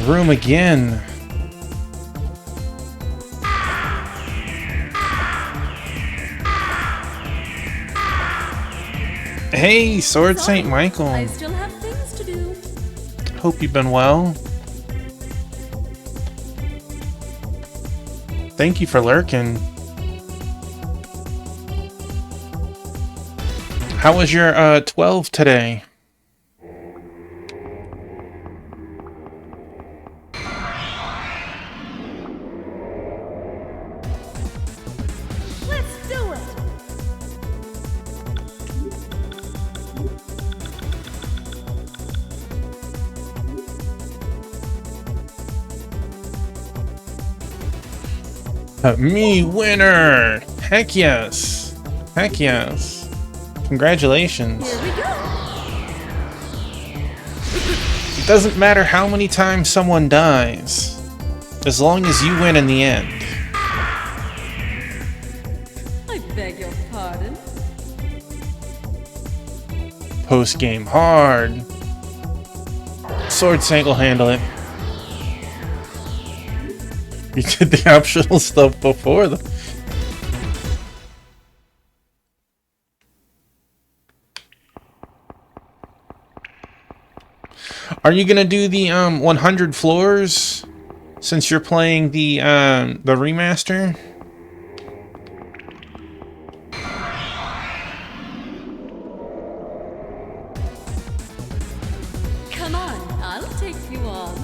room again. Hey, Sword Saint Michael. I still have things to do. Hope you've been well. Thank you for lurking. How was your 12 today? Let's do it. Me winner! Heck yes! Heck yes! Congratulations. Here we go. It doesn't matter how many times someone dies, as long as you win in the end. I beg your pardon. Post game hard. Sword Saint will handle it. You did the optional stuff before them. Are you gonna do the 100 floors since you're playing the remaster? Come on, I'll take you on.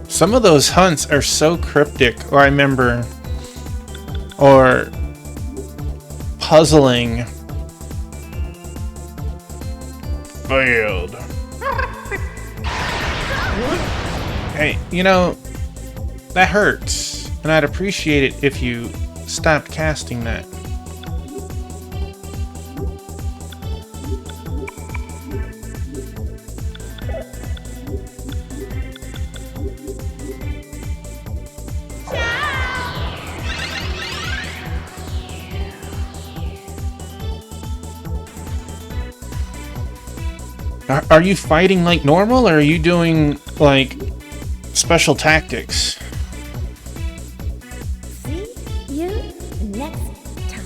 Some of those hunts are so cryptic, or I remember, or puzzling. Failed. Hey, you know, that hurts, and I'd appreciate it if you stopped casting that. Are you fighting like normal, or are you doing like special tactics? See you next time.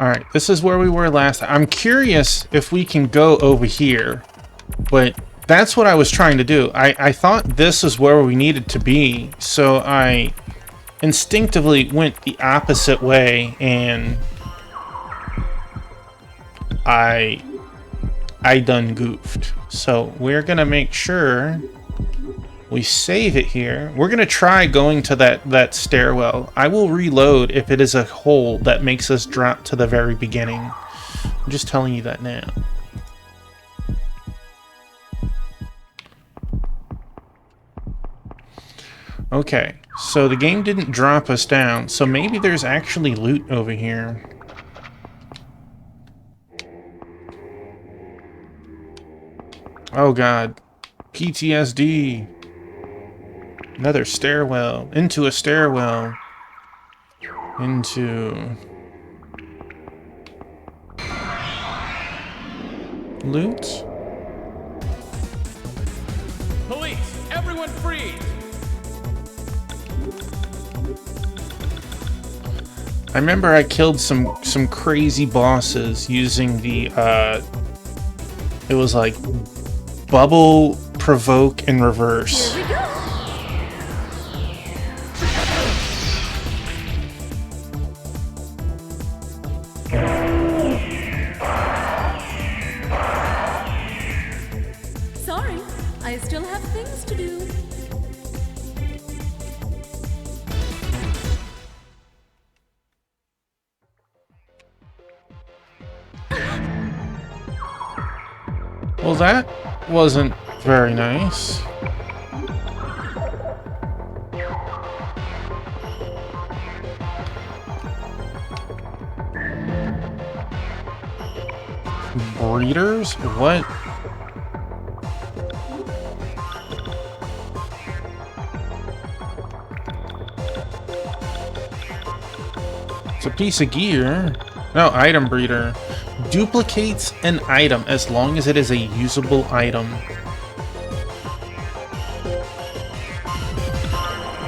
Alright, this is where we were last time. I'm curious if we can go over here, but that's what I was trying to do. I thought this is where we needed to be, so I instinctively went the opposite way, and I done goofed. So we're gonna make sure we save it here. We're gonna try going to that stairwell. I will reload if it is a hole that makes us drop to the very beginning. I'm just telling you that now. Okay, so the game didn't drop us down, so maybe there's actually loot over here. Oh god. PTSD. Another stairwell. Into a stairwell. Into... loot? Police, everyone freeze! I remember I killed some crazy bosses using the, it was like bubble, provoke, and reverse. Here we go. Sorry, I still have things to do. Well, that wasn't very nice. Breeders? What? It's a piece of gear. No, item breeder. Duplicates an item as long as it is a usable item.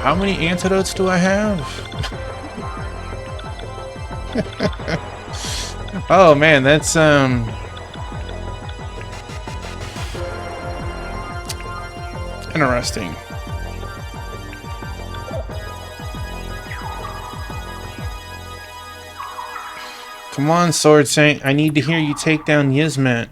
How many antidotes do I have? Oh man, that's interesting. Come on, Sword Saint. I need to hear you take down Yizmet.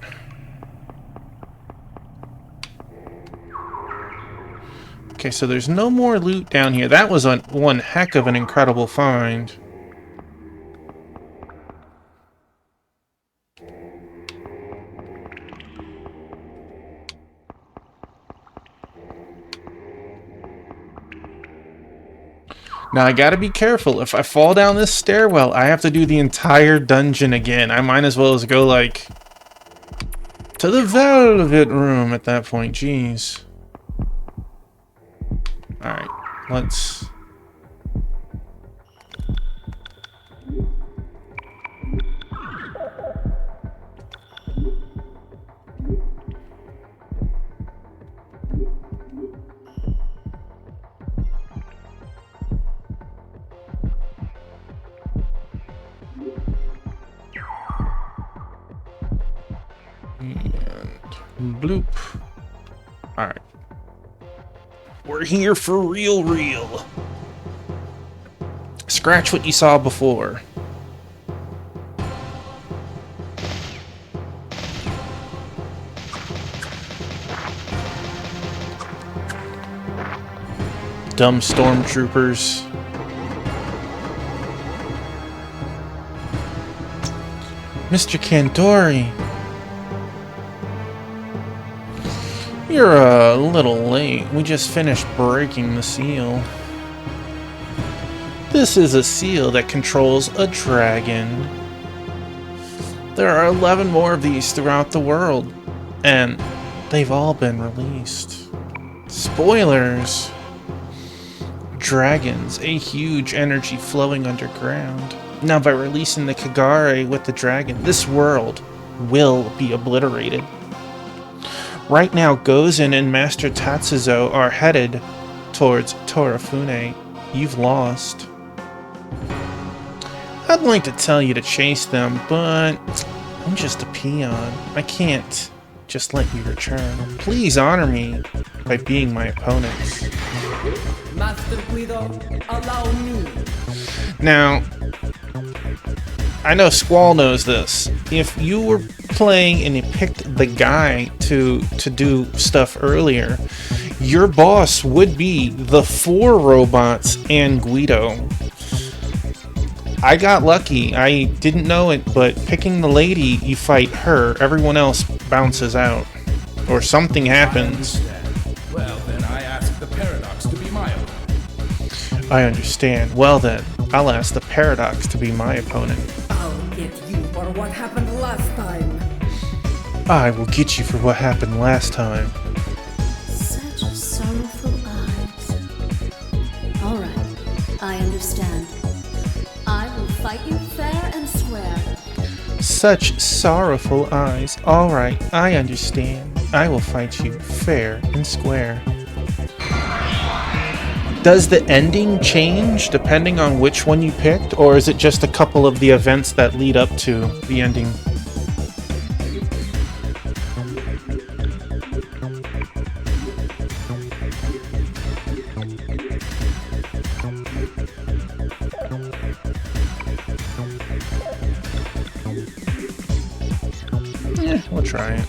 Okay, so there's no more loot down here. That was one heck of an incredible find. Now I gotta be careful. If I fall down this stairwell, I have to do the entire dungeon again. I might as well as go, like, to the Velvet Room at that point. Jeez. Alright, let's... and bloop. Alright. We're here for real. Scratch what you saw before. Dumb stormtroopers. Mr. Kandori. You're a little late. We just finished breaking the seal. This is a seal that controls a dragon. There are 11 more of these throughout the world, and they've all been released. Spoilers! Dragons, a huge energy flowing underground. Now by releasing the Kagare with the dragon, this world will be obliterated. Right now, Gozen and Master Tatsuzo are headed towards Torafune. You've lost. I'd like to tell you to chase them, but I'm just a peon. I can't just let you return. Please honor me by being my opponents. Master Guido, allow me. Now, I know Squall knows this. If you were playing and you picked the guy to do stuff earlier, your boss would be the 4 robots and Guido. I got lucky. I didn't know it, but picking the lady, you fight her. Everyone else bounces out. Or something happens. Well, then I ask the paradox to be mild. I understand. Well then, I'll ask the Paradox to be my opponent. I'll get you for what happened last time. I will get you for what happened last time. Such sorrowful eyes. All right, I understand. I will fight you fair and square. Such sorrowful eyes. Alright, I understand. I will fight you fair and square. Does the ending change depending on which one you picked, or is it just a couple of the events that lead up to the ending? We'll try it.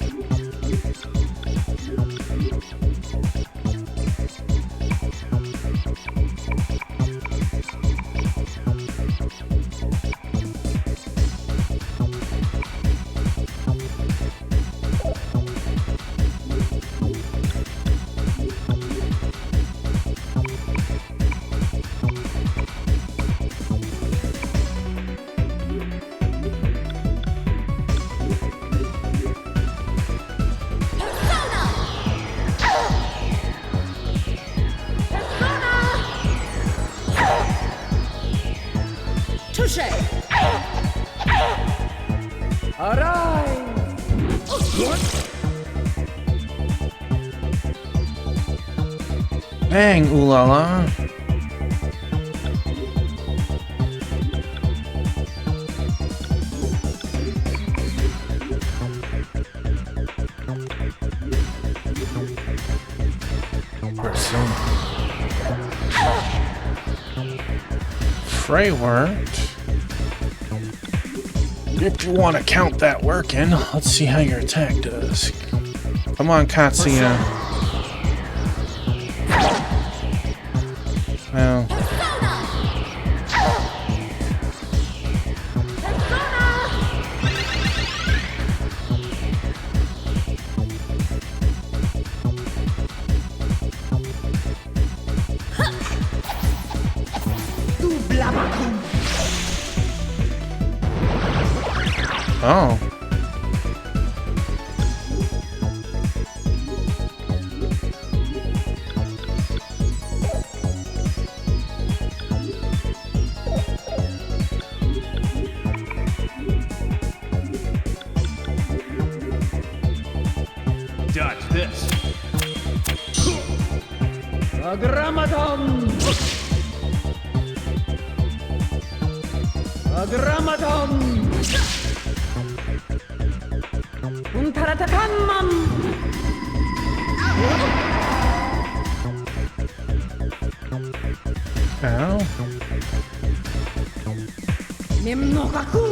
Touche! Arise! Bang, ooh la la. Persona. Frey worked. If you want to count that working, let's see how your attack does. Come on, Katsuya. Well. Oh. Dodge this. Agramadon! Agramadon! Untaratakanman! Ow. Nimnokaku!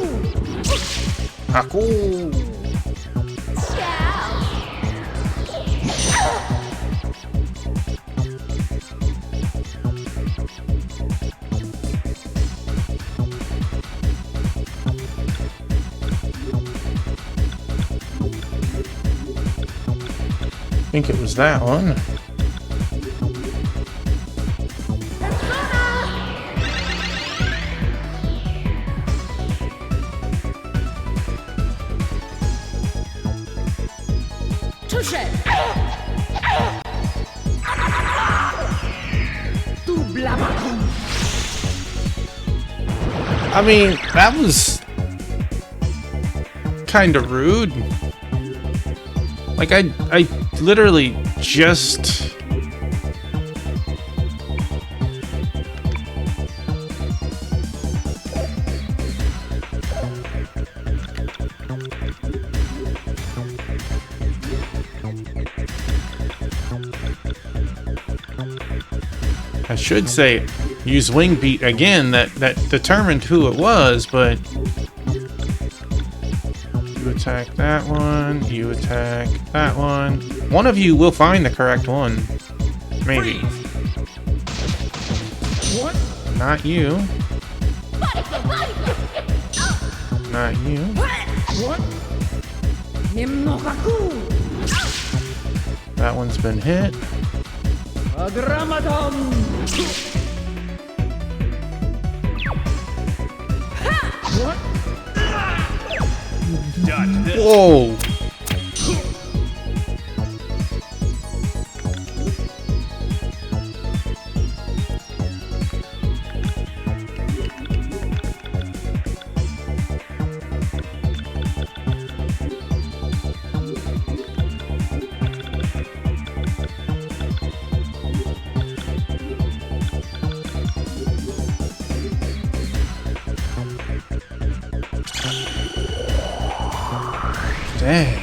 Haku. I think it was that one. Touche! Tu blabacum! I mean, that was kind of rude. Like, I literally just... I should say, use wing beat again, that determined who it was, but... You attack that one, you attack that one. One of you will find the correct one. Maybe. What? Not you. Not you. What? Nimnokaku! That one's been hit. Agramadon! Dodge this. Whoa! Dang.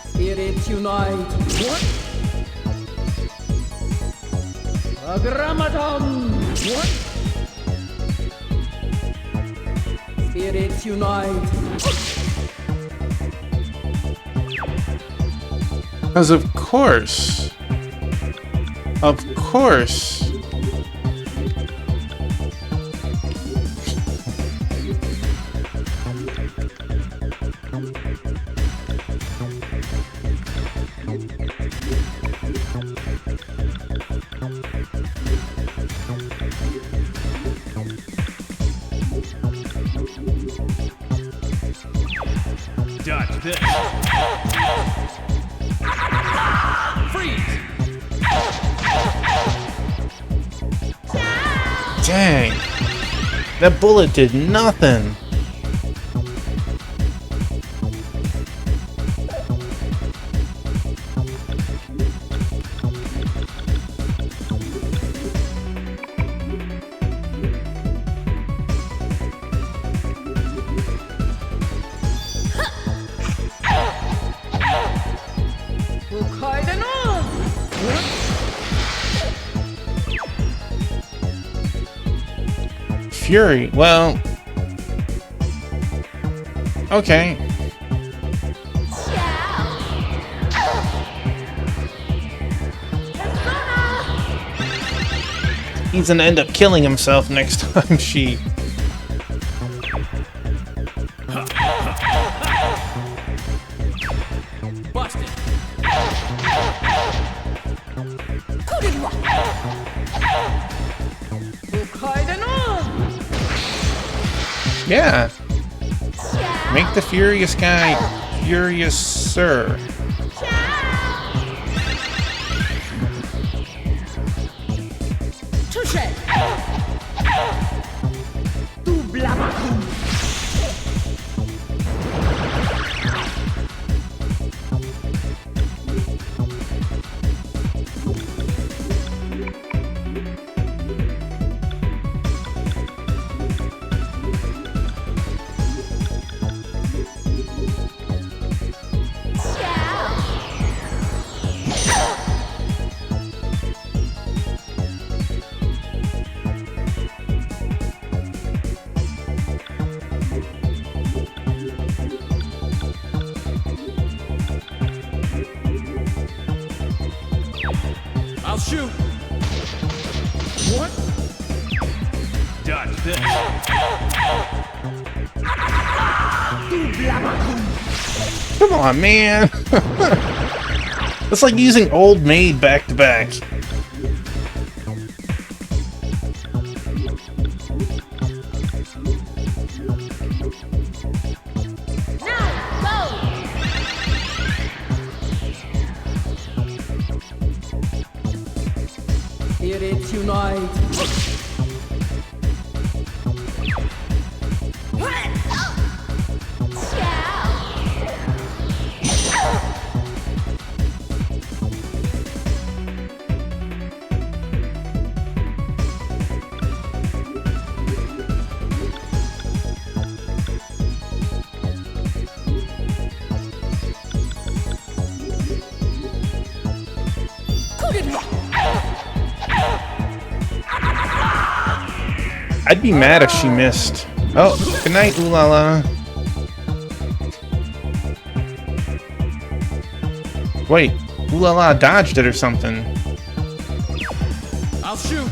Spirits unite. What? Agramadam. What? Spirits unite. Because of course. Of course. Dodge this. Freeze! Dang. That bullet did nothing. Fury, well... Okay. He's gonna end up killing himself next time she... Busted! Yeah. Make the furious guy furious, sir. I'll shoot! What? Dodge this. Come on, man. It's like using Old Maid back to back. Spirits unite. I'd be mad if she missed. Oh, good night, ooh la la. Wait, ooh la la dodged it or something. I'll shoot.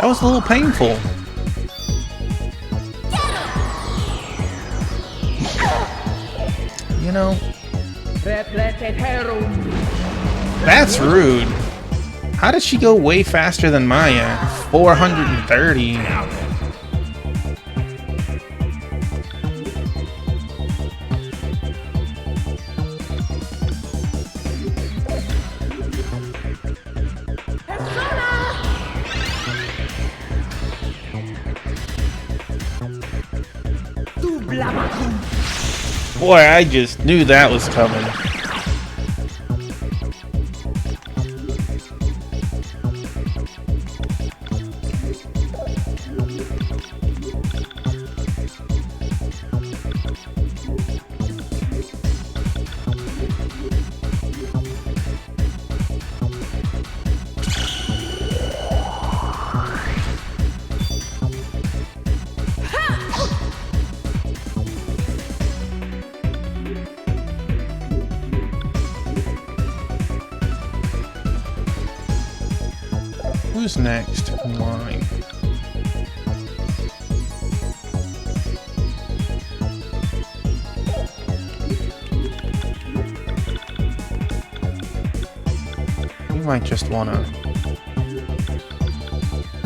That was a little painful. You know, that's rude. How did she go way faster than Maya? 430. Boy, I just knew that was coming. Who's next in line? We might just want to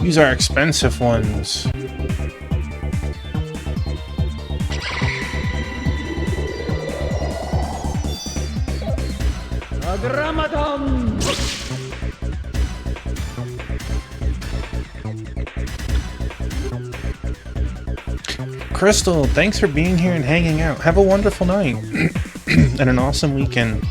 use our expensive ones. Crystal, thanks for being here and hanging out. Have a wonderful night and an awesome weekend.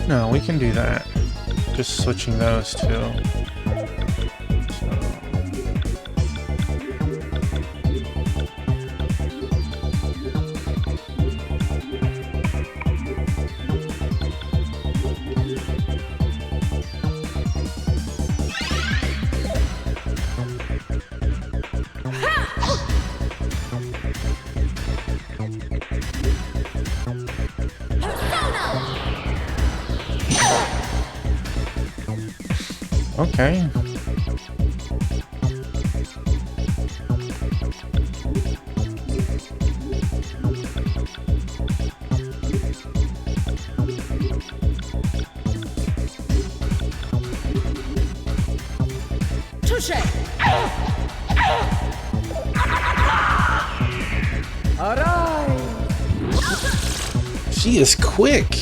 No, we can do that. Just switching those two. Okay. Touché! Alright! She is quick.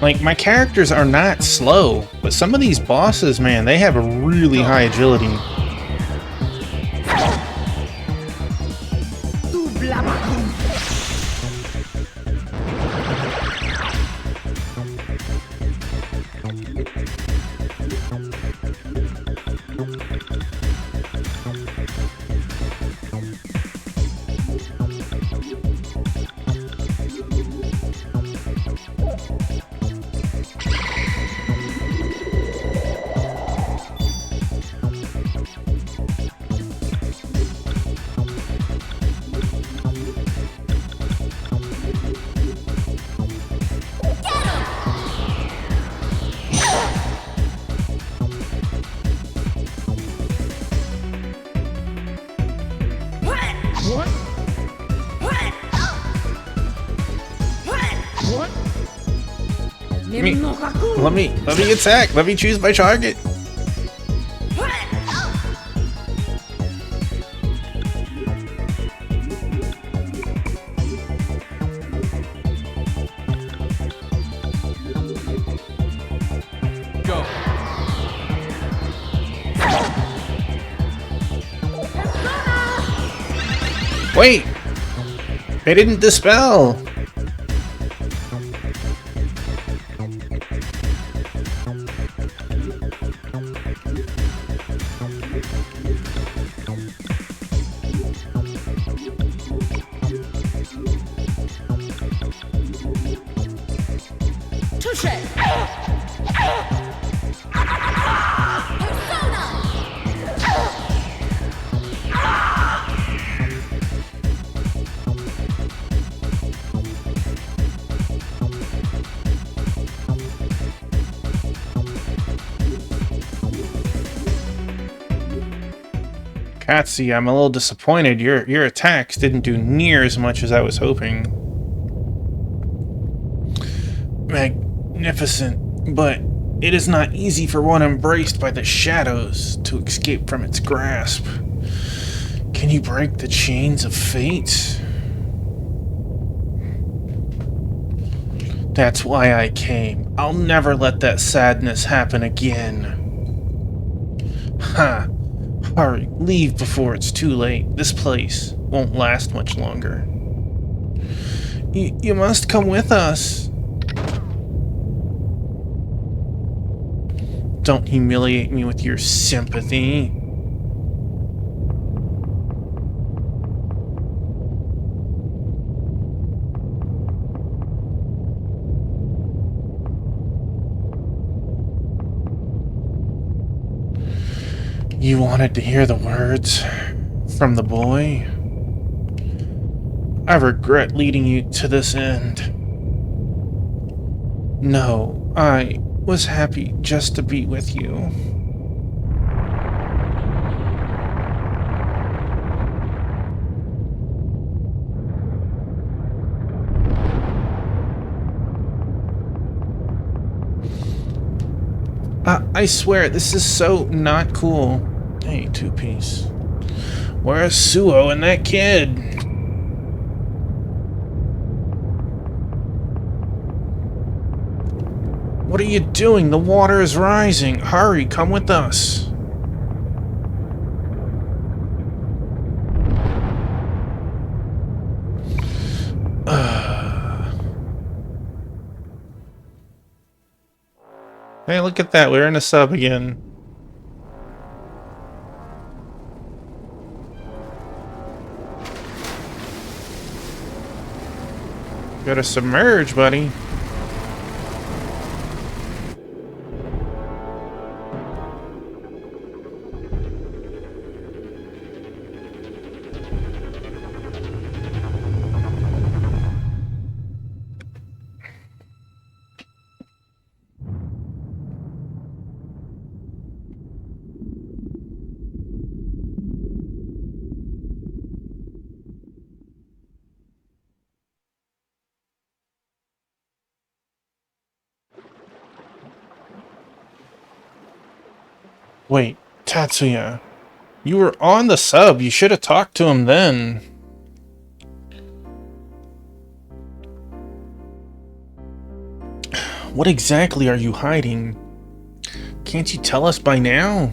Like, my characters are not slow, but some of these bosses, man, they have a really high agility. Let me attack. Let me choose my target. Go. Wait, they didn't dispel. Katsuya, I'm a little disappointed. Your attacks didn't do near as much as I was hoping. Magnificent, but it is not easy for one embraced by the shadows to escape from its grasp. Can you break the chains of fate? That's why I came. I'll never let that sadness happen again. Ha! Hurry, leave before it's too late. This place won't last much longer. You must come with us. Don't humiliate me with your sympathy. You wanted to hear the words from the boy? I regret leading you to this end. No, I was happy just to be with you. I swear, this is so not cool. Hey, two-piece. Where's Suo and that kid? What are you doing? The water is rising. Hurry, come with us. Hey, look at that. We're in a sub again. Gotta submerge, buddy. Wait, Tatsuya, you were on the sub. You should have talked to him then. What exactly are you hiding? Can't you tell us by now?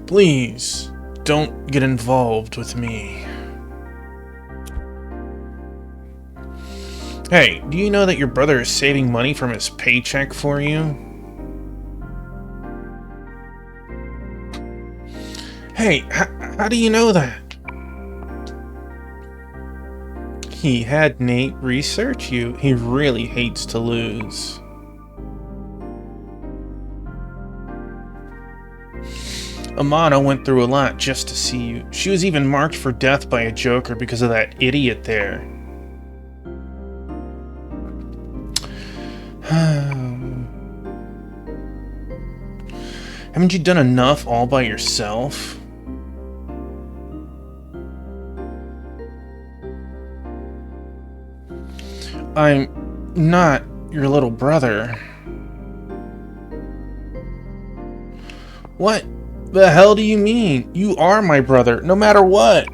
Please, don't get involved with me. Hey, do you know that your brother is saving money from his paycheck for you? Hey, how do you know that? He had Nate research you. He really hates to lose. Amano went through a lot just to see you. She was even marked for death by a Joker because of that idiot there. Haven't you done enough all by yourself? I'm not your little brother. What the hell do you mean? You are my brother, no matter what.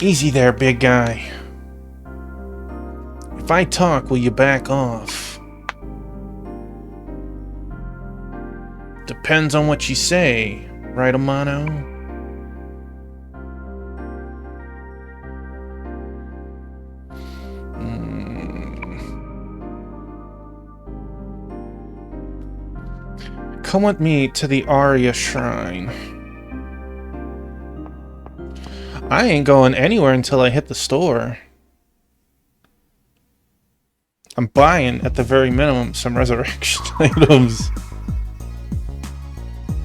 Easy there, big guy. If I talk, will you back off? Depends on what you say, right, Amano? Come with me to the Arya Shrine. I ain't going anywhere until I hit the store. I'm buying, at the very minimum, some resurrection items.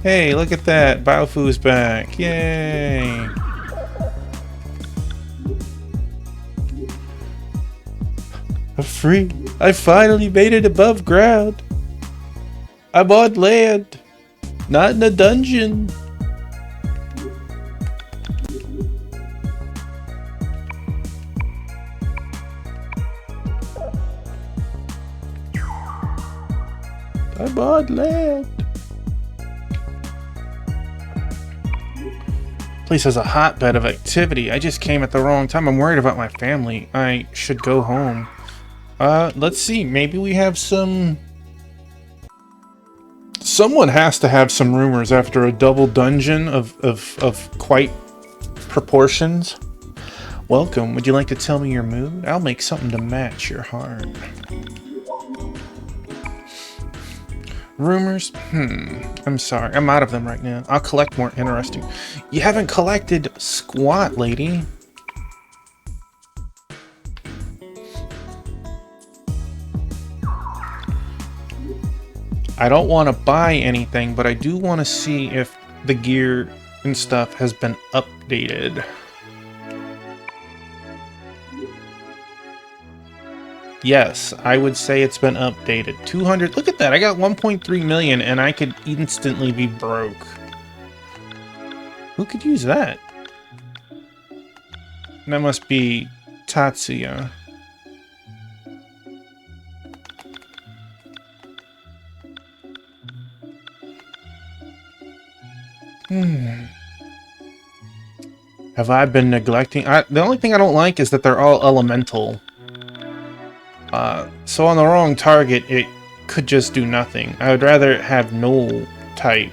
Hey, look at that. Baofu's back. Yay. I'm free. I finally made it above ground. I'm on land, not in a dungeon. I'm on land. Place has a hotbed of activity. I just came at the wrong time. I'm worried about my family. I should go home. Let's see. Maybe we have some... Someone has to have some rumors after a double dungeon of quite proportions. Welcome. Would you like to tell me your mood? I'll make something to match your heart. Rumors? I'm sorry. I'm out of them right now. I'll collect more interesting. You haven't collected squat, lady. I don't want to buy anything, but I do want to see if the gear and stuff has been updated. Yes, I would say it's been updated. 200. Look at that. I got 1.3 million and I could instantly be broke. Who could use that? That must be Tatsuya. Have I been neglecting? The only thing I don't like is that they're all elemental. So on the wrong target, it could just do nothing. I would rather have no type.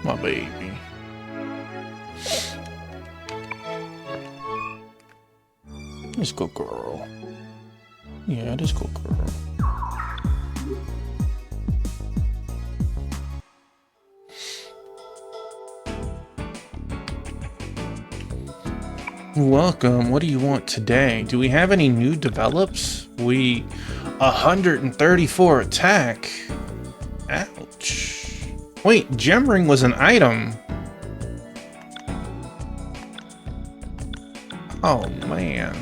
My baby. Let's go, girl. Yeah, let's go, girl. Welcome. What do you want today? Do we have any new develops? 134 attack. Ouch. Wait, gem ring was an item. Oh man.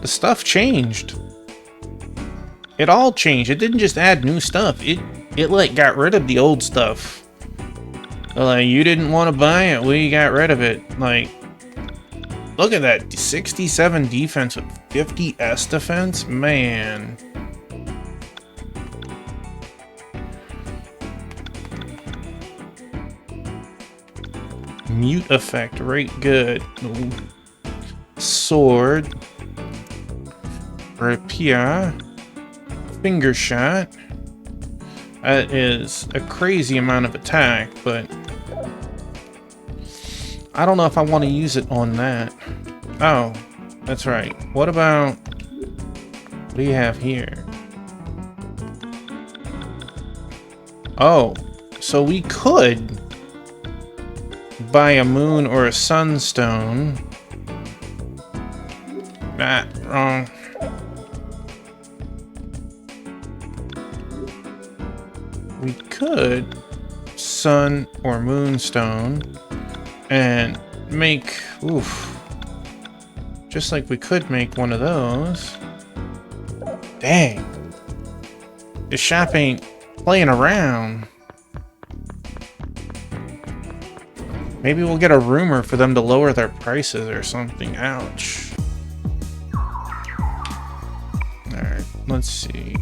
The stuff changed. It all changed. It didn't just add new stuff. It like got rid of the old stuff. Like, you didn't want to buy it, we got rid of it. Like, look at that. 67 defense with 50 S defense? Man. Mute effect, right, good. Ooh. Sword. Rapier. Finger shot. That is a crazy amount of attack, but I don't know if I want to use it on that. Oh, that's right. What about... What do you have here? Oh, so we could buy a moon or a sunstone. Ah, wrong. We could sun or moonstone and make, oof, just like we could make one of those. Dang. The shop ain't playing around. Maybe we'll get a rumor for them to lower their prices or something. Ouch. Alright, let's see.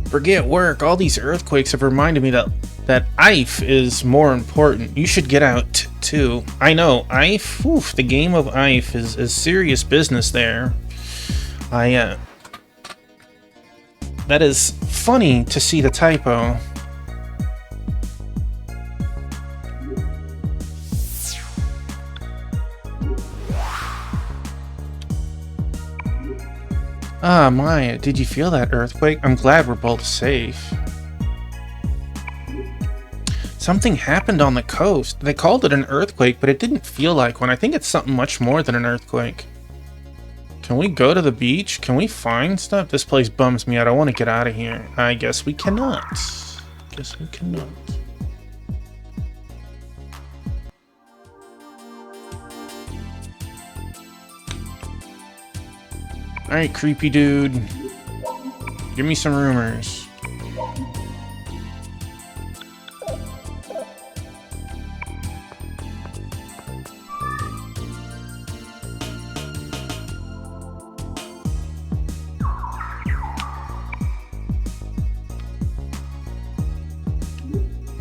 Forget work. All these earthquakes have reminded me that IFE is more important. You should get out too. I know, IFE, oof, the game of IFE is serious business there. That is funny to see the typo. Ah, Maya, did you feel that earthquake? I'm glad we're both safe. Something happened on the coast. They called it an earthquake, but it didn't feel like one. I think it's something much more than an earthquake. Can we go to the beach? Can we find stuff? This place bums me out. I want to get out of here. I guess we cannot. Guess we cannot. Alright, creepy dude. Give me some rumors.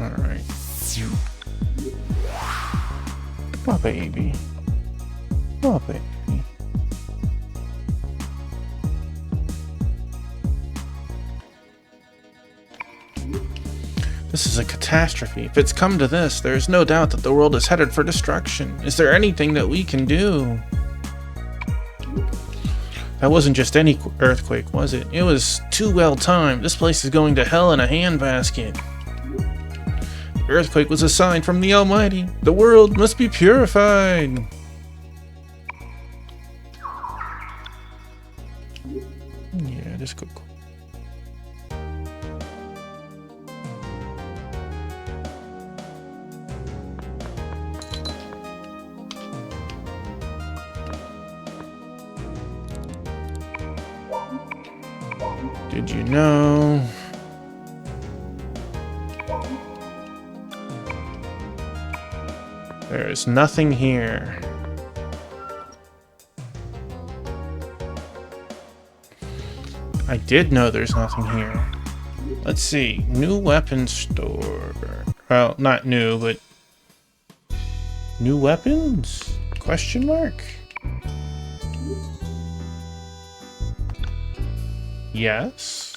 Alright. Oh, baby. Oh, baby. This is a catastrophe. If it's come to this, there is no doubt that the world is headed for destruction. Is there anything that we can do? That wasn't just any earthquake, was it? It was too well timed. This place is going to hell in a handbasket. The earthquake was a sign from the Almighty. The world must be purified. Yeah, just go. Did you know? There is nothing here. I did know there's nothing here. Let's see. New weapon store. Well, not new, but... New weapons? Question mark? Yes.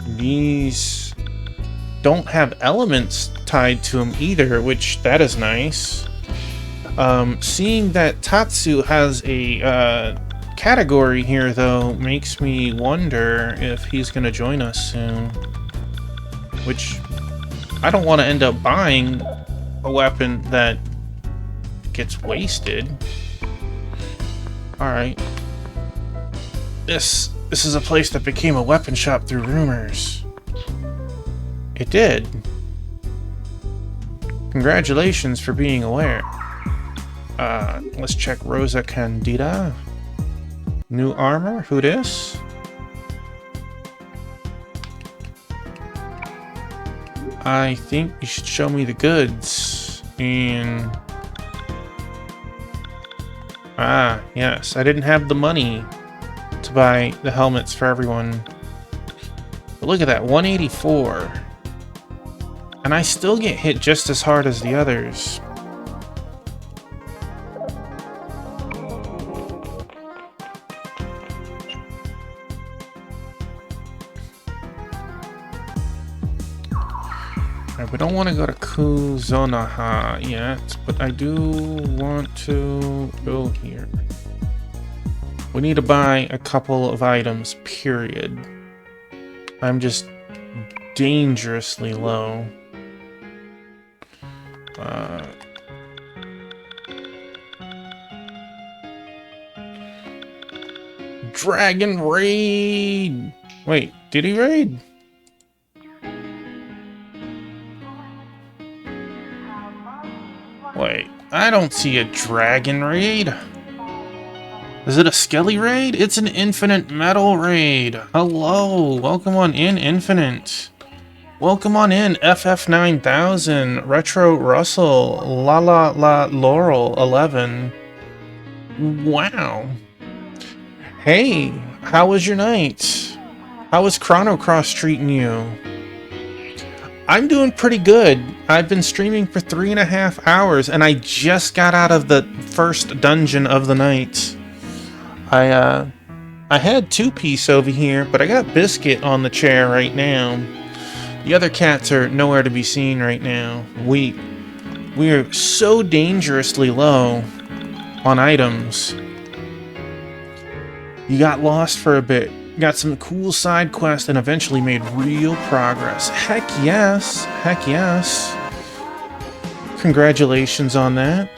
These don't have elements tied to them either, which that is nice. Seeing that Tatsu has a category here, though, makes me wonder if he's going to join us soon. Which, I don't want to end up buying a weapon that gets wasted. Alright. This is a place that became a weapon shop through rumors. It did. Congratulations for being aware. Let's check Rosa Candida. New armor? Who dis? I think you should show me the goods. And... Ah, yes. I didn't have the money to buy the helmets for everyone. But look at that, 184. And I still get hit just as hard as the others. Alright, we don't want to go to Kuzonaha yet, but I do want to go here. We need to buy a couple of items, period. I'm just dangerously low. Dragon raid! Wait, did he raid? Wait, I don't see a dragon raid. Is it a Skelly raid? It's an Infinite Metal raid. Hello, welcome on in, Infinite. Welcome on in, FF9000, Retro Russell, La Laurel 11. Wow. Hey, how was your night? How was Chrono Cross treating you? I'm doing pretty good. I've been streaming for 3.5 hours, and I just got out of the first dungeon of the night. I had 2-piece over here, but I got Biscuit on the chair right now. The other cats are nowhere to be seen right now. We are so dangerously low on items. You got lost for a bit, got some cool side quests, and eventually made real progress. Heck yes, heck yes. Congratulations on that.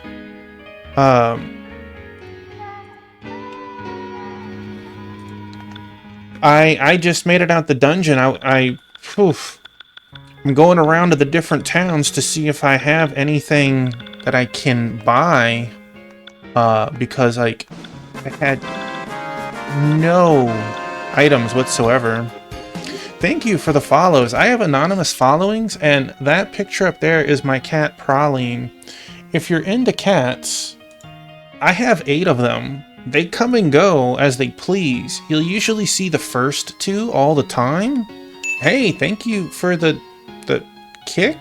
I just made it out the dungeon. I'm going around to the different towns to see if I have anything that I can buy. Because like I had no items whatsoever. Thank you for the follows. I have anonymous followings, and that picture up there is my cat Praline. If you're into cats, I have 8 of them. They come and go as they please. You'll usually see the first 2 all the time. Hey, thank you for the kick.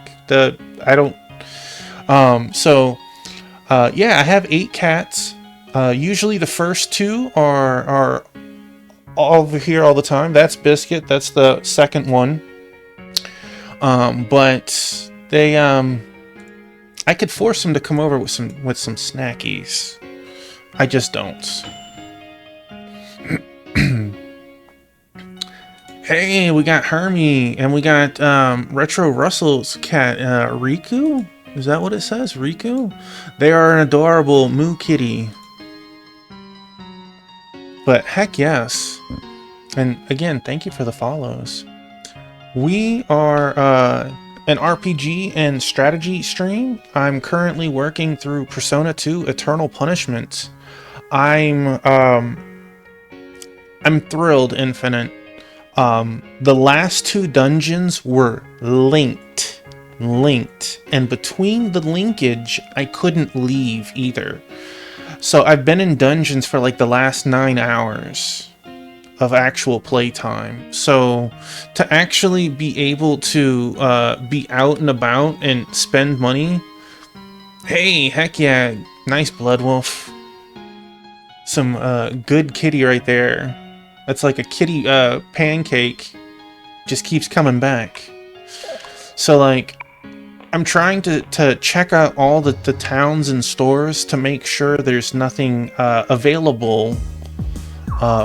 Yeah, I have 8 cats. Usually the first 2 are over here all the time. That's Biscuit. That's the second one. But they I could force them to come over with some snackies. I just don't. Hey, we got Hermie, and we got Retro Russell's cat, Riku? Is that what it says? Riku? They are an adorable Moo Kitty. But heck yes. And again, thank you for the follows. We are an RPG and strategy stream. I'm currently working through Persona 2 Eternal Punishment. I'm thrilled, Infinite. The last 2 dungeons were linked, and between the linkage, I couldn't leave either. So I've been in dungeons for like the last 9 hours of actual playtime. So to actually be able to be out and about and spend money, hey, heck yeah, nice Blood Wolf. Some good kitty right there. That's like a kitty pancake. Just keeps coming back. So like, I'm trying to check out all the towns and stores to make sure there's nothing available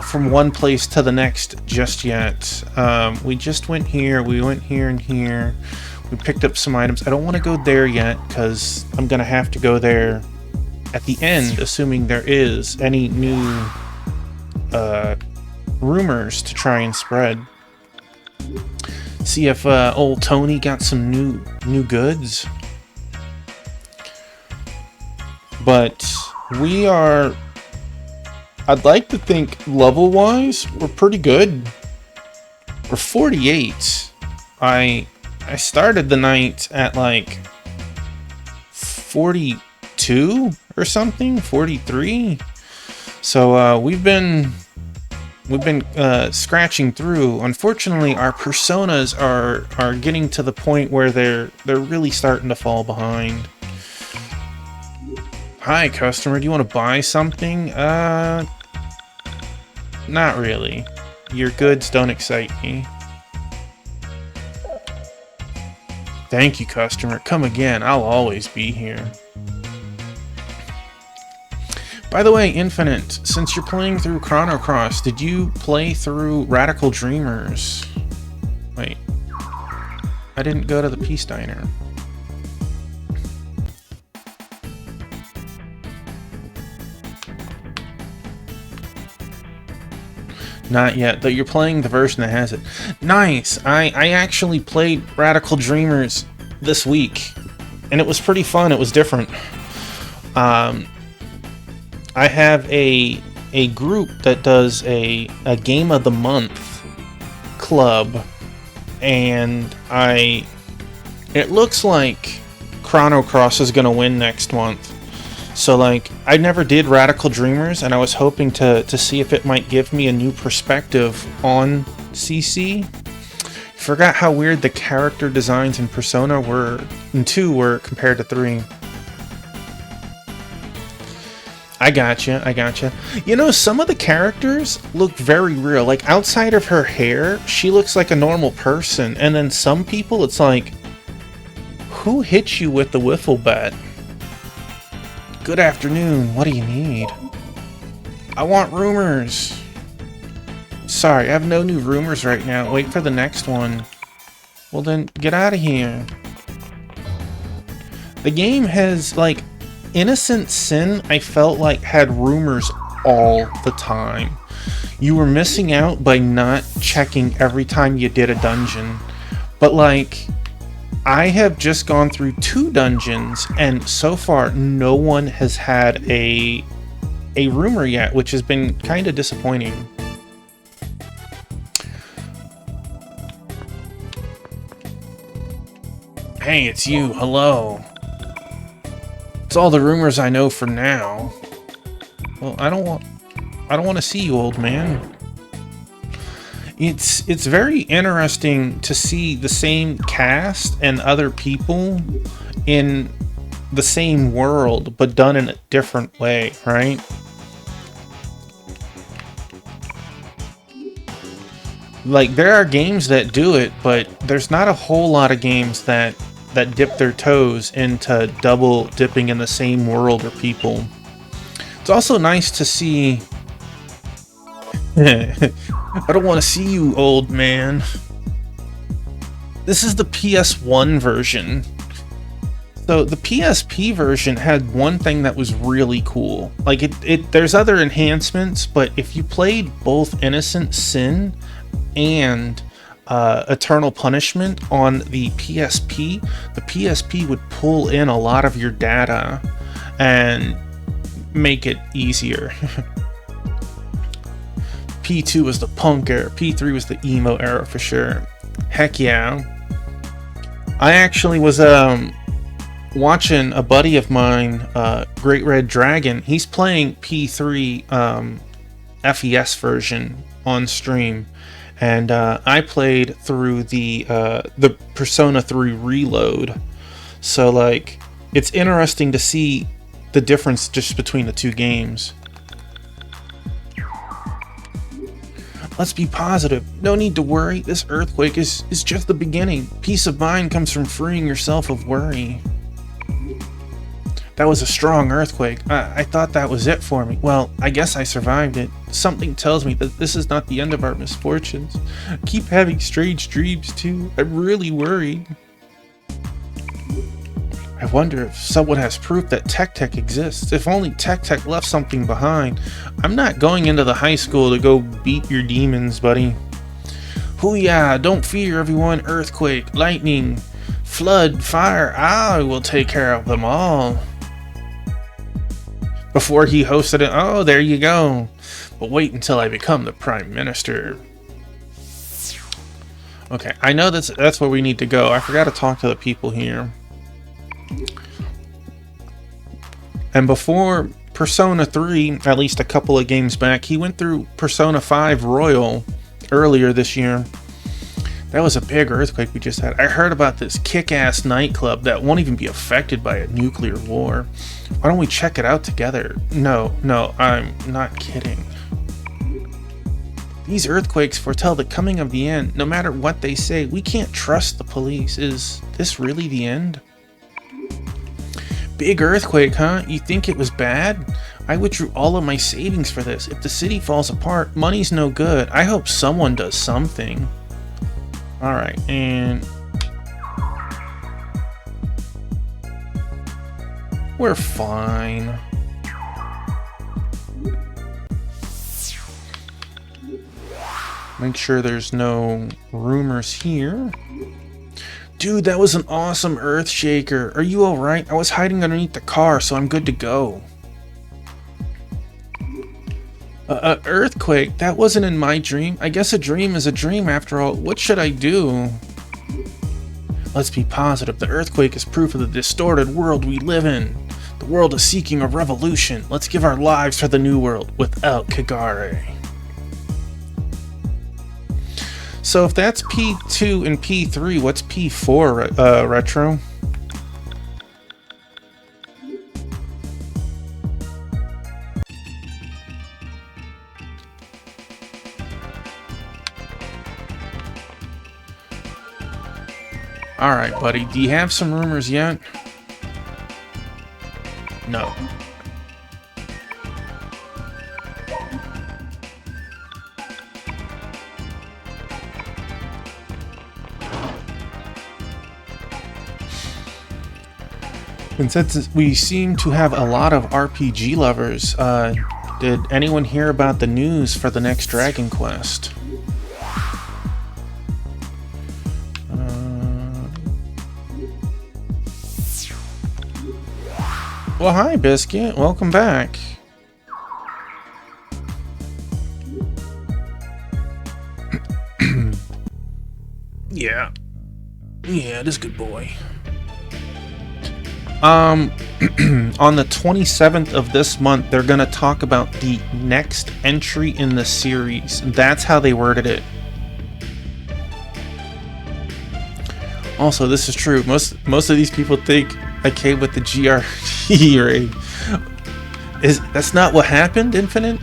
from one place to the next just yet. We just went here, we went here and here. We picked up some items. I don't want to go there yet because I'm going to have to go there at the end, assuming there is any new rumors to try and spread. See if old Tony got some new goods. But we are, I'd like to think level-wise, we're pretty good. We're 48. I started the night at like 42 or something, 43. So we've been We've been scratching through. Unfortunately, our personas are getting to the point where they're really starting to fall behind. Hi, customer. Do you want to buy something? Not really. Your goods don't excite me. Thank you, customer. Come again. I'll always be here. By the way, Infinite, since you're playing through Chrono Cross, did you play through Radical Dreamers? Wait. I didn't go to the Peace Diner. Not yet, though you're playing the version that has it. Nice! I actually played Radical Dreamers this week, and it was pretty fun. It was different. I have a group that does a Game of the Month club, and it looks like Chrono Cross is going to win next month. So, like, I never did Radical Dreamers, and I was hoping to see if it might give me a new perspective on CC. Forgot how weird the character designs in Persona 2 were compared to 3. I gotcha. You know, some of the characters look very real. Like, outside of her hair, she looks like a normal person. And then some people, it's like, who hit you with the wiffle bat? Good afternoon, what do you need? I want rumors. Sorry, I have no new rumors right now. Wait for the next one. Well then, get out of here. The game has, like, Innocent Sin, I felt like had rumors all the time. You were missing out by not checking every time you did a dungeon. But, like, I have just gone through 2 dungeons, and so far no one has had a rumor yet, which has been kind of disappointing. Hey, it's you. Hello. It's all the rumors I know for now. Well, I don't want to see you, old man. It's very interesting to see the same cast and other people in the same world, but done in a different way, right? Like, there are games that do it, but there's not a whole lot of games that dip their toes into double dipping in the same world or people. It's also nice to see... I don't want to see you, old man. This is the PS1 version. So the PSP version had one thing that was really cool. Like, there's other enhancements, but if you played both Innocent Sin and Eternal Punishment on the PSP would pull in a lot of your data and make it easier. P2 was the punk era, P3 was the emo era for sure. Heck yeah. I actually was watching a buddy of mine, Great Red Dragon. He's playing P3 FES version on stream, and I played through the Persona 3 Reload. So, like, it's interesting to see the difference just between the 2 games. Let's be positive. No need to worry. This earthquake is just the beginning. Peace of mind comes from freeing yourself of worry. That was a strong earthquake. I thought that was it for me. Well, I guess I survived it. Something tells me that this is not the end of our misfortunes. I keep having strange dreams too. I'm really worried. I wonder if someone has proof that Tech exists. If only Tech left something behind. I'm not going into the high school to go beat your demons, buddy. Hoo-yah, don't fear everyone. Earthquake, lightning, flood, fire. I will take care of them all. Before he hosted it, oh, there you go. But wait until I become the Prime Minister. Okay, I know that's where we need to go. I forgot to talk to the people here. And before Persona 3, at least a couple of games back. He went through Persona 5 Royal earlier this year. That was a big earthquake we just had. I heard about this kick-ass nightclub that won't even be affected by a nuclear war. Why don't we check it out together? No, I'm not kidding. These earthquakes foretell the coming of the end. No matter what they say, we can't trust the police. Is this really the end? Big earthquake, huh? You think it was bad? I withdrew all of my savings for this. If the city falls apart, money's no good. I hope someone does something. Alright, and we're fine. Make sure there's no rumors here. Dude, that was an awesome earth shaker. Are you alright? I was hiding underneath the car, so I'm good to go. Earthquake? That wasn't in my dream. I guess a dream is a dream after all. What should I do? Let's be positive. The earthquake is proof of the distorted world we live in. The world is seeking a revolution. Let's give our lives for the new world without Kagare. So if that's P2 and P3, what's P4, Retro? Alright, buddy. Do you have some rumors yet? No. And since we seem to have a lot of RPG lovers, did anyone hear about the news for the next Dragon Quest? Well, hi, Biscuit. Welcome back. Yeah, it is good boy. On the 27th of this month, they're gonna talk about the next entry in the series. That's how they worded it. Also, this is true. Most of these people think I came with the GRT raid. That's not what happened, Infinite?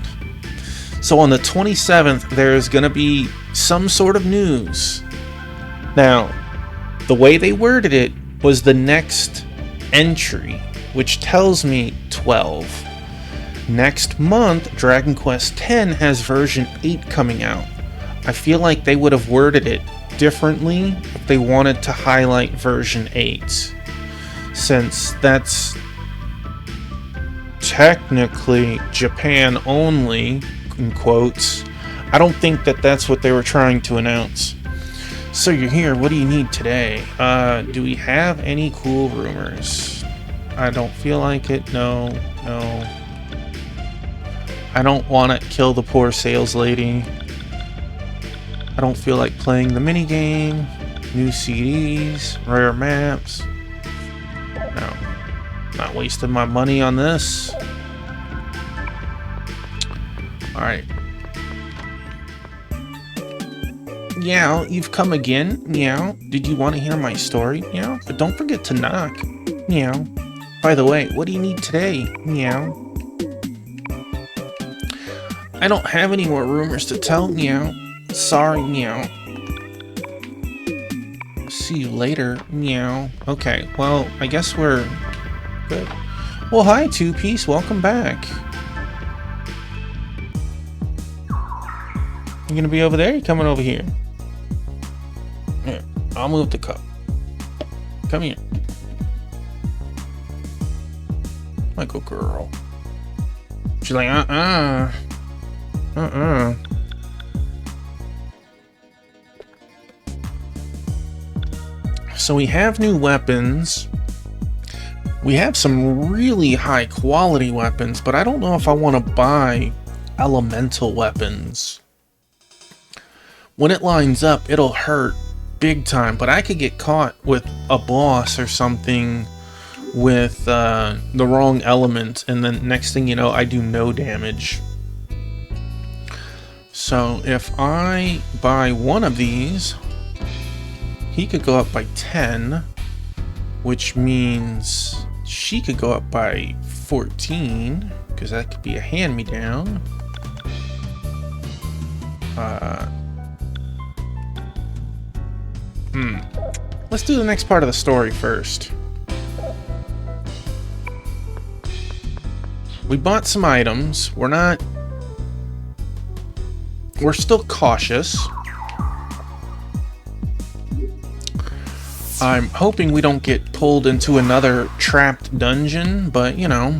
So on the 27th, there's gonna be some sort of news. Now, the way they worded it was the next entry, which tells me 12. Next month, Dragon Quest X has version 8 coming out. I feel like they would have worded it differently if they wanted to highlight version 8. Since that's technically Japan only, in quotes, I don't think that that's what they were trying to announce. So you're here, what do you need today? Do we have any cool rumors? I don't feel like it, no. I don't want to kill the poor sales lady. I don't feel like playing the minigame, new CDs, rare maps. No, not wasting my money on this. Alright. Meow, you've come again? Meow. Did you want to hear my story? Meow. But don't forget to knock. Meow. By the way, what do you need today? Meow. I don't have any more rumors to tell. Meow. Sorry, meow. See you later. Meow. Okay, well, I guess we're good. Well, hi, Two Piece. Welcome back. You gonna be over there? You coming over here? Here, I'll move the cup. Come here. Like a girl. She's like, So we have new weapons. We have some really high quality weapons, but I don't know if I want to buy elemental weapons. When it lines up, it'll hurt big time, but I could get caught with a boss or something with the wrong element, and then next thing you know, I do no damage. So if I buy one of these, he could go up by 10, which means she could go up by 14, because that could be a hand-me-down. Let's do the next part of the story first. We bought some items. We're still cautious. I'm hoping we don't get pulled into another trapped dungeon, but you know,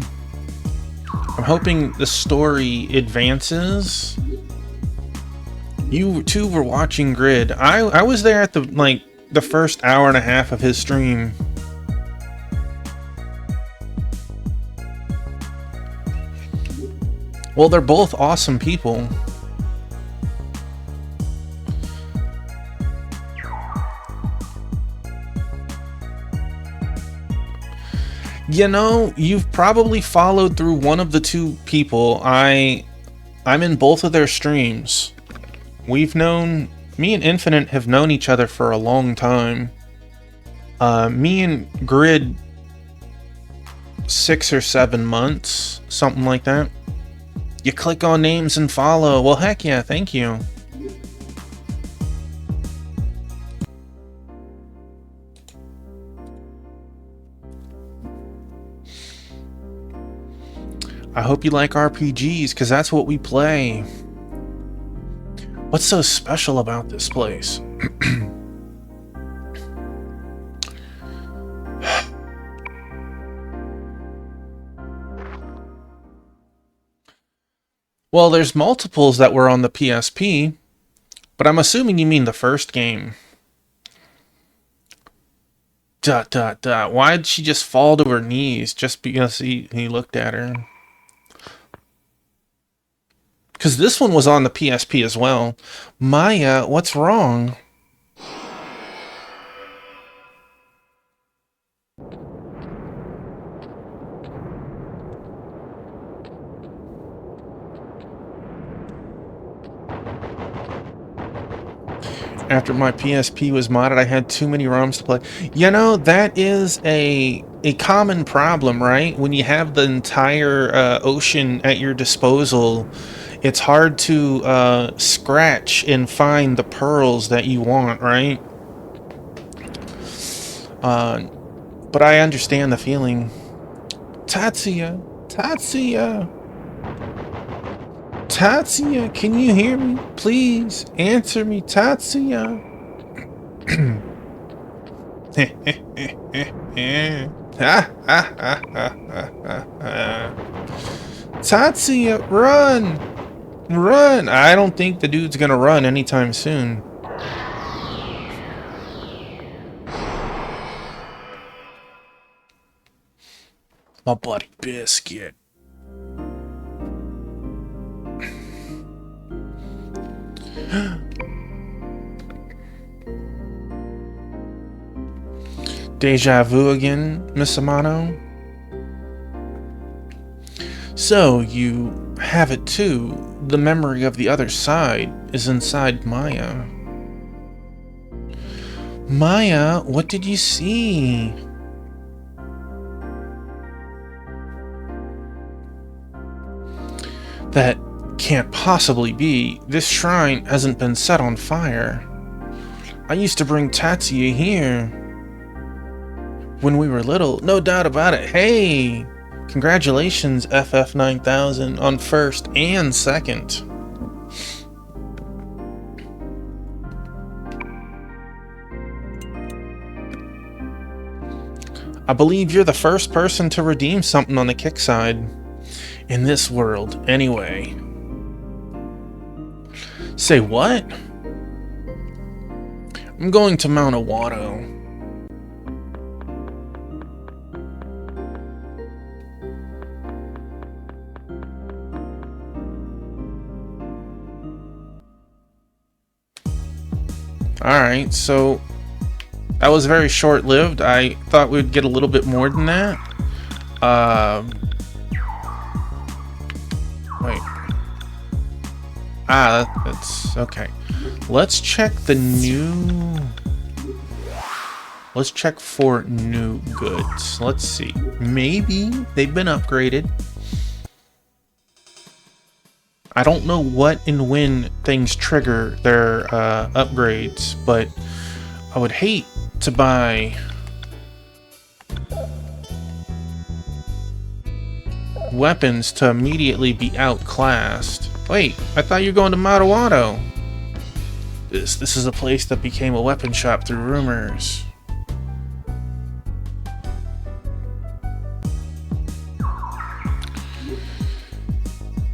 I'm hoping the story advances. You two were watching Grid. I was there at the first hour and a half of his stream. Well, they're both awesome people. You know, you've probably followed through one of the two people. I'm in both of their streams. Me and Infinite have known each other for a long time. Me and Grid, 6 or 7 months, something like that. You click on names and follow. Well, heck yeah, thank you. I hope you like RPGs, because that's what we play. What's so special about this place? Well, there's multiples that were on the PSP, but I'm assuming you mean the first game. Why did she just fall to her knees just because he looked at her? Because this one was on the PSP as well. Maya, what's wrong? After my PSP was modded, I had too many ROMs to play. You know, that is a common problem, right? When you have the entire ocean at your disposal, it's hard to scratch and find the pearls that you want, right? But I understand the feeling. Tatsuya, can you hear me? Please answer me, Tatsuya. Tatsuya, run! Run! I don't think the dude's gonna run anytime soon. My buddy Biscuit. Deja vu again, Miss Amano? So, you have it too. The memory of the other side is inside Maya. Maya, what did you see? That can't possibly be. This shrine hasn't been set on fire. I used to bring Tatsuya here when we were little, no doubt about it. Hey, congratulations FF9000 on first and second. I believe you're the first person to redeem something on the kick side. In this world, anyway. Say what? I'm going to Mount Iwado. Alright, so That was very short-lived. I thought we'd get a little bit more than that. Wait. That's okay. Let's check the new... Let's check for new goods. Let's see. Maybe they've been upgraded. I don't know what and when things trigger their upgrades, but I would hate to buy weapons to immediately be outclassed. Wait, I thought you were going to Matawato. This is a place that became a weapon shop through rumors.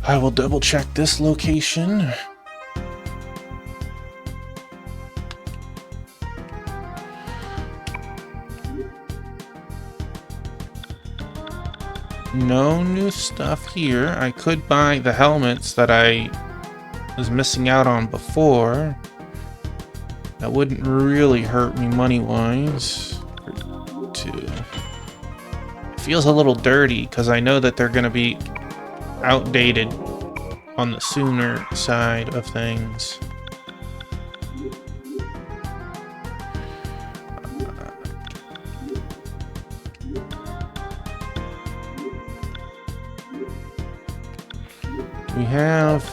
I will double check this location. No new stuff here. I could buy the helmets that I was missing out on before. That wouldn't really hurt me money-wise. It feels a little dirty because I know that they're going to be outdated on the sooner side of things. We have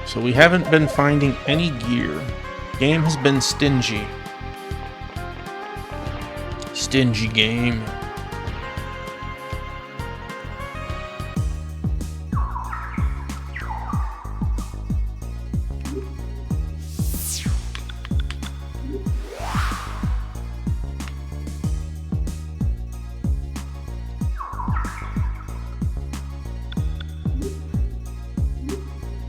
so we haven't been finding any gear. Game has been stingy. Stingy game.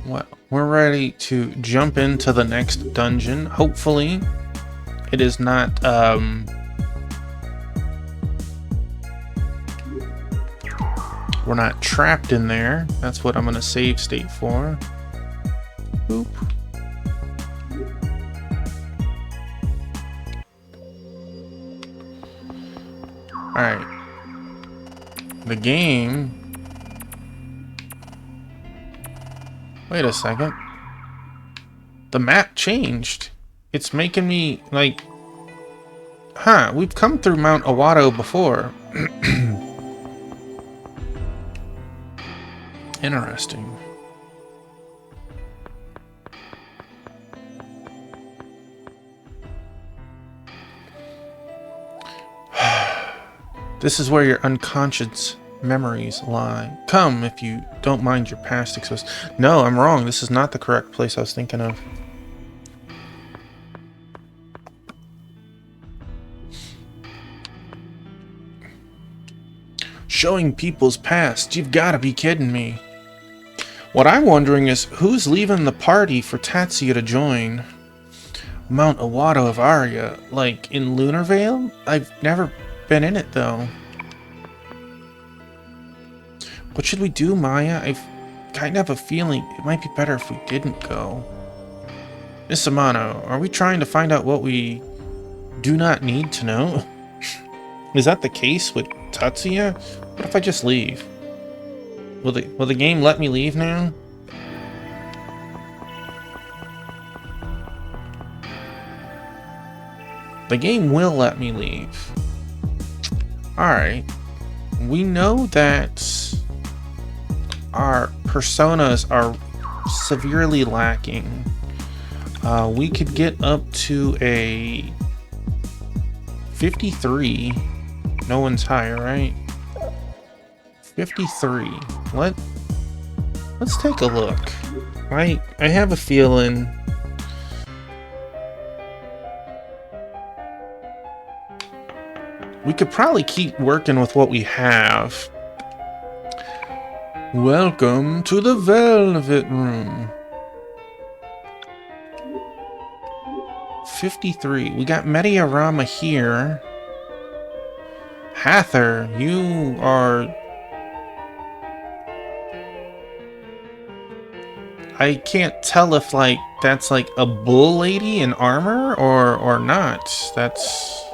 Well, we're ready to jump into the next dungeon. Hopefully, it is not we're not trapped in there. That's what I'm gonna save state for. Boop. Alright. The game... Wait a second. The map changed. It's making me, like... Huh, we've come through Mount Awato before. Interesting. This is where your unconscious memories lie. Come if you don't mind your past exposed. No, I'm wrong. This is not the correct place I was thinking of. Showing people's past. You've got to be kidding me. What I'm wondering is who's leaving the party for Tatsuya to join? Mount Awato of Aria, like in Lunarvale? I've never been in it though. What should we do, Maya? I've kind of a feeling it might be better if we didn't go. Miss Amano, are we trying to find out what we do not need to know? Is that the case with Tatsuya? What if I just leave? Will the game let me leave now? The game will let me leave. Alright. We know that our personas are severely lacking. We could get up to a 53. No one's higher, right? 53. Let's take a look. I have a feeling we could probably keep working with what we have. Welcome to the Velvet Room. 53. We got Mediarama here. Hather, you are... I can't tell if like that's like a bull lady in armor or not. That's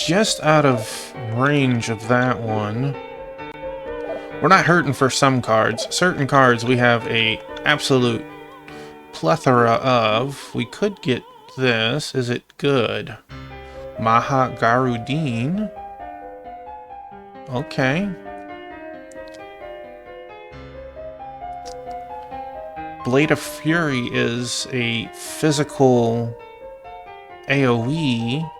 just out of range of that one. We're not hurting for some cards. Certain cards we have a absolute plethora of. We could get this. Is it good? Maha Garudin. Okay. Blade of Fury is a physical AoE.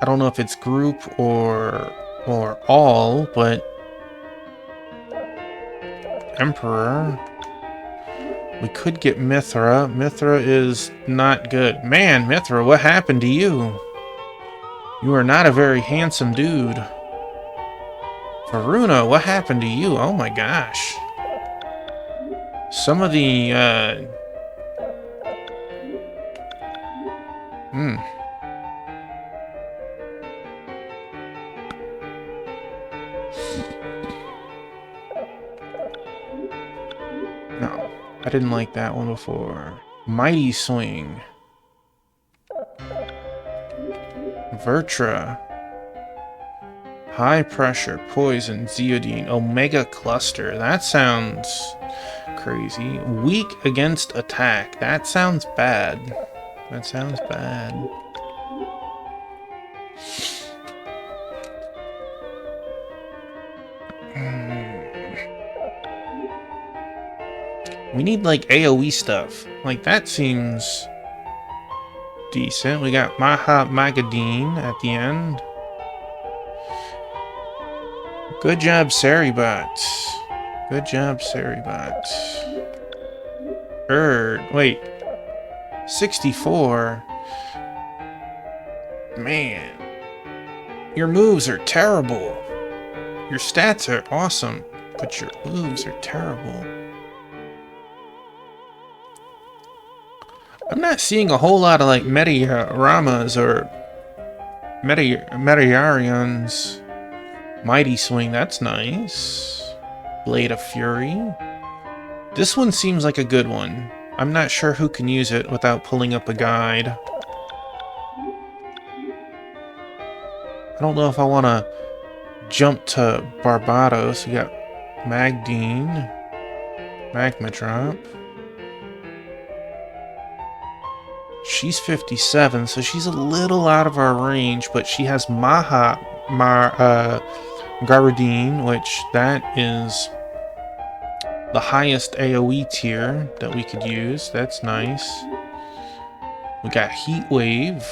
I don't know if it's group or all, but Emperor. We could get Mithra. Mithra is not good. Man, Mithra, what happened to you? You are not a very handsome dude. Varuna, what happened to you? Oh my gosh. Some of the, No, I didn't like that one before. Mighty Swing. Vertra. High Pressure, Poison, Zeodine, Omega Cluster. That sounds crazy. Weak against attack. That sounds bad. That sounds bad. We need like AoE stuff. Like that seems decent. We got Maha Magadine at the end. Good job, Saribot. Good job, Saribot. Wait. 64. Man. Your moves are terrible. Your stats are awesome, but your moves are terrible. I'm not seeing a whole lot of like Ramas or Metaiarians. Mighty Swing, that's nice. Blade of Fury. This one seems like a good one. I'm not sure who can use it without pulling up a guide. I don't know if I want to jump to Barbados. We got Magdine. Magma Drop. She's 57, so she's a little out of our range, but she has Garudine, which that is the highest AoE tier that we could use. That's nice. We got Heat Wave.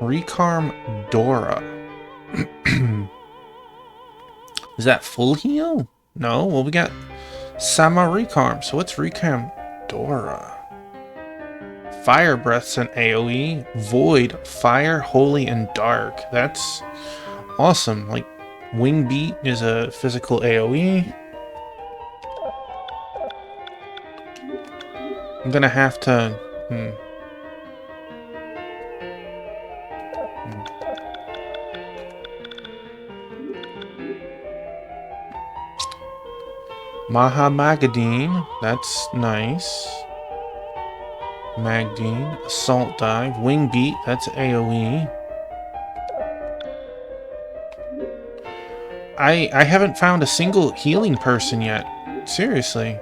Recarm Dora. Is that full heal? No, well we got Sama Recarm, so what's Recarm Dora? Fire Breath's an AoE. Void, Fire, Holy, and Dark. That's awesome. Like, Wing Beat is a physical AoE. I'm gonna have to... Maha Magadine, that's nice. Magdine, Assault Dive, Wing Beat, that's AoE. I haven't found a single healing person yet. Seriously.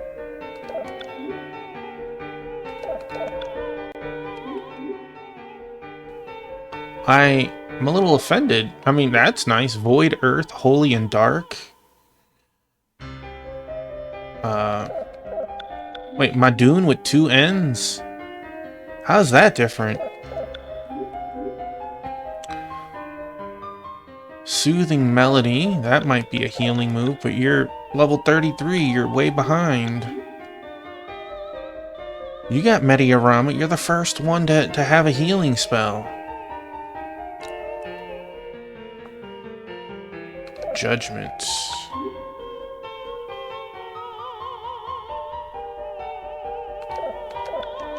I'm a little offended. I mean, that's nice. Void, Earth, Holy, and Dark. Wait, Madoon with 2 N's? How's that different? Soothing Melody, that might be a healing move, but you're level 33, you're way behind. You got Metaiarama, you're the first one to have a healing spell. Judgments.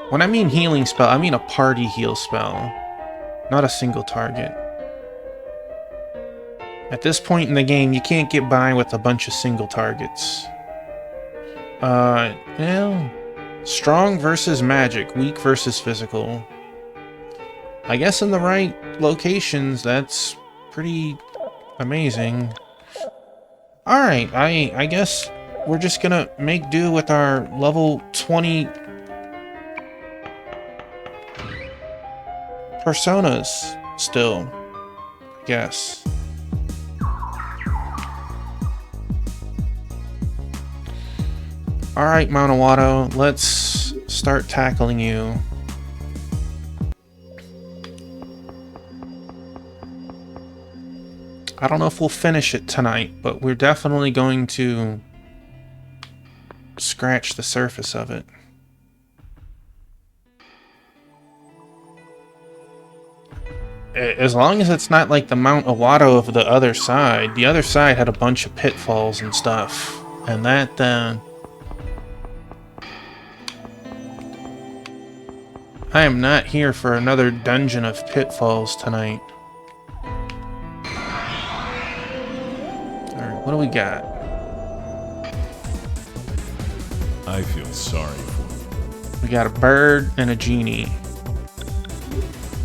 When I mean healing spell, I mean a party heal spell, not a single target. At this point in the game, you can't get by with a bunch of single targets. Well, strong versus magic, weak versus physical. I guess in the right locations, that's pretty amazing. Alright, I guess we're just gonna make do with our level 20 personas still, I guess. Alright, Manawato, let's start tackling you. I don't know if we'll finish it tonight, but we're definitely going to scratch the surface of it. As long as it's not like the Mount Iwata of the other side. The other side had a bunch of pitfalls and stuff. And that, I am not here for another dungeon of pitfalls tonight. Alright, what do we got? I feel sorry for you. We got a bird and a genie.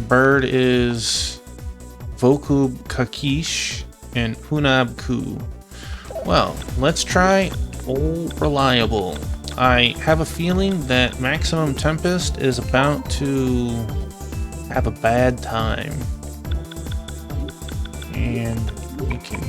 Bird is Vokub Kakish and Hunab Ku. Well, let's try Old Reliable. I have a feeling that Maximum Tempest is about to have a bad time. And we can...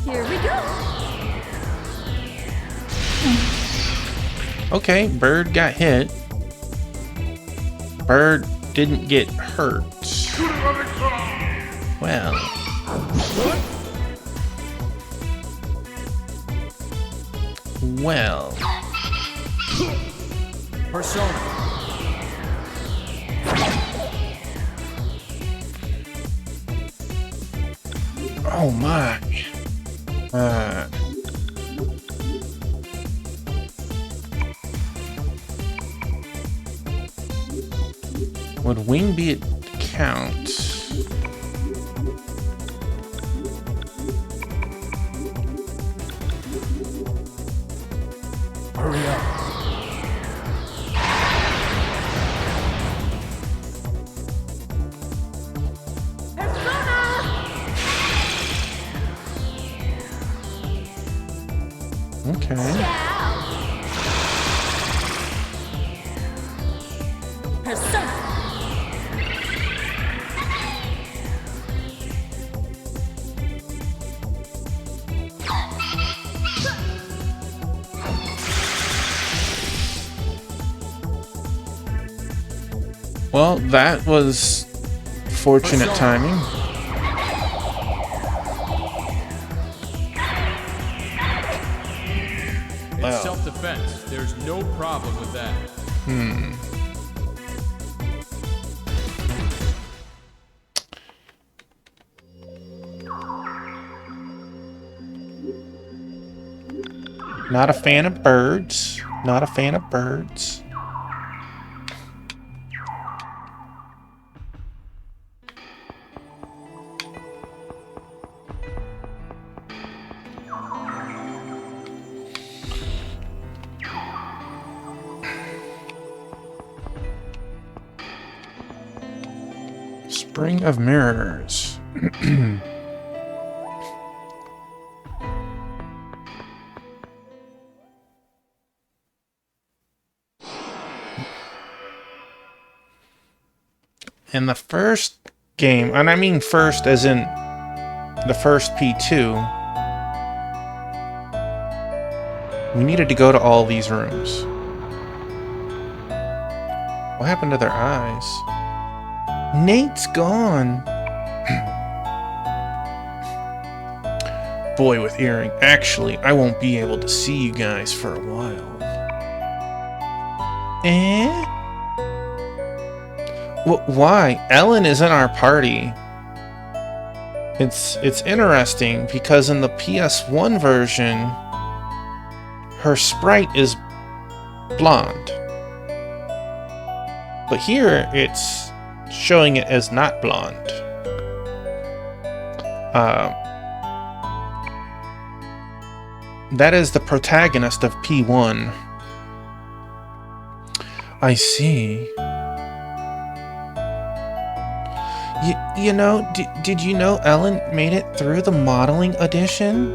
Here we go. Okay, Bird got hit. Bird didn't get hurt. Well. Well. Persona. Oh my. Would wing beat count? Hurry up. Okay. Persona. Well, that was fortunate timing. It's self-defense. There's no problem with that. Not a fan of birds. Not a fan of birds. Spring of Mirrors. In the first game, and I mean first as in the first P2, we needed to go to all these rooms. What happened to their eyes? Nate's gone. Boy with earring. Actually, I won't be able to see you guys for a while. Eh? Why? Ellen is in our party. It's interesting because in the PS1 version, her sprite is blonde. But here, it's showing it as not blonde. That is the protagonist of P1. I see. You know, did you know Ellen made it through the modeling audition?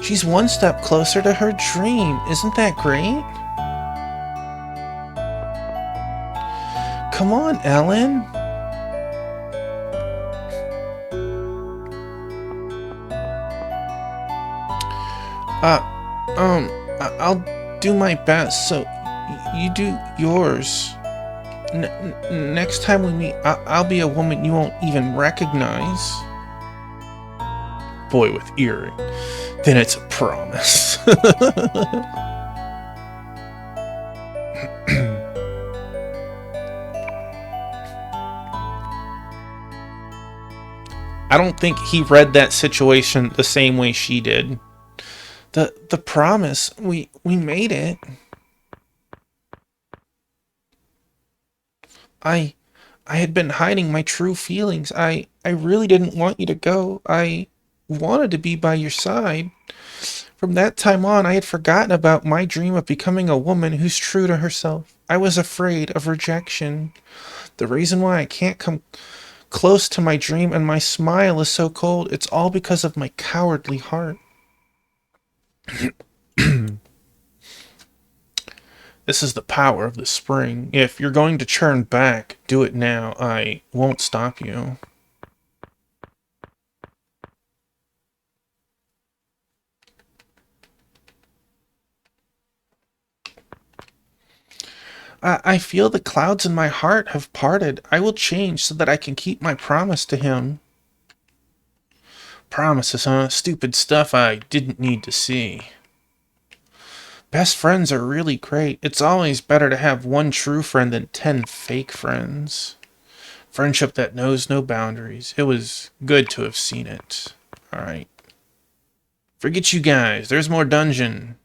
She's one step closer to her dream. Isn't that great? Come on, Ellen. I'll do my best, so you do yours. Next time we meet, I'll be a woman you won't even recognize. Boy with earring. Then it's a promise. I don't think he read that situation the same way she did. The promise, we made it. I had been hiding my true feelings. I really didn't want you to go. I wanted to be by your side. From that time on, I had forgotten about my dream of becoming a woman who's true to herself. I was afraid of rejection. The reason why I can't come close to my dream and my smile is so cold, it's all because of my cowardly heart. This is the power of the spring. If you're going to turn back, do it now. I won't stop you. I feel the clouds in my heart have parted. I will change so that I can keep my promise to him. Promises, huh? Stupid stuff I didn't need to see. Best friends are really great. It's always better to have one true friend than 10 fake friends. Friendship that knows no boundaries. It was good to have seen it. Alright. Forget you guys. There's more dungeon.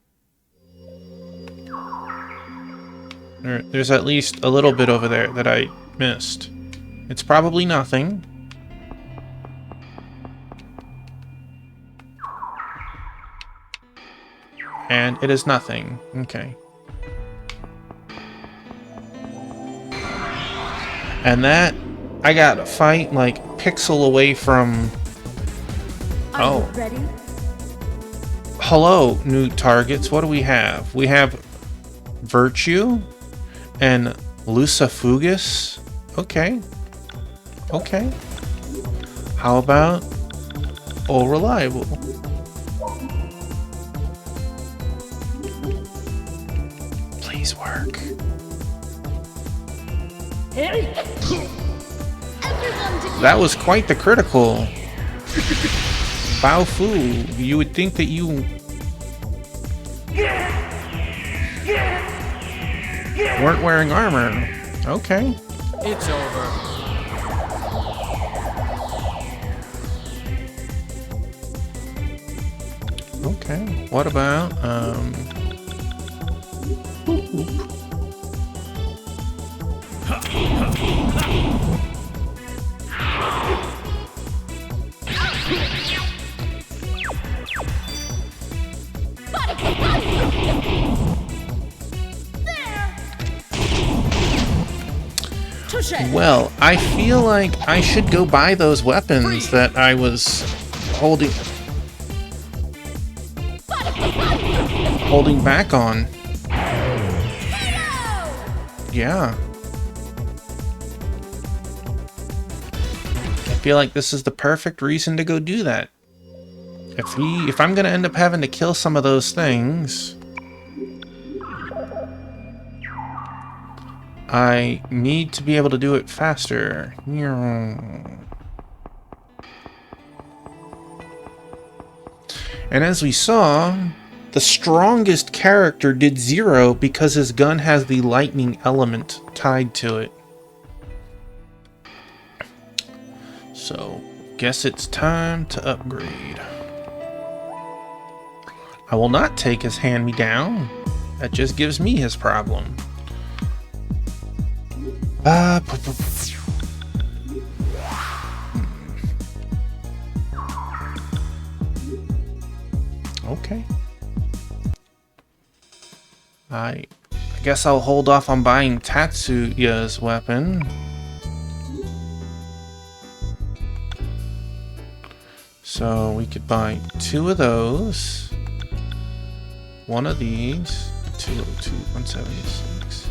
There's at least a little bit over there that I missed. It's probably nothing. And it is nothing. Okay. And that, I gotta fight like pixel away from... Are you ready? Hello, new targets. What do we have? We have Virtue and Lucifugus. Okay. Okay. How about All Reliable? Please work. That was quite the critical. Bao Fu, you would think that you weren't wearing armor. Okay. It's over. Okay. What about Well, I feel like I should go buy those weapons that I was holding back on. Yeah. I feel like this is the perfect reason to go do that. If I'm gonna end up having to kill some of those things, I need to be able to do it faster. And as we saw, the strongest character did 0 because his gun has the lightning element tied to it. So, guess it's time to upgrade. I will not take his hand-me-down. That just gives me his problem. Okay. I guess I'll hold off on buying Tatsuya's weapon. So we could buy 2 of those. 1 of these. 202, 176.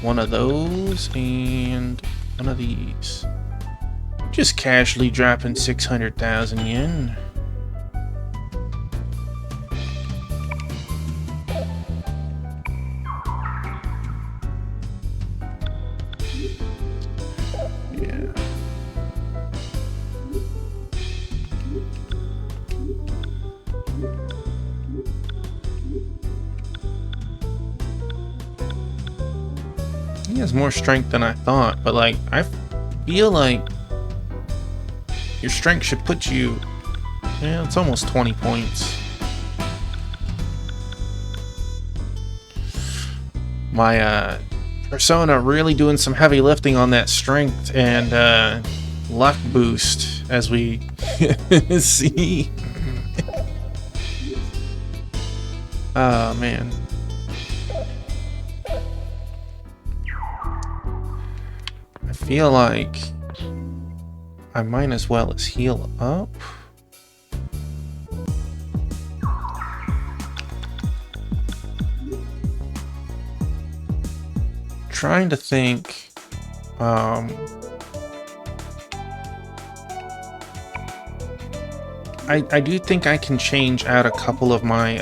1 of those and 1 of these. Just casually dropping 600,000 yen. Yeah. He has more strength than I thought, but like, I feel like your strength should put you, yeah, it's almost 20 points. My persona really doing some heavy lifting on that strength and luck boost, as we see. Oh man. I feel like I might as well as heal up. Trying to think. I do think I can change out a couple of my.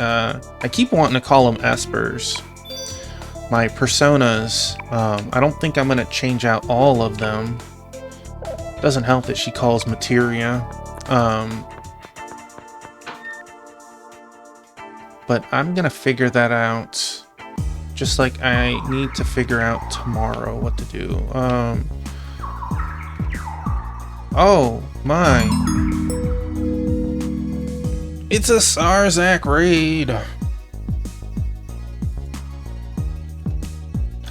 I keep wanting to call them espers. My personas. I don't think I'm gonna change out all of them. Doesn't help that she calls materia. But I'm gonna figure that out. Just like I need to figure out tomorrow what to do. Oh my. It's a Sarzak raid.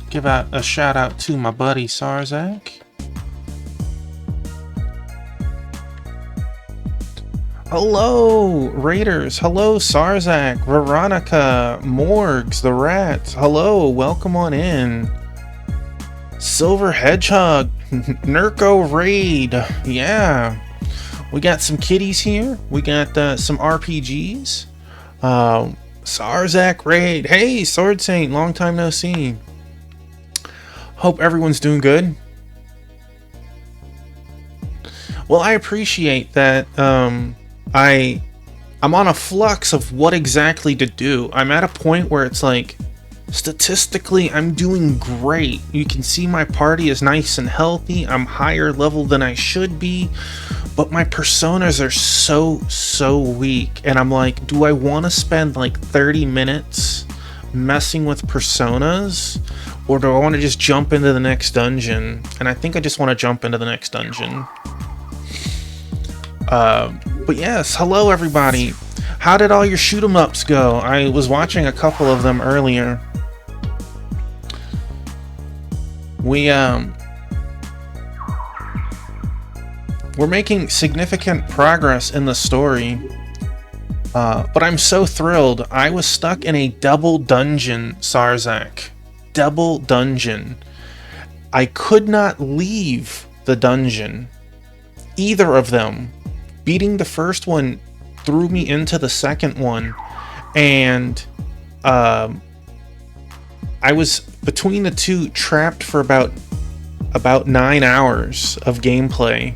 Give out a shout out to my buddy Sarzak. Hello, Raiders. Hello, Sarzak, Veronica, Morgs, the Rats. Hello, welcome on in. Silver Hedgehog, Nurko Raid. Yeah. We got some kitties here. We got some RPGs. Sarzak Raid. Hey, Sword Saint, long time no see. Hope everyone's doing good. Well, I appreciate that. I'm on a flux of what exactly to do. I'm at a point where it's like, statistically, I'm doing great. You can see my party is nice and healthy. I'm higher level than I should be, but my personas are so weak. And I'm like, do I want to spend like 30 minutes messing with personas, or do I want to just jump into the next dungeon? And I think I just want to jump into the next dungeon. But yes, hello everybody. How did all your shoot 'em ups go? I was watching a couple of them earlier. We're making significant progress in the story. But I'm so thrilled. I was stuck in a double dungeon, Sarzak. Double dungeon. I could not leave the dungeon. Either of them. Beating the first one threw me into the second one, and I was between the two trapped for about 9 hours of gameplay.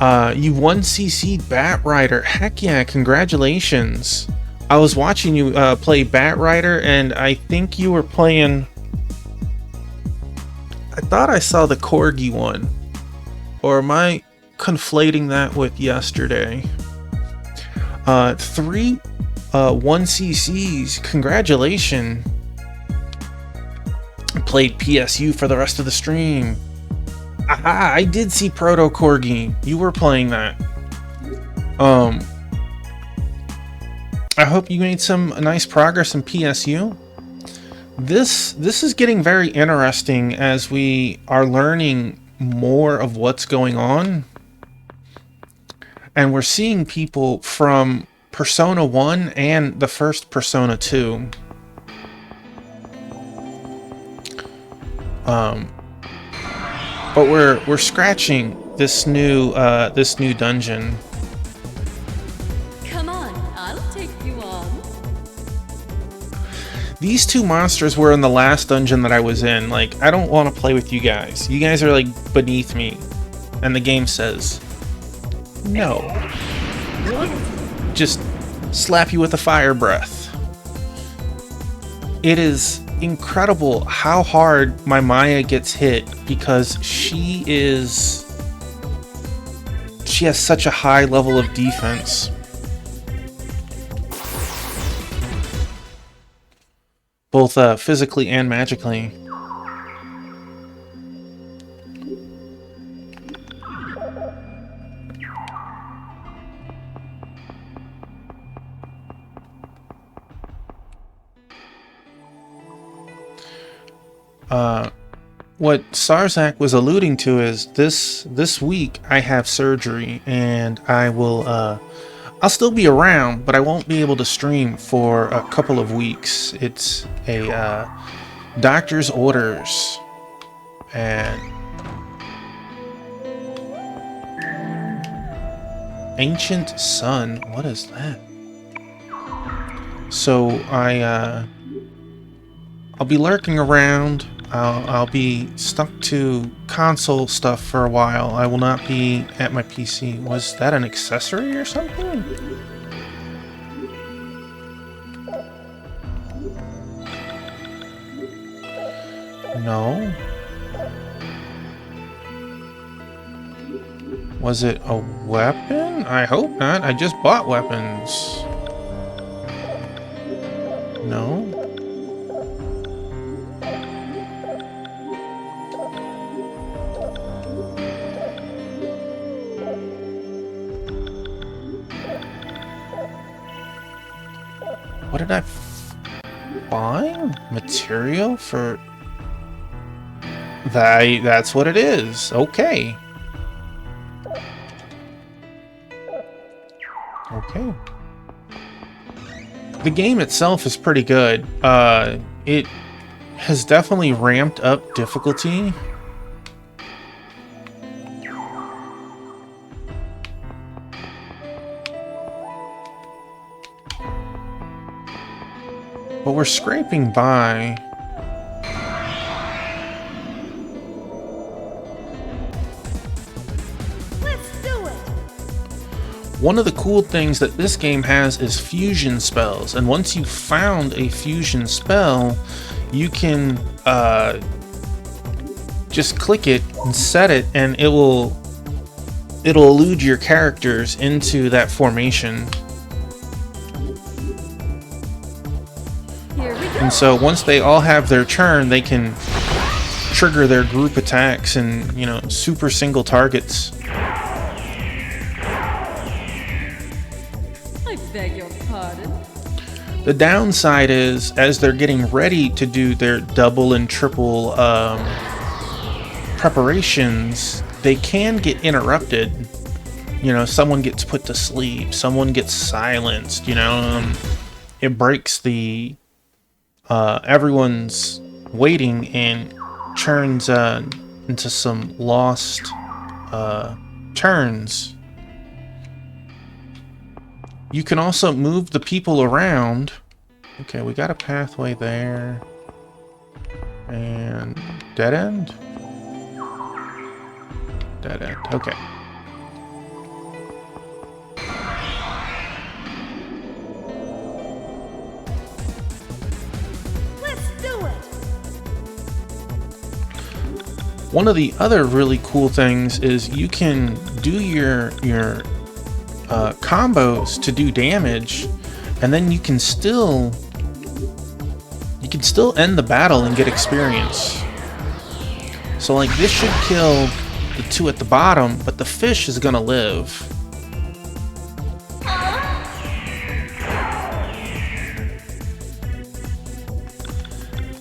You 1CC'd Bat Rider. Heck yeah, congratulations. I was watching you play Bat Rider, and I think you were playing... I thought I saw the Corgi one. Or am I conflating that with yesterday? 3 1CCs. Congratulations. Played PSU for the rest of the stream. Aha, I did see Proto Corgi. You were playing that. I hope you made some nice progress in PSU. This is getting very interesting as we are learning more of what's going on. And we're seeing people from Persona 1 and the first Persona 2. But we're scratching this new dungeon. Come on, I'll take you on. These two monsters were in the last dungeon that I was in. Like, I don't want to play with you guys. You guys are like beneath me. And the game says, no. Just slap you with a fire breath. It is incredible how hard my Maya gets hit because she has such a high level of defense. Both physically and magically. What Sarzak was alluding to is this week I have surgery and I will I'll still be around, but I won't be able to stream for a couple of weeks. It's a doctor's orders. And Ancient Sun, what is that? So I'll be lurking around. I'll be stuck to console stuff for a while. I will not be at my PC. Was that an accessory or something? No. Was it a weapon? I hope not. I just bought weapons. No. What did I find? Material for... That's what it is. Okay. Okay. The game itself is pretty good. It has definitely ramped up difficulty. But we're scraping by. Let's do it! One of the cool things that this game has is fusion spells, and once you've found a fusion spell, you can just click it and set it, and it'll elude your characters into that formation. Here we go. And so once they all have their turn, they can trigger their group attacks and, you know, super single targets. I beg your pardon. The downside is, as they're getting ready to do their double and triple preparations, they can get interrupted. You know, someone gets put to sleep, someone gets silenced, you know. It breaks the everyone's waiting and turns into some lost turns. You can also move the people around. Okay, we got a pathway there. And dead end? Dead end, okay. Let's do it! One of the other really cool things is you can do your combos to do damage, and then you can still end the battle and get experience. So like this should kill the two at the bottom, but the fish is gonna live.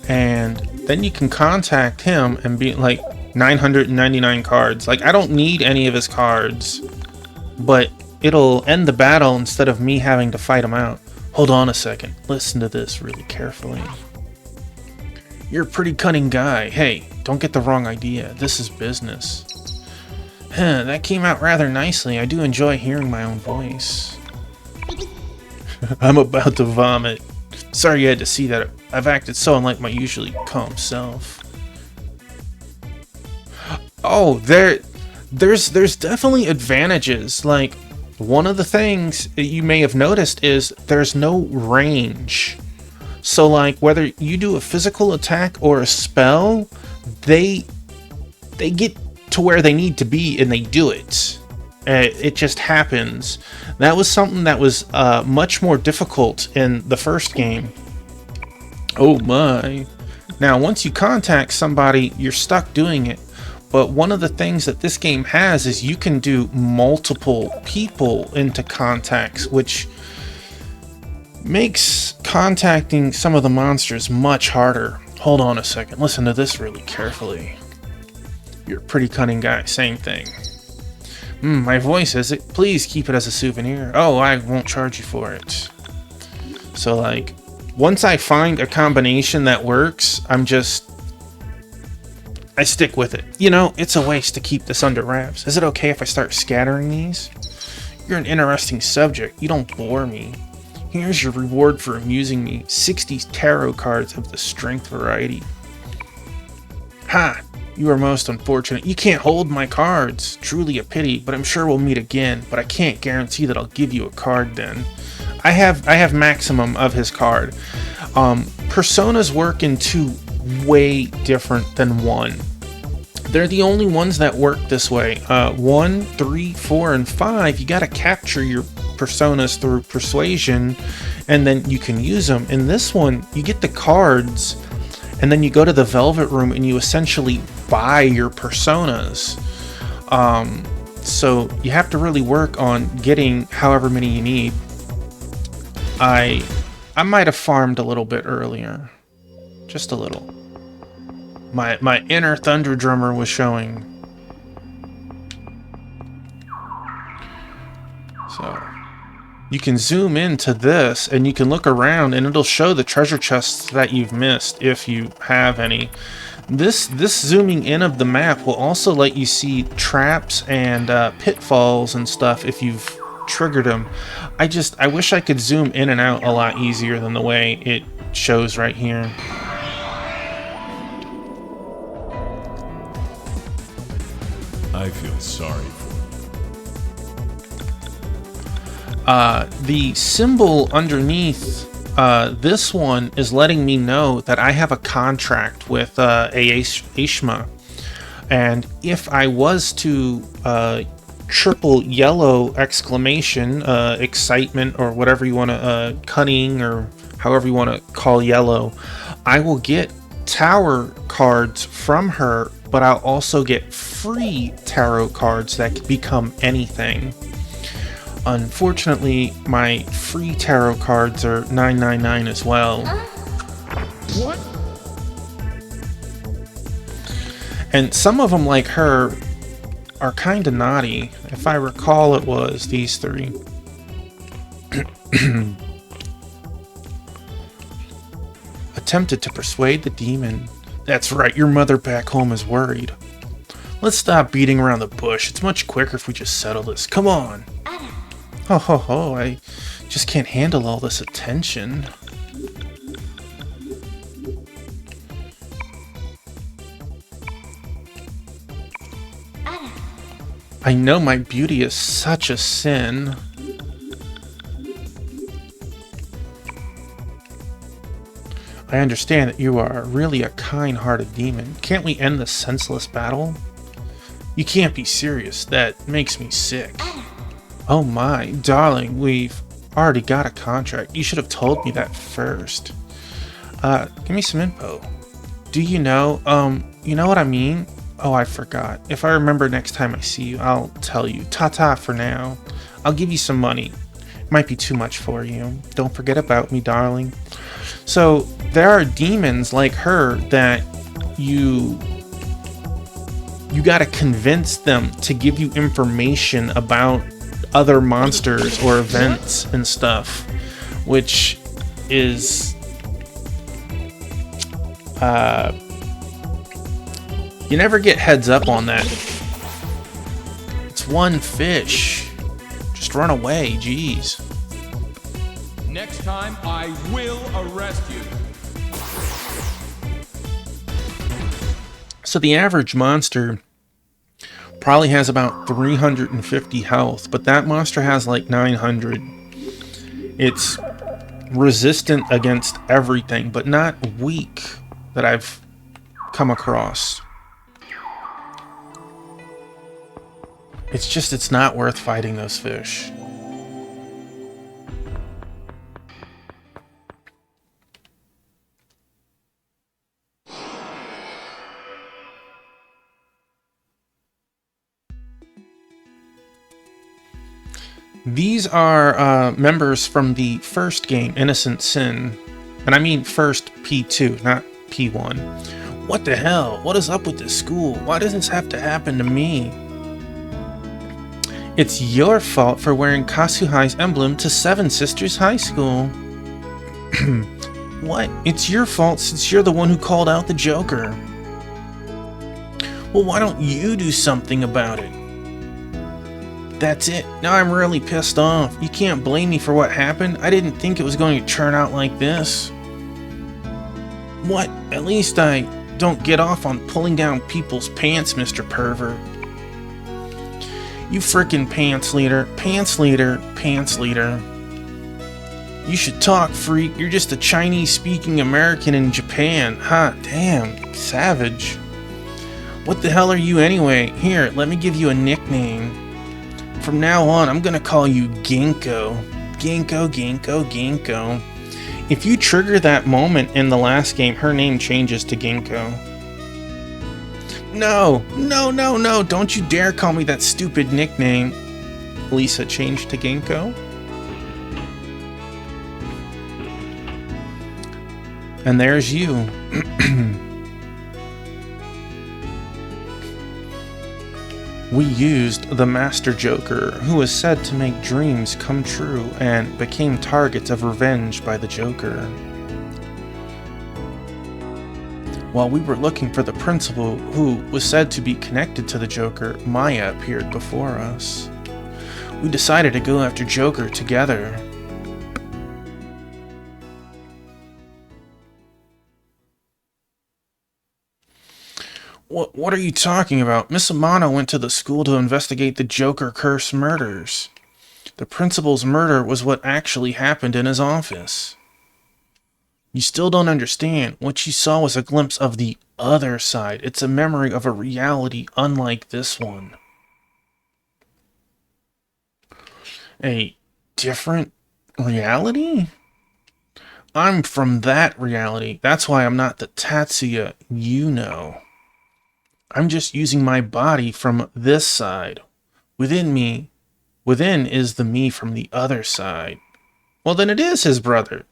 And then you can contact him and be like 999 cards. Like, I don't need any of his cards, but it'll end the battle instead of me having to fight him out. Hold on a second. Listen to this really carefully. You're a pretty cunning guy. Hey, don't get the wrong idea. This is business. Huh, that came out rather nicely. I do enjoy hearing my own voice. I'm about to vomit. Sorry you had to see that. I've acted so unlike my usually calm self. Oh, there's definitely advantages. Like, one of the things that you may have noticed is there's no range. So like, whether you do a physical attack or a spell, they get to where they need to be and they do it. It just happens. That was something that was much more difficult in the first game. Oh my. Now, once you contact somebody, you're stuck doing it. But one of the things that this game has is you can do multiple people into contacts, which makes contacting some of the monsters much harder. Hold on a second. Listen to this really carefully. You're a pretty cunning guy. Same thing. My voice is it. Please keep it as a souvenir. Oh, I won't charge you for it. So like, once I find a combination that works, I stick with it. You know, it's a waste to keep this under wraps. Is it okay if I start scattering these? You're an interesting subject. You don't bore me. Here's your reward for amusing me. 60 tarot cards of the strength variety. Ha! You are most unfortunate. You can't hold my cards. Truly a pity, but I'm sure we'll meet again. But I can't guarantee that I'll give you a card then. I have maximum of his card. Personas work in two way different than one. They're the only ones that work this way. 1, 3, 4, and 5, you gotta capture your personas through persuasion, and then you can use them. In this one, you get the cards, and then you go to the Velvet Room and you essentially buy your personas. So you have to really work on getting however many you need. I might have farmed a little bit earlier. Just a little. My inner Thunder Drummer was showing. So you can zoom into this and you can look around and it'll show the treasure chests that you've missed if you have any. This zooming in of the map will also let you see traps and pitfalls and stuff if you've triggered them. I wish I could zoom in and out a lot easier than the way it shows right here. I feel sorry for you. The symbol underneath this one is letting me know that I have a contract with Aishma, and if I was to triple yellow exclamation, excitement, or whatever you want to, cunning, or however you want to call yellow, I will get tower cards from her, but I'll also get free tarot cards that can become anything. Unfortunately, my free tarot cards are $9.99 as well. What? And some of them, like her, are kind of naughty. If I recall, it was these three. Attempted to persuade the demon. That's right, your mother back home is worried. Let's stop beating around the bush. It's much quicker if we just settle this. Come on. Ho ho ho, I just can't handle all this attention. I know my beauty is such a sin. I understand that you are really a kind-hearted demon. Can't we end this senseless battle? You can't be serious. That makes me sick. Oh my, darling, we've already got a contract. You should have told me that first. Give me some info. Do you know, you know what I mean? Oh, I forgot. If I remember next time I see you, I'll tell you. Ta-ta for now. I'll give you some money. Might be too much for you. Don't forget about me, darling. So, there are demons like her that you gotta convince them to give you information about other monsters or events and stuff, which is you never get heads up on that. It's one fish. Just run away, jeez. Next time, I will arrest you. So the average monster probably has about 350 health, but that monster has like 900. It's resistant against everything, but not weak that I've come across. It's just, it's not worth fighting those fish. These are members from the first game, Innocent Sin. And I mean first P2, not P1. What the hell? What is up with this school? Why does this have to happen to me? It's your fault for wearing Kasuhai's emblem to Seven Sisters High School. What? It's your fault since you're the one who called out the Joker. Well, why don't you do something about it? That's it. Now I'm really pissed off. You can't blame me for what happened. I didn't think it was going to turn out like this. What? At least I don't get off on pulling down people's pants, Mr. Pervert. You frickin' pants leader. Pants leader. Pants leader. You should talk, freak. You're just a Chinese-speaking American in Japan. Ha, damn. Savage. What the hell are you anyway? Here, let me give you a nickname. From now on, I'm gonna call you Ginkgo. Ginkgo, Ginkgo, Ginkgo. If you trigger that moment in the last game, her name changes to Ginkgo. No, no, no, no, don't you dare call me that stupid nickname. Lisa changed to Ginkgo. And there's you. We used the Master Joker, who is said to make dreams come true, and became targets of revenge by the Joker. While we were looking for the principal, who was said to be connected to the Joker, Maya appeared before us. We decided to go after Joker together. What are you talking about? Miss Amano went to the school to investigate the Joker curse murders. The principal's murder was what actually happened in his office. You still don't understand. What you saw was a glimpse of the other side. It's a memory of a reality unlike this one. A different reality? I'm from that reality. That's why I'm not the Tatsuya you know. I'm just using my body from this side. Within is the me from the other side. Well, then it is his brother.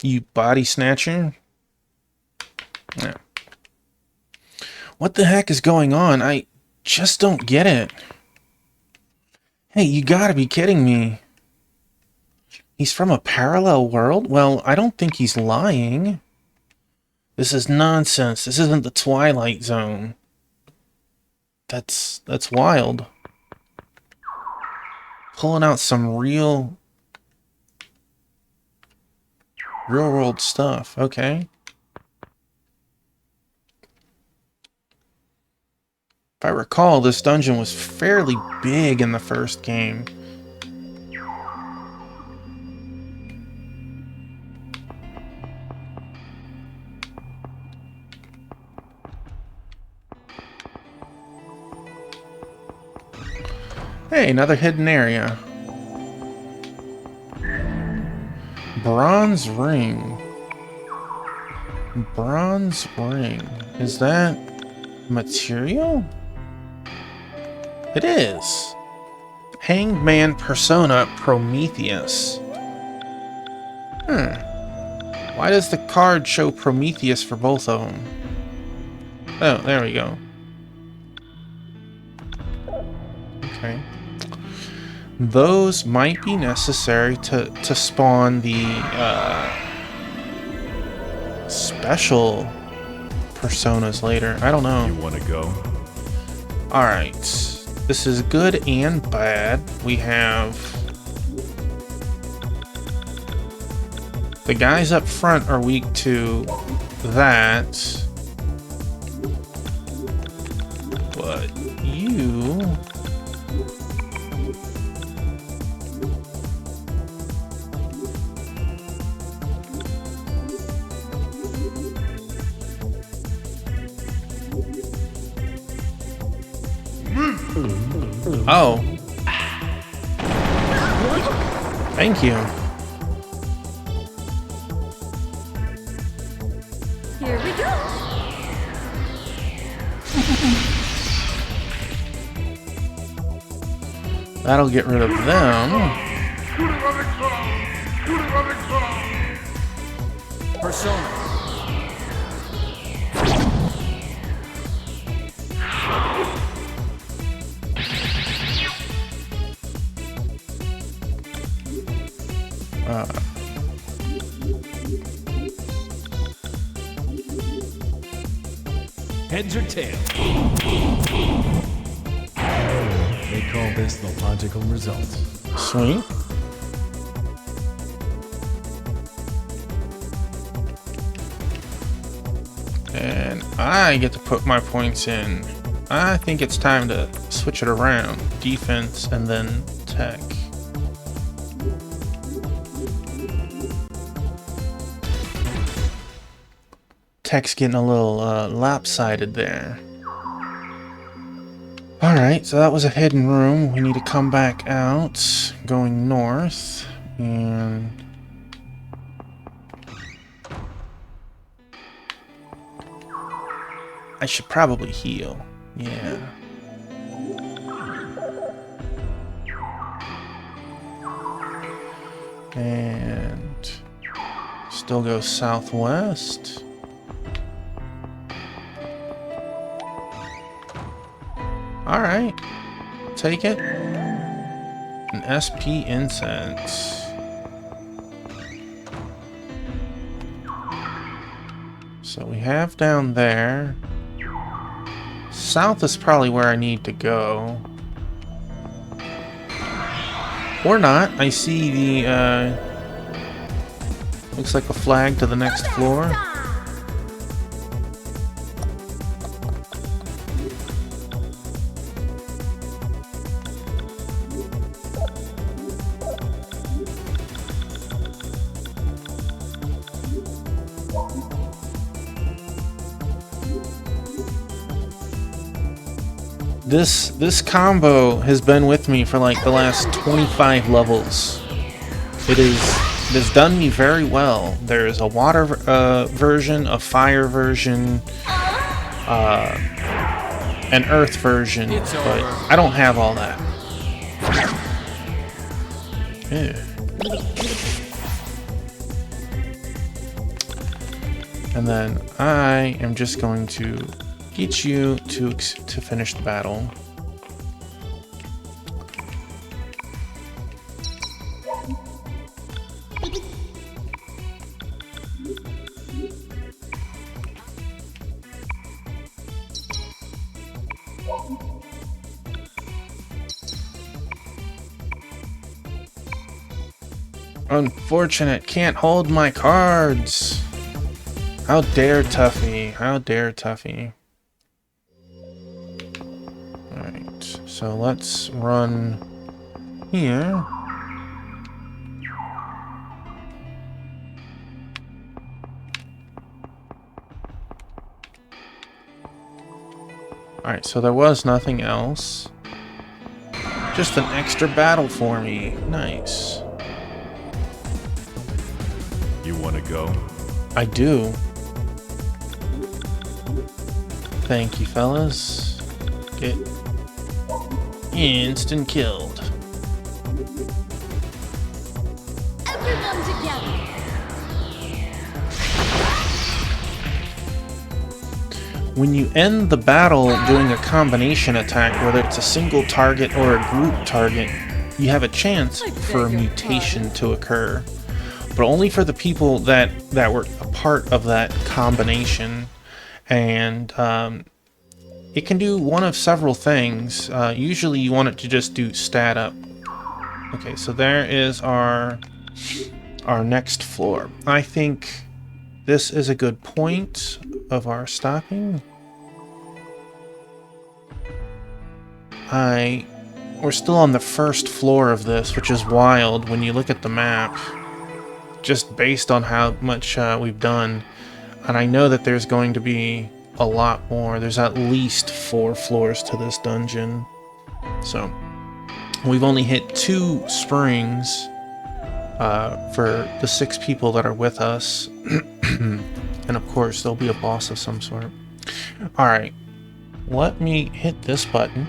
You body snatcher? No. What the heck is going on? I just don't get it. Hey, you gotta be kidding me. He's from a parallel world? Well, I don't think he's lying. This is nonsense. This isn't the Twilight Zone. That's wild. Pulling out some real world stuff. Okay. If I recall, this dungeon was fairly big in the first game. Hey, another hidden area. Bronze ring. Bronze ring. Is that... Material? It is. Hanged Man Persona Prometheus. Why does the card show Prometheus for both of them? Oh, there we go. Okay. Those might be necessary to spawn the special personas later. I don't know. You want to go? Alright. This is good and bad. We have... the guys up front are weak to that. But you... Oh. Thank you. Here we go. That'll get rid of them. Persona. Heads or tails? They call this the logical result. Sweet. And I get to put my points in. I think it's time to switch it around. Defense and then tech. Tech's getting a little lopsided there. Alright, so that was a hidden room. We need to come back out, going north, and... I should probably heal. Yeah. And... still go southwest. Alright. Take it. An SP incense. So we have down there. South is probably where I need to go. Or not. I see the, looks like a flag to the next floor. This combo has been with me for like the last 25 levels. It has done me very well. There is a water version, a fire version, an earth version, but I don't have all that. Ew. And then I am just going to get you to finish the battle. Unfortunate, can't hold my cards. How dare Tuffy? How dare Tuffy? Alright, so let's run here. Alright, so there was nothing else. Just an extra battle for me. Nice. You want to go? I do. Thank you, fellas. Get instant killed. Everyone together. When you end the battle doing a combination attack, whether it's a single target or a group target, you have a chance for a mutation to occur. But only for the people that were a part of that combination. And it can do one of several things. Usually you want it to just do stat up. Okay, so there is our next floor. I think this is a good point of our stopping. We're still on the first floor of this, which is wild when you look at the map, just based on how much we've done. And I know that there's going to be a lot more. There's at least 4 floors to this dungeon. So we've only hit 2 springs for the 6 people that are with us. And of course, there'll be a boss of some sort. Alright, let me hit this button.